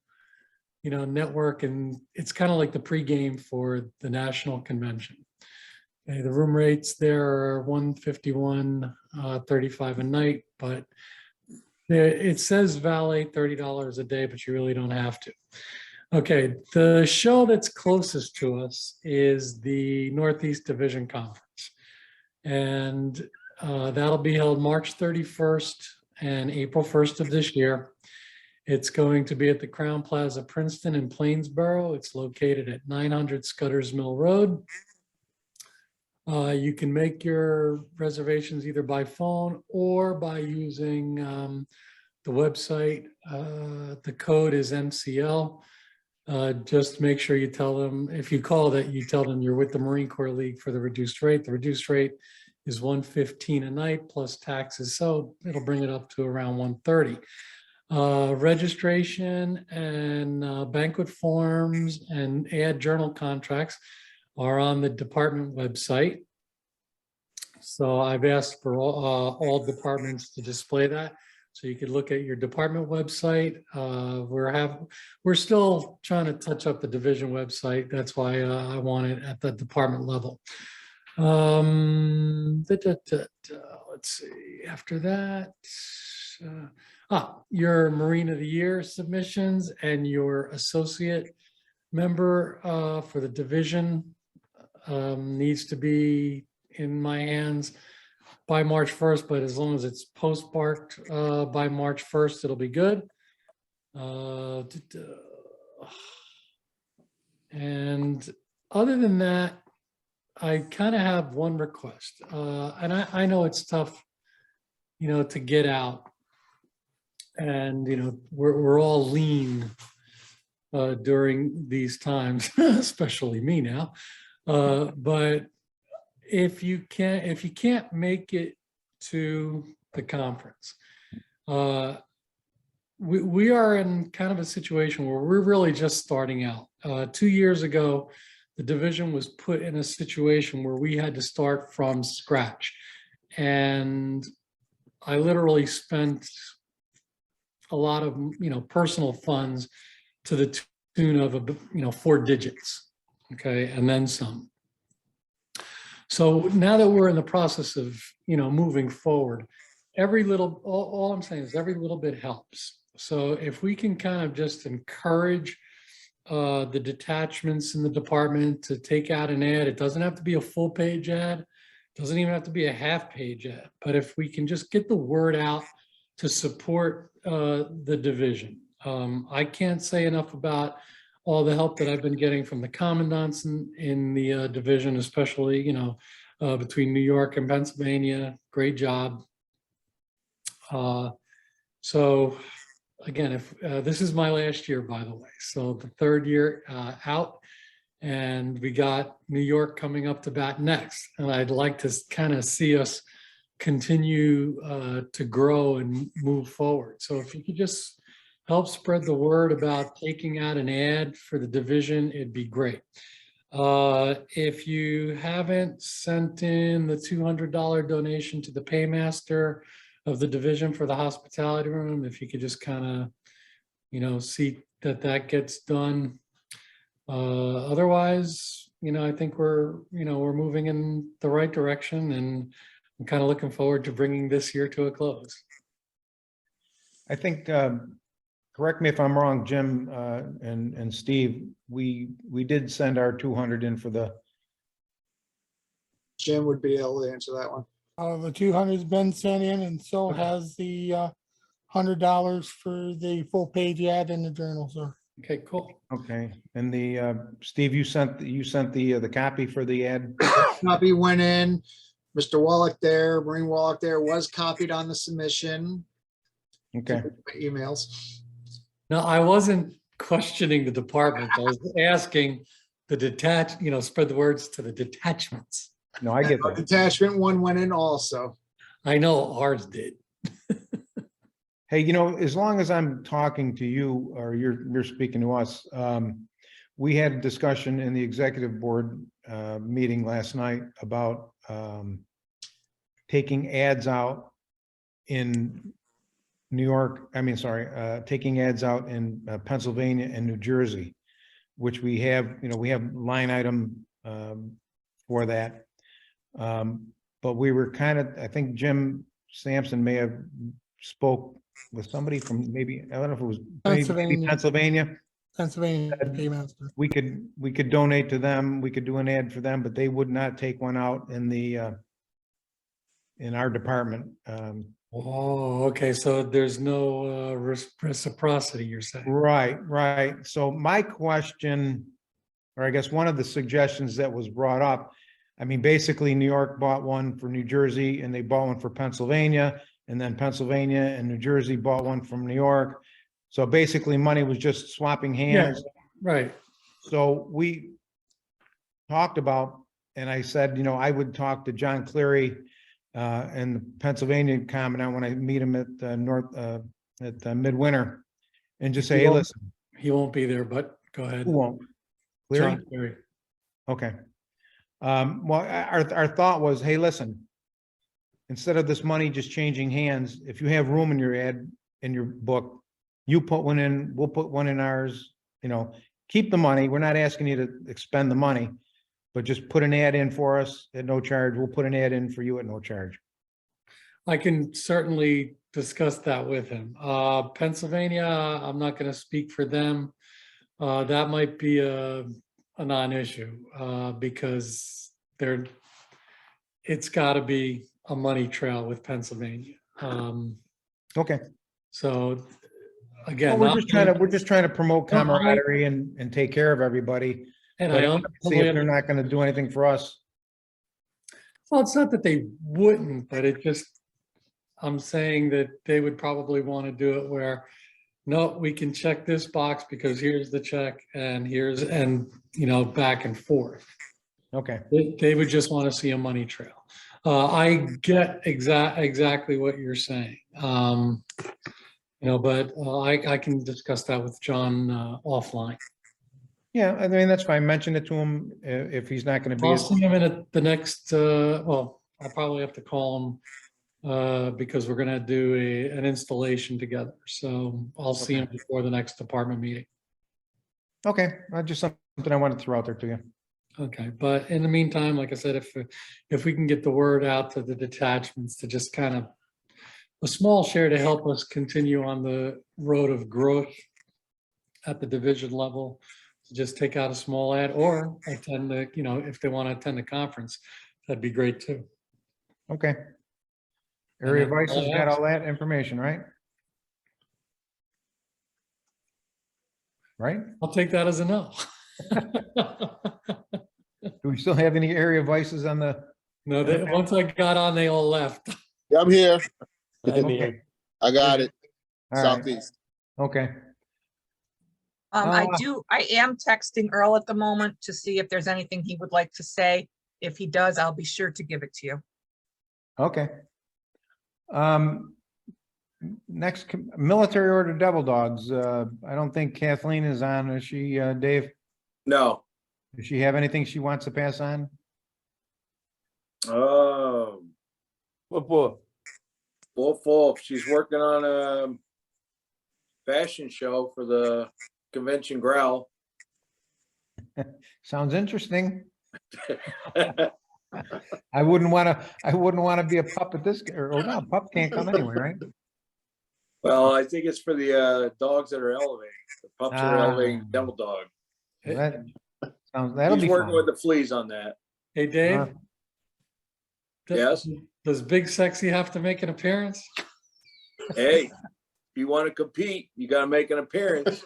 H: you know, network, and it's kind of like the pregame for the national convention. Okay, the room rates there are $151.35 a night, but it says valet $30 a day, but you really don't have to. Okay, the show that's closest to us is the Northeast Division Conference. And that'll be held March 31st and April 1st of this year. It's going to be at the Crown Plaza Princeton in Plainsboro. It's located at 900 Scudder's Mill Road. You can make your reservations either by phone or by using the website. The code is MCL. Just make sure you tell them, if you call that, you tell them you're with the Marine Corps League for the reduced rate. The reduced rate is $115 a night plus taxes, so it'll bring it up to around $130. Registration and banquet forms and ad journal contracts are on the department website. So I've asked for all departments to display that, so you could look at your department website. We're still trying to touch up the division website. That's why I want it at the department level. Let's see, after that, your Marine of the Year submissions and your associate member for the division needs to be in my hands by March 1st, but as long as it's postmarked by March 1st, it'll be good. And other than that, I kind of have one request, and I know it's tough, you know, to get out, and you know we're all lean during these times, especially me now. But if you can't make it to the conference, we are in kind of a situation where we're really just starting out. 2 years ago, the division was put in a situation where we had to start from scratch. And I literally spent a lot of, you know, personal funds to the tune of, 4 digits, okay, and then some. So now that we're in the process of, you know, moving forward, all I'm saying is every little bit helps. So if we can kind of just encourage the detachments in the department to take out an ad. It doesn't have to be a full page ad. It doesn't even have to be a half page ad. But if we can just get the word out to support the division. I can't say enough about all the help that I've been getting from the commandants in the division, especially, you know, between New York and Pennsylvania. Great job. So again, if this is my last year, by the way, so the 3rd year out, and we got New York coming up to bat next, and I'd like to kind of see us continue to grow and move forward. So if you could just help spread the word about taking out an ad for the division, it'd be great. If you haven't sent in the $200 donation to the paymaster of the division for the hospitality room, if you could just kind of, you know, see that that gets done. Otherwise, you know, I think we're moving in the right direction, and I'm kind of looking forward to bringing this year to a close.
A: I think correct me if I'm wrong, Jim, and Steve, we did send our 200 in for the,
E: Jim would be able to answer that one.
I: The 200's been sent in and so has the $100 for the full page ad in the journal, sir.
H: Okay, cool.
A: okay, and the, Steve, you sent the copy for the ad?
E: Copy went in. Mr. Wallach there, Maureen Wallach there was copied on the submission.
A: Okay,
E: Emails.
H: No, I wasn't questioning the department. I was asking the spread the words to the detachments.
A: no, I get that.
E: Detachment one went in also.
H: I know ours did.
A: Hey, as long as I'm talking to you or you're speaking to us, we had a discussion in the executive board meeting last night about taking ads out in New York, taking ads out in Pennsylvania and New Jersey, which we have line item for that. But we were I think Jim Sampson may have spoke with somebody from maybe, I don't know if it was maybe Pennsylvania.
I: Pennsylvania Paymaster.
A: We could donate to them. We could do an ad for them, but they would not take one out in our department.
H: Oh, okay. So there's no reciprocity, you're saying?
A: Right. So my question, or I guess one of the suggestions that was brought up, basically New York bought one for New Jersey and they bought one for Pennsylvania, and then Pennsylvania and New Jersey bought one from New York. So basically money was just swapping hands.
H: Right.
A: So we talked about, and I said, I would talk to John Cleary and the Pennsylvania Commandant when I meet him at Midwinter, and just say, hey, listen.
H: He won't be there, but go ahead.
A: Who won't? Cleary?
H: John Cleary.
A: Okay. Well, our thought was, hey, listen, instead of this money just changing hands, if you have room in your ad, in your book, you put one in, we'll put one in ours, keep the money. We're not asking you to expend the money, but just put an ad in for us at no charge. We'll put an ad in for you at no charge.
H: I can certainly discuss that with him. Pennsylvania, I'm not going to speak for them. That might be a non-issue because it's got to be a money trail with Pennsylvania.
A: Okay.
H: So again,
A: Well, we're just trying to promote camaraderie and take care of everybody.
H: And
A: But
H: I don't
A: see if they're not going to do anything for us.
H: Well, it's not that they wouldn't, but I'm saying that they would probably want to do it where, no, we can check this box because here's the check and back and forth.
A: Okay.
H: They would just want to see a money trail. I get exactly what you're saying. But I can discuss that with John offline.
A: Yeah, that's fine. Mention it to him if he's not going to be.
H: I'll see him in the next, I'll probably have to call him because we're going to do an installation together. So I'll see him before the next department meeting.
A: Okay, just something I wanted to throw out there to you.
H: Okay, but in the meantime, like I said, if we can get the word out to the detachments to just kind of a small share to help us continue on the road of growth at the division level, to just take out a small ad or attend if they want to attend the conference, that'd be great too.
A: Okay. Area Vices got all that information, right? Right?
H: I'll take that as a no.
A: Do we still have any area vices on the?
H: No, once I got on, they all left.
D: Yeah, I'm here.
A: Okay.
D: I got it.
A: All right.
D: Southeast.
A: Okay.
G: I am texting Earl at the moment to see if there's anything he would like to say. If he does, I'll be sure to give it to you.
A: Okay. Next, military order Devil Dogs. I don't think Kathleen is on. Is she, Dave?
K: No.
A: Does she have anything she wants to pass on?
K: Wolf. She's working on a fashion show for the convention growl.
A: Sounds interesting. I wouldn't want to be a pup at this, or no, pup can't come anyway, right?
K: Well, I think it's for the dogs that are elevating. The pups are elevating
A: Ah.
K: Devil Dog.
A: That'll
K: He's
A: be
K: working
A: fun.
K: with the fleas on that.
H: Hey, Dave?
A: Uh,
K: Yes?
H: Does Big Sexy have to make an appearance?
K: Hey, if you want to compete, you got to make an appearance.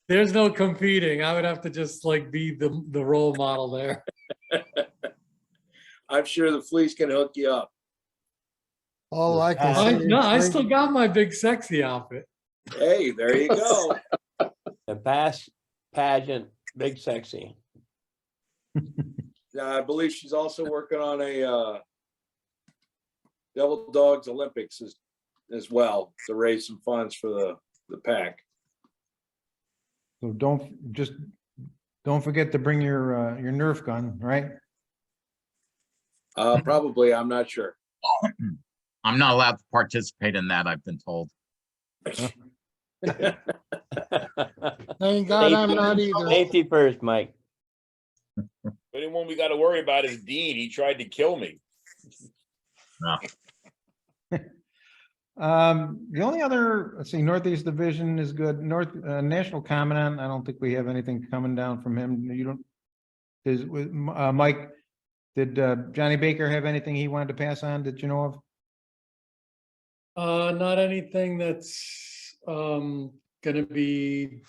H: There's no competing. I would have to just like be the role model there.
K: I'm sure the fleas can hook you up.
P: All I can
H: I,
P: say
H: no, I
P: is
H: still got my Big Sexy outfit.
K: Hey, there you go.
M: The past pageant, Big Sexy.
K: I believe she's also working on a Devil Dogs Olympics as well to raise some funds for the pack.
A: So don't forget to bring your Nerf gun, right?
K: Probably, I'm not sure.
J: I'm not allowed to participate in that, I've been told.
P: thank God I'm not either.
M: Safety first, Mike.
N: But the one we got to worry about is Dean. He tried to kill me.
A: The only other, let's see, Northeast Division is good. National Commandant, I don't think we have anything coming down from him. You don't, is, with, Mike, did Johnny Baker have anything he wanted to pass on that you know of?
H: Not anything that's gonna be,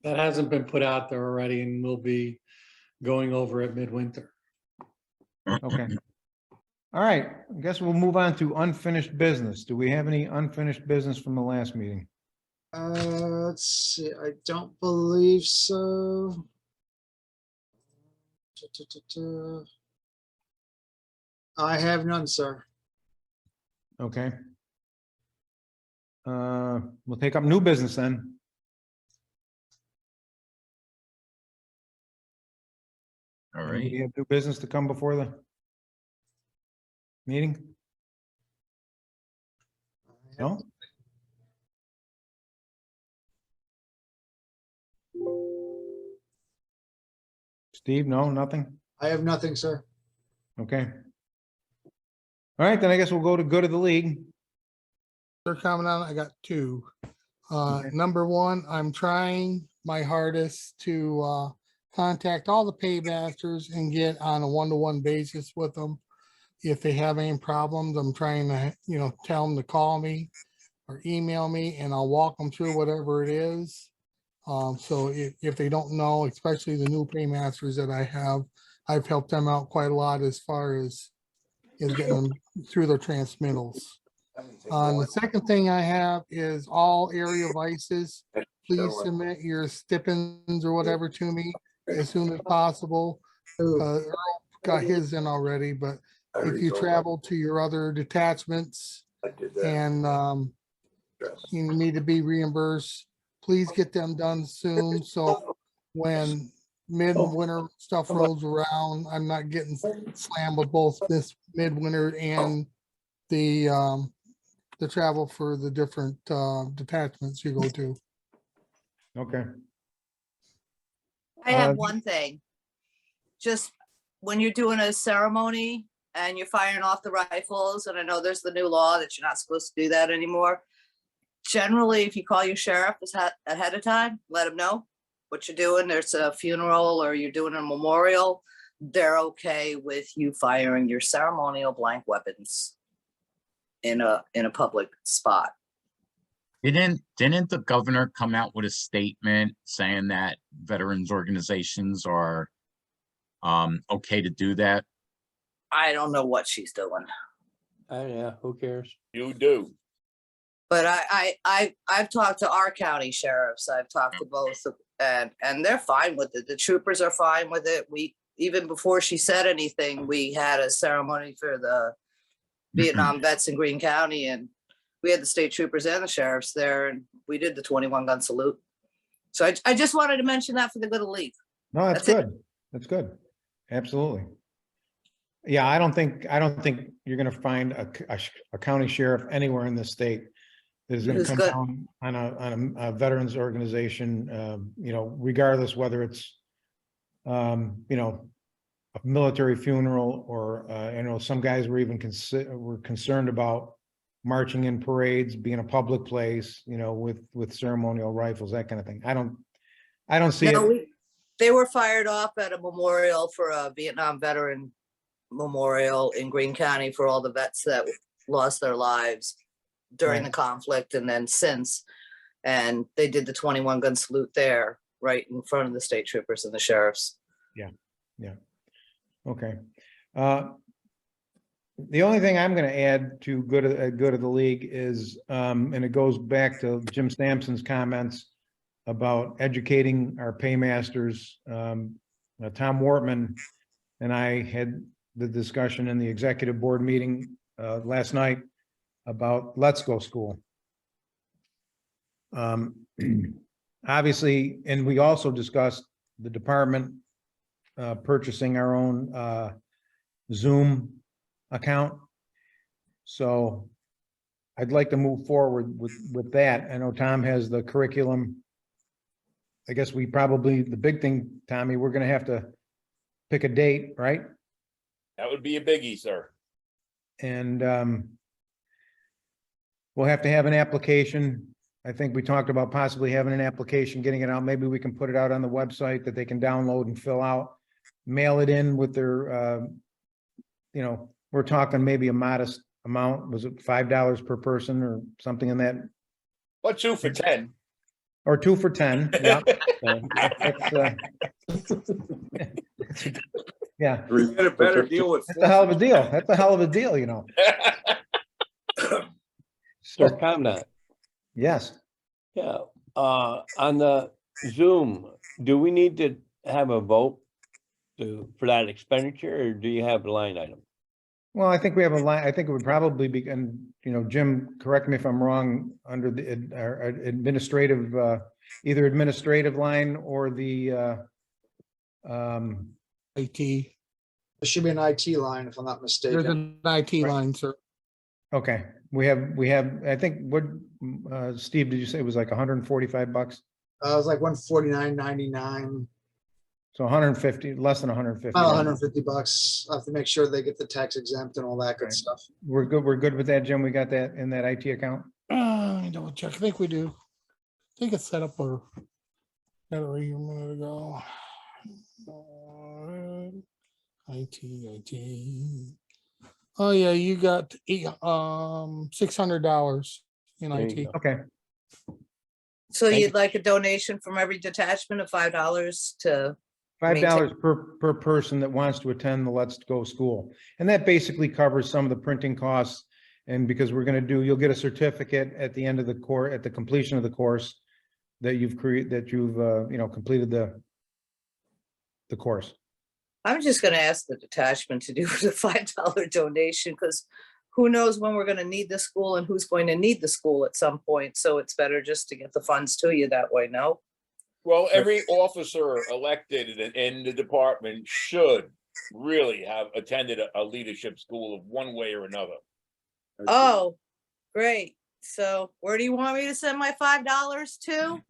H: that hasn't been put out there already and will be going over at midwinter.
A: Okay. All right, I guess we'll move on to unfinished business. Do we have any unfinished business from the last meeting?
E: Let's see, I don't believe so. I have none, sir.
A: Okay. We'll take up new business then.
J: All
A: Do
J: right.
A: we have new business to come before the meeting? No? Steve, no, nothing?
E: I have nothing, sir.
A: Okay. All right, then I guess we'll go to the league.
I: They're coming out. I got two.
A: Okay.
I: Number one, I'm trying my hardest to contact all the paymasters and get on a one-to-one basis with them. If they have any problems, I'm trying to, tell them to call me or email me and I'll walk them through whatever it is. So if they don't know, especially the new paymasters that I have, I've helped them out quite a lot as far as getting them through their transmittals. The second thing I have is all area vices. Please submit your stipends or whatever to me as soon as possible. Earl got his in already, but if you travel to your other detachments and you need to be reimbursed, please get them done soon. So when midwinter stuff rolls around, I'm not getting slammed with both this midwinter and the travel for the different detachments you go to.
A: Okay.
L: I have one thing. Just when you're doing a ceremony and you're firing off the rifles, and I know there's the new law that you're not supposed to do that anymore. Generally, if you call your sheriff ahead of time, let them know what you're doing. There's a funeral or you're doing a memorial. They're okay with you firing your ceremonial blank weapons in a public spot.
J: Didn't the governor come out with a statement saying that veterans organizations are okay to do that?
L: I don't know what she's doing.
M: Yeah, who cares?
N: You do.
L: But I've talked to our county sheriffs. I've talked to both, and they're fine with it. The troopers are fine with it. We, even before she said anything, we had a ceremony for the Vietnam vets in Greene County, and we had the state troopers and the sheriffs there, and we did the 21 gun salute. So I just wanted to mention that for the good of the league.
A: No, that's good. That's good. Absolutely. Yeah, I don't think you're gonna find a county sheriff anywhere in the state that is gonna
L: Who's
A: come
L: good.
A: down on a veterans organization, regardless whether it's, a military funeral or, some guys were even were concerned about marching in parades, being a public place, you know, with ceremonial rifles, that kind of thing. I don't see
L: No,
A: it.
L: they were fired off at a memorial for a Vietnam veteran memorial in Greene County for all the vets that lost their lives during
A: Right.
L: the conflict and then since. And they did the 21 gun salute there, right in front of the state troopers and the sheriffs.
A: Okay. The only thing I'm gonna add to good of the league is, and it goes back to Jim Sampson's comments about educating our paymasters. Tom Wortman and I had the discussion in the executive board meeting last night about Let's Go School. Obviously, and we also discussed the department purchasing our own Zoom account. So I'd like to move forward with that. I know Tom has the curriculum. I guess we probably, the big thing, Tommy, we're gonna have to pick a date, right?
N: That would be a biggie, sir.
A: And we'll have to have an application. I think we talked about possibly having an application, getting it out. Maybe we can put it out on the website that they can download and fill out, mail it in with their, you know, we're talking maybe a modest amount. Was it $5 per person or something in that?
N: What, 2 for 10?
A: Or 2 for 10, yeah. Yeah,
K: We get a better deal with.
A: that's a hell of a deal. That's a hell of a deal, you know.
M: So comment,
A: Yes.
M: yeah, on the Zoom, do we need to have a vote for that expenditure, or do you have a line item?
A: Well, I think we have a line, I think it would probably be, and, you know, Jim, correct me if I'm wrong, under the our administrative, either administrative line or the
I: IT.
E: There should be an IT line, if I'm not
I: There's
E: mistaken.
I: an IT line, sir.
A: okay, we have, I think, what, Steve, did you say it was like $145?
E: It was like $149.99,
A: So 150, less than 150.
E: about $150. I have to make sure they get the tax exempt and all that good
A: Right.
E: stuff.
A: We're good with that, Jim? We got that in that IT account?
I: Let me double check. I think we do. I think it's set up for. Got it right here a minute ago. IT. Oh, yeah, you got $600 in
M: There you
I: IT.
M: go.
A: Okay,
L: So
M: Thank
L: you'd like a donation from every detachment of $5 to,
A: $5 per person that wants to attend the Let's Go School. And that basically covers some of the printing costs. And because we're gonna do, you'll get a certificate at the end of the course, at the completion of the course that you've you know, completed the course.
L: I'm just gonna ask the detachment to do the $5 donation, because who knows when we're gonna need the school and who's going to need the school at some point. So it's better just to get the funds to you that way, no?
N: Well, every officer elected in the department should really have attended a leadership school of one way or another.
L: Oh, great. So where do you want me to send my $5 to?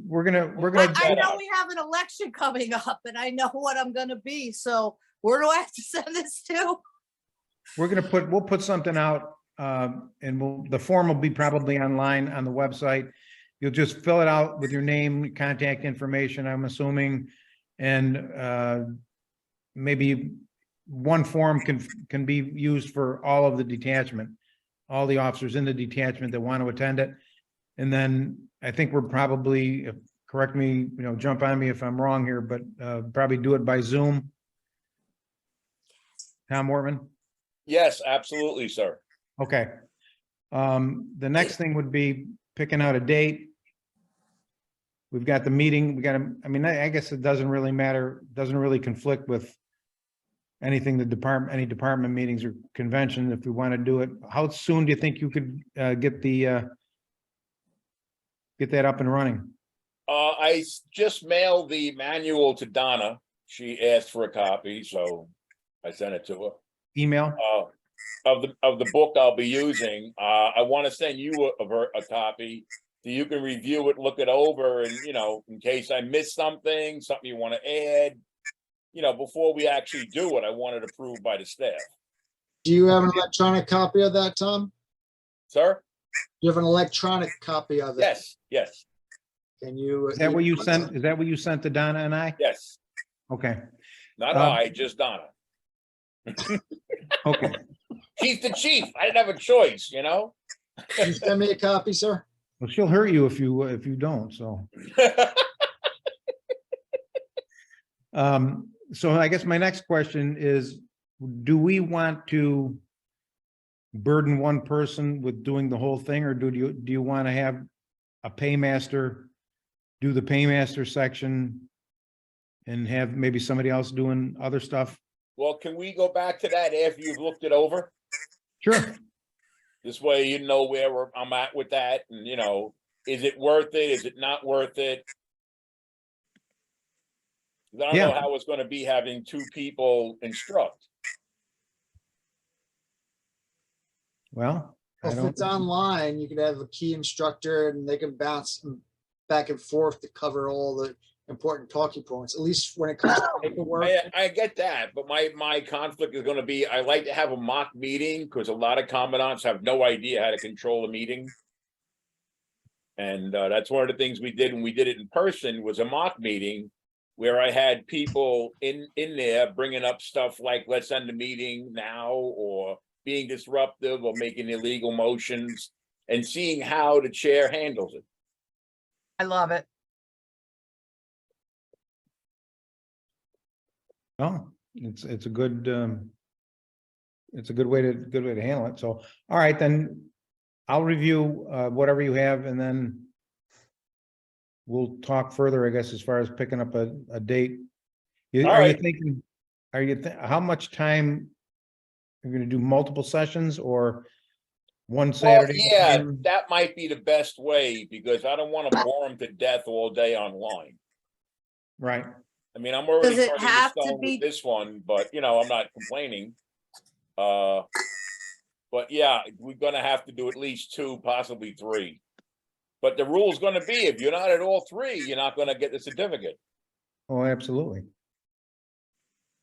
A: We're gonna
L: I know we have an election coming up and I know what I'm gonna be, so where do I have to send this to?
A: we'll put something out, and the form will be probably online on the website. You'll just fill it out with your name, contact information, I'm assuming, and maybe one form can be used for all of the detachment, all the officers in the detachment that want to attend it. And then I think we're probably, correct me, you know, jump on me if I'm wrong here, but probably do it by Zoom. Tom Wortman?
N: Yes, absolutely, sir.
A: Okay. The next thing would be picking out a date. We've got the meeting, I mean, I guess it doesn't really matter, doesn't really conflict with anything any department meetings or convention if we want to do it. How soon do you think you could get that up and running?
N: I just mailed the manual to Donna. She asked for a copy, so I sent it to her.
A: Email?
N: Of the book I'll be using. I want to send you a copy so you can review it, look it over, and, you know, in case I missed something you want to add, you know, before we actually do it, I want it approved by the staff.
E: Do you have an electronic copy of that, Tom?
N: Sir?
E: You have an electronic copy of it?
N: Yes, yes,
E: Can you?
A: Is that what you sent? Is that what you sent to Donna and I?
N: yes.
A: Okay,
N: Not
A: Um,
N: I, just Donna.
A: okay.
N: She's the chief. I didn't have a choice, you know?
E: Can you send me a copy, sir?
A: Well, she'll hurt you if you don't, so. So I guess my next question is, do we want to burden one person with doing the whole thing, or do you want to have a paymaster do the paymaster section and have maybe somebody else doing other stuff?
N: Well, can we go back to that after you've looked it over?
A: Sure.
N: This way you know where I'm at with that, and you know, is it worth it? Is it not worth it? 'Cause I don't know
A: Yeah.
N: how it's gonna be having two people instruct.
A: Well, I
E: If
A: don't,
E: it's online, you could have a key instructor and they can bounce back and forth to cover all the important talking points, at least when it comes to paperwork.
N: I get that, but my conflict is gonna be, I like to have a mock meeting, because a lot of commandants have no idea how to control a meeting. And that's one of the things we did when we did it in person, was a mock meeting where I had people in there bringing up stuff like, let's end the meeting now, or being disruptive, or making illegal motions, and seeing how the chair handles it.
G: I love it.
A: no, it's a good, it's a good way to handle it. So, all right, then I'll review whatever you have, and then we'll talk further, I guess, as far as picking up a date.
N: All
A: Are you
N: right.
A: thinking, how much time? You're gonna do multiple sessions or one
N: Well,
A: Saturday?
N: yeah, that might be the best way, because I don't want to bore them to death all day online.
A: Right.
N: I mean, I'm already
L: Does it
N: starting to
L: have to
N: stone
L: be-
N: with this one, but you know, I'm not complaining. But yeah, we're gonna have to do at least 2, possibly 3. But the rule's gonna be, if you're not at all 3, you're not gonna get the certificate.
A: Oh, absolutely.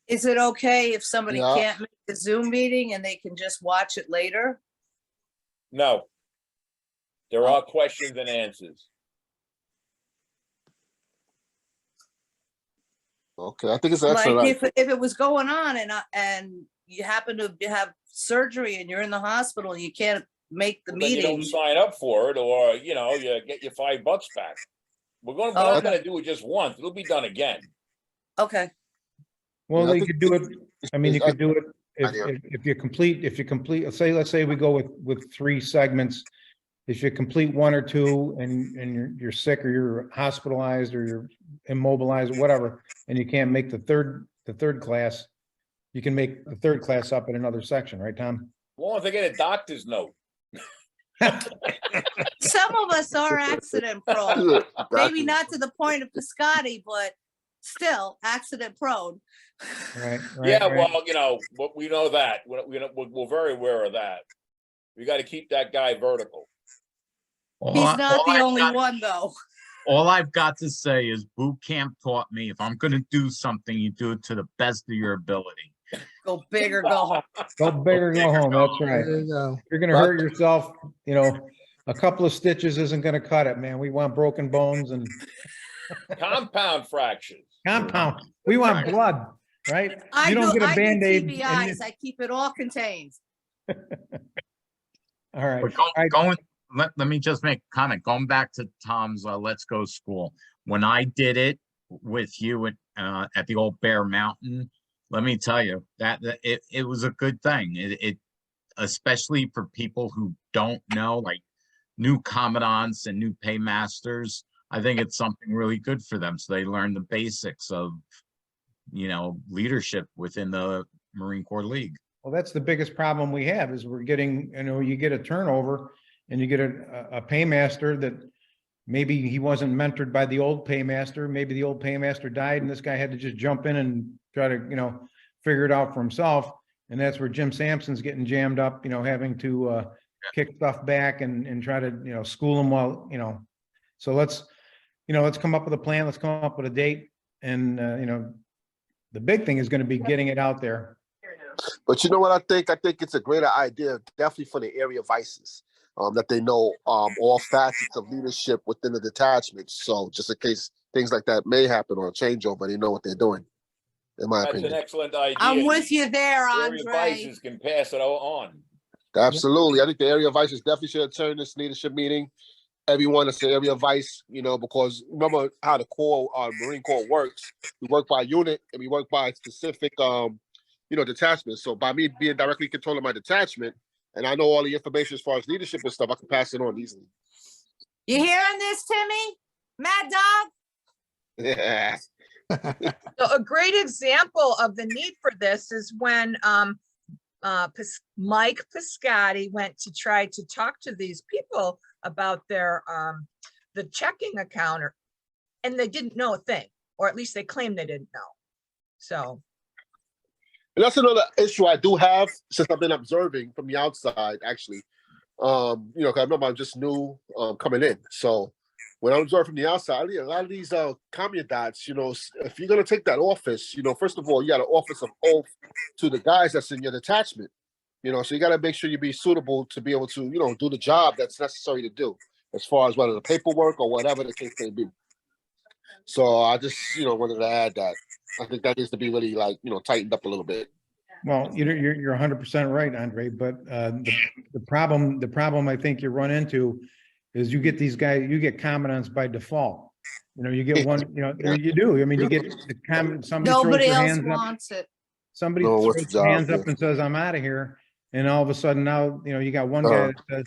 L: Is it okay if somebody
D: Yeah.
L: can't make the Zoom meeting and they can just watch it later?
N: No. There are questions and answers.
D: Okay, I think it's excellent.
L: Like if it was going on and you happen to have surgery and you're in the hospital and you can't make the
N: Then you don't
L: meeting.
N: sign up for it, or you know, you get your $5 back. We're not gonna do it just once. It'll be done again.
L: Okay,
A: Well,
D: Yeah, I
A: you
D: think
A: could do it, I mean, you
D: it's-
A: could do it
D: Idea.
A: if you complete, let's say we go with 3 segments. If you complete 1 or 2 and you're sick, or you're hospitalized, or you're immobilized, or whatever, and you can't make the third class, you can make the 3rd class up in another section, right, Tom?
N: As long as I get a doctor's note.
L: some of us are accident prone, maybe not to the point of Piscotti, but still accident prone.
A: Right.
N: Yeah,
A: right.
N: well, you know, we know that. We're very aware of that. We got to keep that guy vertical.
L: He's not the only one, though.
J: All I've got to say is boot camp taught me, if I'm gonna do something, you do it to the best of your ability.
L: Go big or go home.
A: Go big or go home, that's right.
I: There you go.
A: You're gonna hurt yourself, you know, a couple of stitches isn't gonna cut it, man. We want broken bones and
N: Compound fractures.
A: compound. We want blood, right?
L: I
A: You
L: do,
A: don't get a
L: I do
A: Band-Aid. and
L: TBIs. I keep it all contained.
A: All right.
J: But let me just make a comment, going back to Tom's Let's Go School. When I did it with you at the old Bear Mountain, let me tell you that it was a good thing. It especially for people who don't know, like new commandants and new paymasters. I think it's something really good for them, so they learn the basics of, you know, leadership within the Marine Corps League.
A: Well, that's the biggest problem we have, is we're getting, you know, you get a turnover and you get a paymaster that maybe he wasn't mentored by the old paymaster. Maybe the old paymaster died and this guy had to just jump in and try to, you know, figure it out for himself. And that's where Jim Sampson's getting jammed up, you know, having to kick stuff back and try to, you know, school him while, you know. So let's come up with a plan. Let's come up with a date. And, you know, the big thing is going to be getting it out there.
D: But you know what I think? I think it's a greater idea, definitely for the area vices, that they know all facets of leadership within the detachment. So just in case things like that may happen or a changeover, they know what they're doing, in my
N: That's an
D: opinion.
N: excellent idea.
L: I'm with you there,
N: Area
L: Andre.
N: vices can pass it on.
D: Absolutely. I think the area vices definitely should attend this leadership meeting. Everyone that's the area vice, you know, because remember how the Corps, Marine Corps works. We work by unit and we work by specific, detachments. So by me being directly controlling my detachment, and I know all the information as far as leadership and stuff, I can pass it on easily.
L: You hearing this, Timmy? Mad Dog?
D: Yeah.
G: So a great example of the need for this is when Mike Piscotti went to try to talk to these people about their the checking account, and they didn't know a thing, or at least they claimed they didn't know. So
D: And that's another issue I do have since I've been observing from the outside, actually. 'Cause I remember I'm just new coming in. So when I observe from the outside, a lot of these commandants, if you're gonna take that office, first of all, you got an office of oath to the guys that's in your detachment. So you got to make sure you be suitable to be able to, do the job that's necessary to do, as far as whether the paperwork or whatever the case may be. So I just, wanted to add that. I think that needs to be really tightened up a little bit.
A: Well, you're 100% right, Andre, but the problem I think you run into is you get these guys, you get commandants by default. You get one, you do. I mean, you get the commandant, somebody throws
L: Nobody
A: their
L: else
A: hands up.
L: wants it.
A: Somebody
D: No, what's
A: throws
D: the
A: their
D: job,
A: hands up
D: yeah.
A: and says, I'm out of here. And all of a sudden now, you got one guy that says,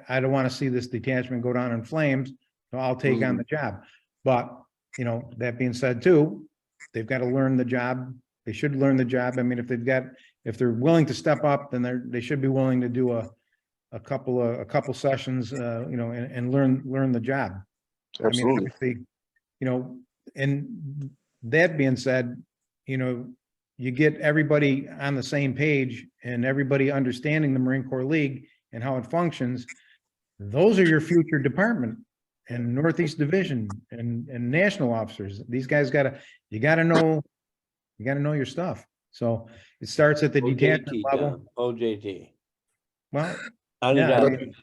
A: I don't want to see this detachment go down in flames, so I'll take on the job. But, that being said too, they've got to learn the job. They should learn the job. I mean, if they're willing to step up, then they should be willing to do a couple sessions, and learn the job.
D: Absolutely.
A: I mean, obviously, and that being said, you get everybody on the same page and everybody understanding the Marine Corps League and how it functions. Those are your future department and Northeast Division and national officers. These guys you gotta know your stuff. So it starts at the detachment level.
M: OJT.
A: Well,
M: On the
A: yeah, I
M: job.
A: mean,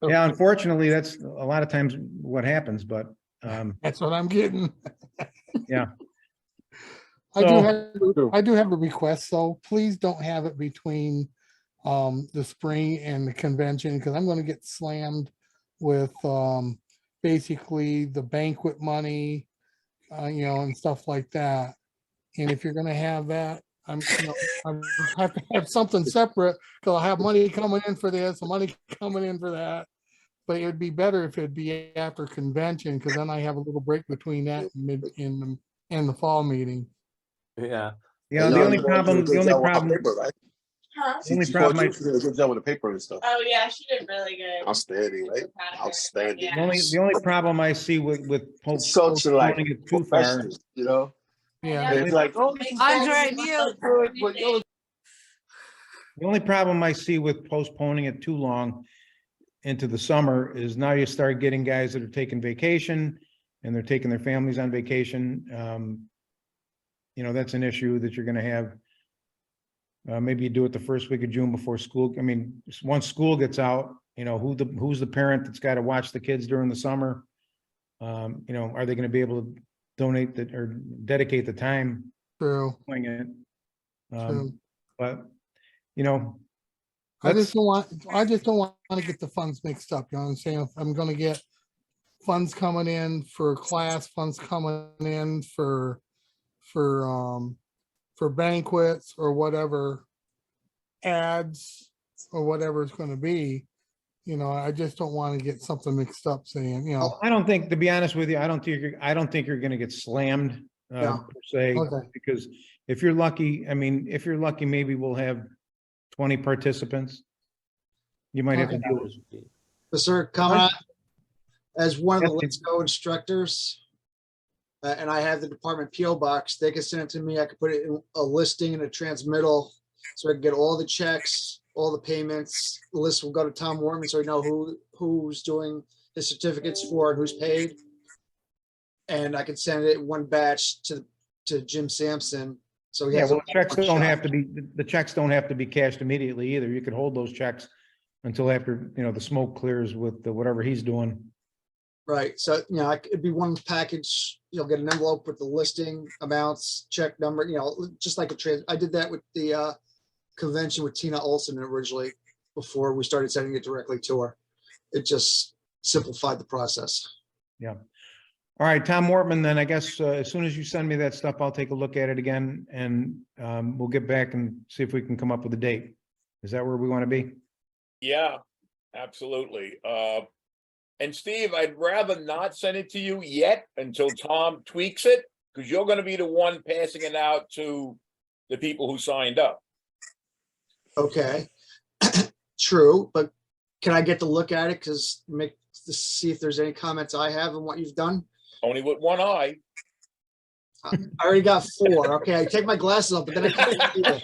A: yeah, unfortunately, that's a lot of times what happens, but
I: That's what I'm getting.
A: yeah.
I: I do have a request, so please don't have it between the spring and the convention, because I'm gonna get slammed with basically the banquet money, and stuff like that. And if you're gonna have that, I have to have something separate, because I have money coming in for this, and money coming in for that. But it would be better if it'd be after convention, because then I have a little break between that and the fall meeting.
M: Yeah.
A: Yeah, the only problem,
D: Good job with the paper and stuff.
Q: Oh, yeah, she did really good.
D: Outstanding, right? Outstanding.
A: the only problem I see with
D: Such like
A: postponing it too far.
D: professionals,
I: Yeah.
D: It's like,
L: Andre, mute.
A: The only problem I see with postponing it too long into the summer is now you start getting guys that are taking vacation and they're taking their families on vacation. That's an issue that you're gonna have. Maybe you do it the first week of June before school. I mean, once school gets out, who's the parent that's got to watch the kids during the summer? Are they gonna be able to donate that or dedicate the time
I: True.
A: doing it?
I: True.
A: But,
I: I just don't want to get the funds mixed up. You know what I'm saying? If I'm gonna get funds coming in for class, funds coming in for banquets or whatever, ads or whatever it's gonna be, I just don't want to get something mixed up saying,
A: I don't think, to be honest with you, I don't think you're gonna get slammed
I: Yeah.
A: per se,
I: Okay.
A: because if you're lucky, maybe we'll have 20 participants. You might have to
E: Okay.
A: deal with.
E: Mr. Commandant, as one of the
A: Yes,
E: Let's Go instructors, and I have the department PO box, they can send it to me. I could put it in a listing and a transmittal, so I can get all the checks, all the payments. The list will go to Tom Wortman, so we know who's doing the certificates for and who's paid. And I can send it in one batch to Jim Sampson, So he
A: Yeah,
E: has.
A: well,
E: a
A: checks don't
E: shot.
A: have to be, the checks don't have to be cashed immediately either. You could hold those checks until after, the smoke clears with whatever he's doing.
E: Right, so, it'd be one package, you'll get an envelope with the listing, amounts, check number, just like I did that with the convention with Tina Olson originally, before we started sending it directly to her. It just simplified the process.
A: Yeah. All right, Tom Wortman, then I guess as soon as you send me that stuff, I'll take a look at it again and we'll get back and see if we can come up with a date. Is that where we want to be?
N: Yeah, absolutely. And Steve, I'd rather not send it to you yet until Tom tweaks it, because you're gonna be the one passing it out to the people who signed up.
E: Okay, true, but can I get to look at it, to see if there's any comments I have on what you've done?
N: Only with one eye.
E: I already got 4, okay, I take my glasses off, but then I can't see it.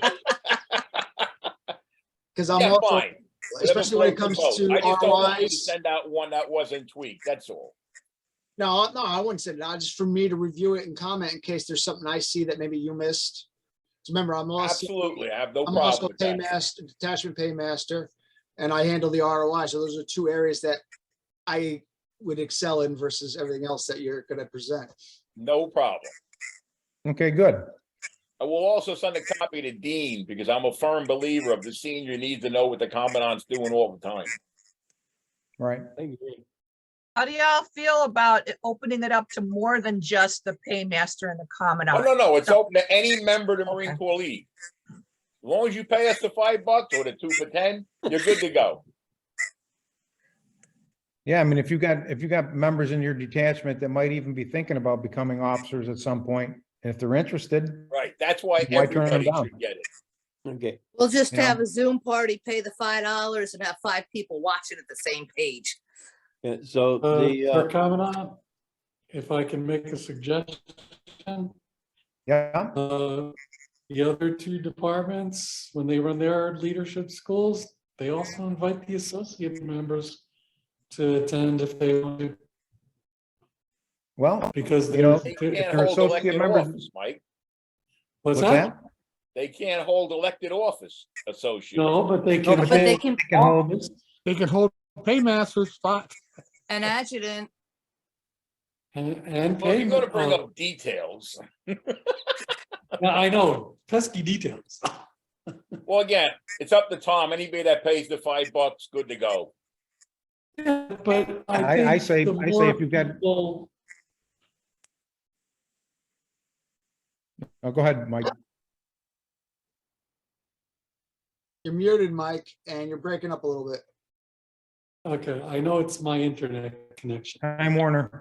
E: Because I'm
N: Yeah,
E: also,
N: fine.
E: especially when it comes to
N: I just don't want you to
E: ROIs.
N: send out one that wasn't tweaked, that's all.
E: No, I wouldn't send it out, just for me to review it and comment in case there's something I see that maybe you missed. Remember, I'm also.
N: Absolutely, I have no
E: I'm also
N: problem with that.
E: paymaster, detachment paymaster, and I handle the ROI. So those are 2 areas that I would excel in versus everything else that you're gonna present.
N: No problem.
A: Okay, good.
N: I will also send a copy to Dean, because I'm a firm believer of the senior needs to know what the commandant's doing all the time.
A: Right.
G: How do y'all feel about opening it up to more than just the paymaster and the
N: Oh,
G: commandant?
N: no, it's open to any member of the Marine Corps League. As long as you pay us the $5 or the 2 for 10, you're good to go.
A: Yeah, I mean, if you got members in your detachment that might even be thinking about becoming officers at some point, if they're interested,
N: Right, that's why
A: Why turn them
N: everybody
A: down?
N: should get it.
M: Okay.
L: We'll just
A: You know?
L: have a Zoom party, pay the $5 and have 5 people watching at the same page.
M: Yeah, so
H: For Commandant, if I can make a suggestion,
A: yeah,
H: the other 2 departments, when they run their leadership schools, they also invite the associate members to attend if they want to,
A: well,
H: because
A: you know,
N: They
H: they're,
N: can't
A: they're
N: hold
A: associate
N: elected
A: members.
N: office, Mike.
H: what's
A: What's
H: that?
N: They can't hold elected office, associate.
H: No, but they
A: No,
H: can.
A: but
L: But they
H: hold
L: can,
A: Can hold,
H: office.
I: They can hold paymasters spot.
L: an adjutant,
H: And
N: Well,
H: pay.
N: you're gonna bring up details.
H: Yeah, I know, pesky details.
N: Well, again, it's up to Tom. Anybody that pays the $5, good to go.
H: Yeah, but
A: I
H: think
A: say
H: the
A: if
H: more
A: you've got,
H: people-
A: oh, go ahead, Mike.
E: You're muted, Mike, and you're breaking up a little bit.
H: Okay, I know it's my internet connection.
A: Time Warner.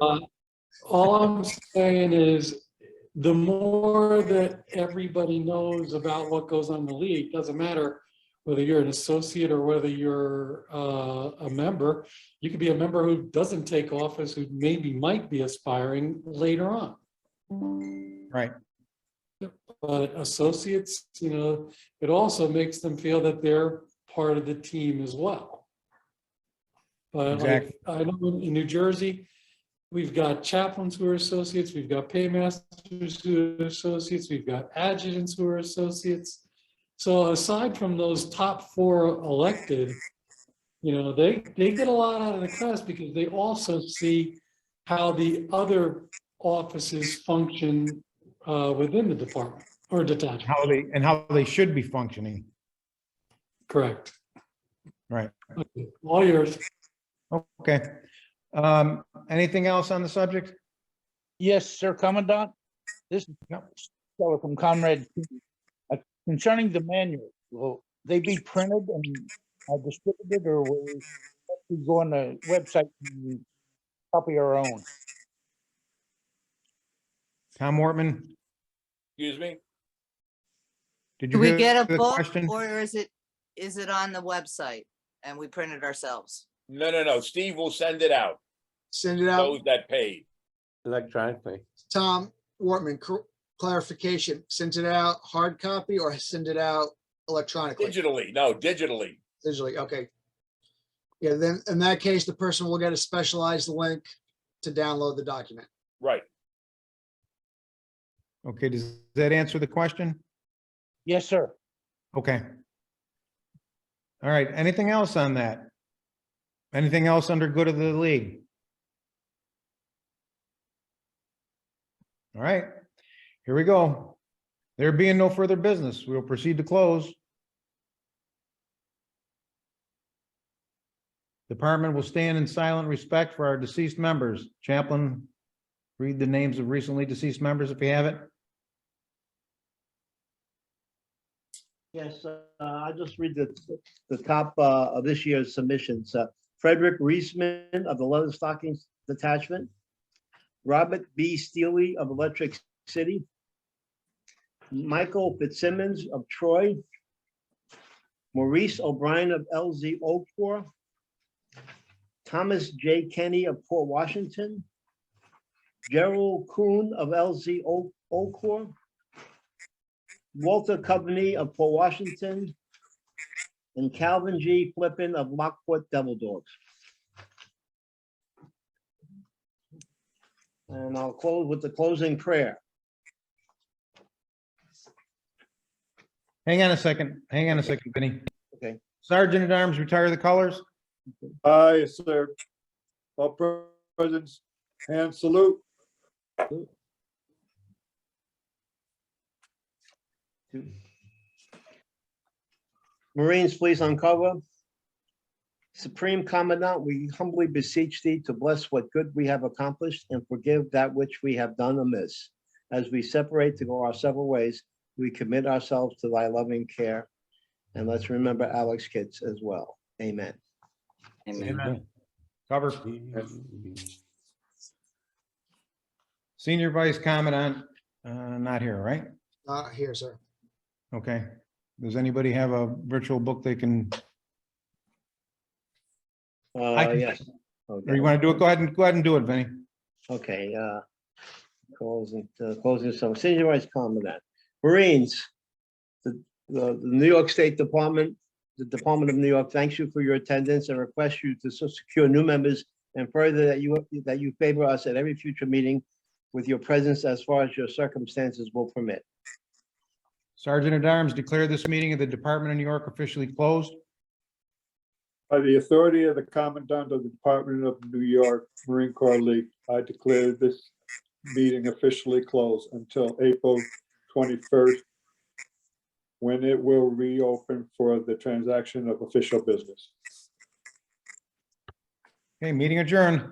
H: All I'm saying is, the more that everybody knows about what goes on in the league, doesn't matter whether you're an associate or whether you're a member. You could be a member who doesn't take office, who maybe might be aspiring later on.
A: Right.
H: But associates, it also makes them feel that they're part of the team as well. But like,
A: Exactly.
H: I know in New Jersey, we've got chaplains who are associates, we've got paymasters who are associates, we've got adjutants who are associates. So aside from those top 4 elected, they get a lot out of the class because they also see how the other offices function within the department or detachment.
A: How they should be functioning.
H: Correct.
A: Right.
H: Okay, all yours.
A: Okay. Anything else on the subject?
Q: Yes, sir, Commandant. This is Stella from Comrade. Concerning the manual, will they be printed and distributed, or will we go on the website and copy our own?
A: Tom Wortman,
N: Excuse me?
A: did
L: do
A: you
L: we
A: hear
L: get a
A: the
L: book
A: question?
L: or is it on the website and we print it ourselves?
N: No. Steve will send it out.
E: Send it out.
N: Those that paid.
M: Electronically.
E: Tom Wortman, clarification, send it out hard copy or send it out electronically?
N: Digitally, no, digitally.
E: Digitally, okay. Yeah, then in that case, the person will get a specialized link to download the document.
N: Right.
A: Okay, does that answer the question?
Q: Yes, sir.
A: Okay. All right, anything else on that? Anything else under good of the league? All right, here we go. There being no further business, we'll proceed to close. Department will stand in silent respect for our deceased members. Chaplain, read the names of recently deceased members if you have it.
C: Yes, I'll just read the top of this year's submissions. Frederick Reisman of the Leather Stockings Detachment. Robert B. Steely of Electric City. Michael Fitzsimmons of Troy. Maurice O'Brien of LZ Oak Corps. Thomas J. Kenny of Port Washington. Gerald Kuhn of LZ Oak Corps. Walter Coveney of Port Washington. And Calvin G. Flippin of Lockport Devil Dogs. And I'll close with the closing prayer.
A: Hang on a second, Vinny.
C: Okay.
A: Sergeant at Arms, retire the colors.
B: Aye, sir. All present, hand salute.
C: Marines, please uncover. Supreme Commandant, we humbly beseech thee to bless what good we have accomplished and forgive that which we have done amiss. As we separate to go our several ways, we commit ourselves to thy loving care. And let's remember Alex Kitts as well. Amen.
A: Amen. Cover. Senior Vice Commandant, not here, right?
E: Not here, sir.
A: Okay. Does anybody have a virtual book they can, I can-
C: Yes.
A: or you want to do it? Go ahead and do it, Vinny.
C: Okay, closing, so Senior Vice Commandant. Marines, the New York State Department, the Department of New York thanks you for your attendance and requests you to secure new members and further that you favor us at every future meeting with your presence as far as your circumstances will permit.
A: Sergeant at Arms, declare this meeting of the Department of New York officially closed.
B: By the authority of the Commandant of the Department of New York Marine Corps League, I declare this meeting officially closed until April 21st, when it will reopen for the transaction of official business.
A: Okay, meeting adjourned.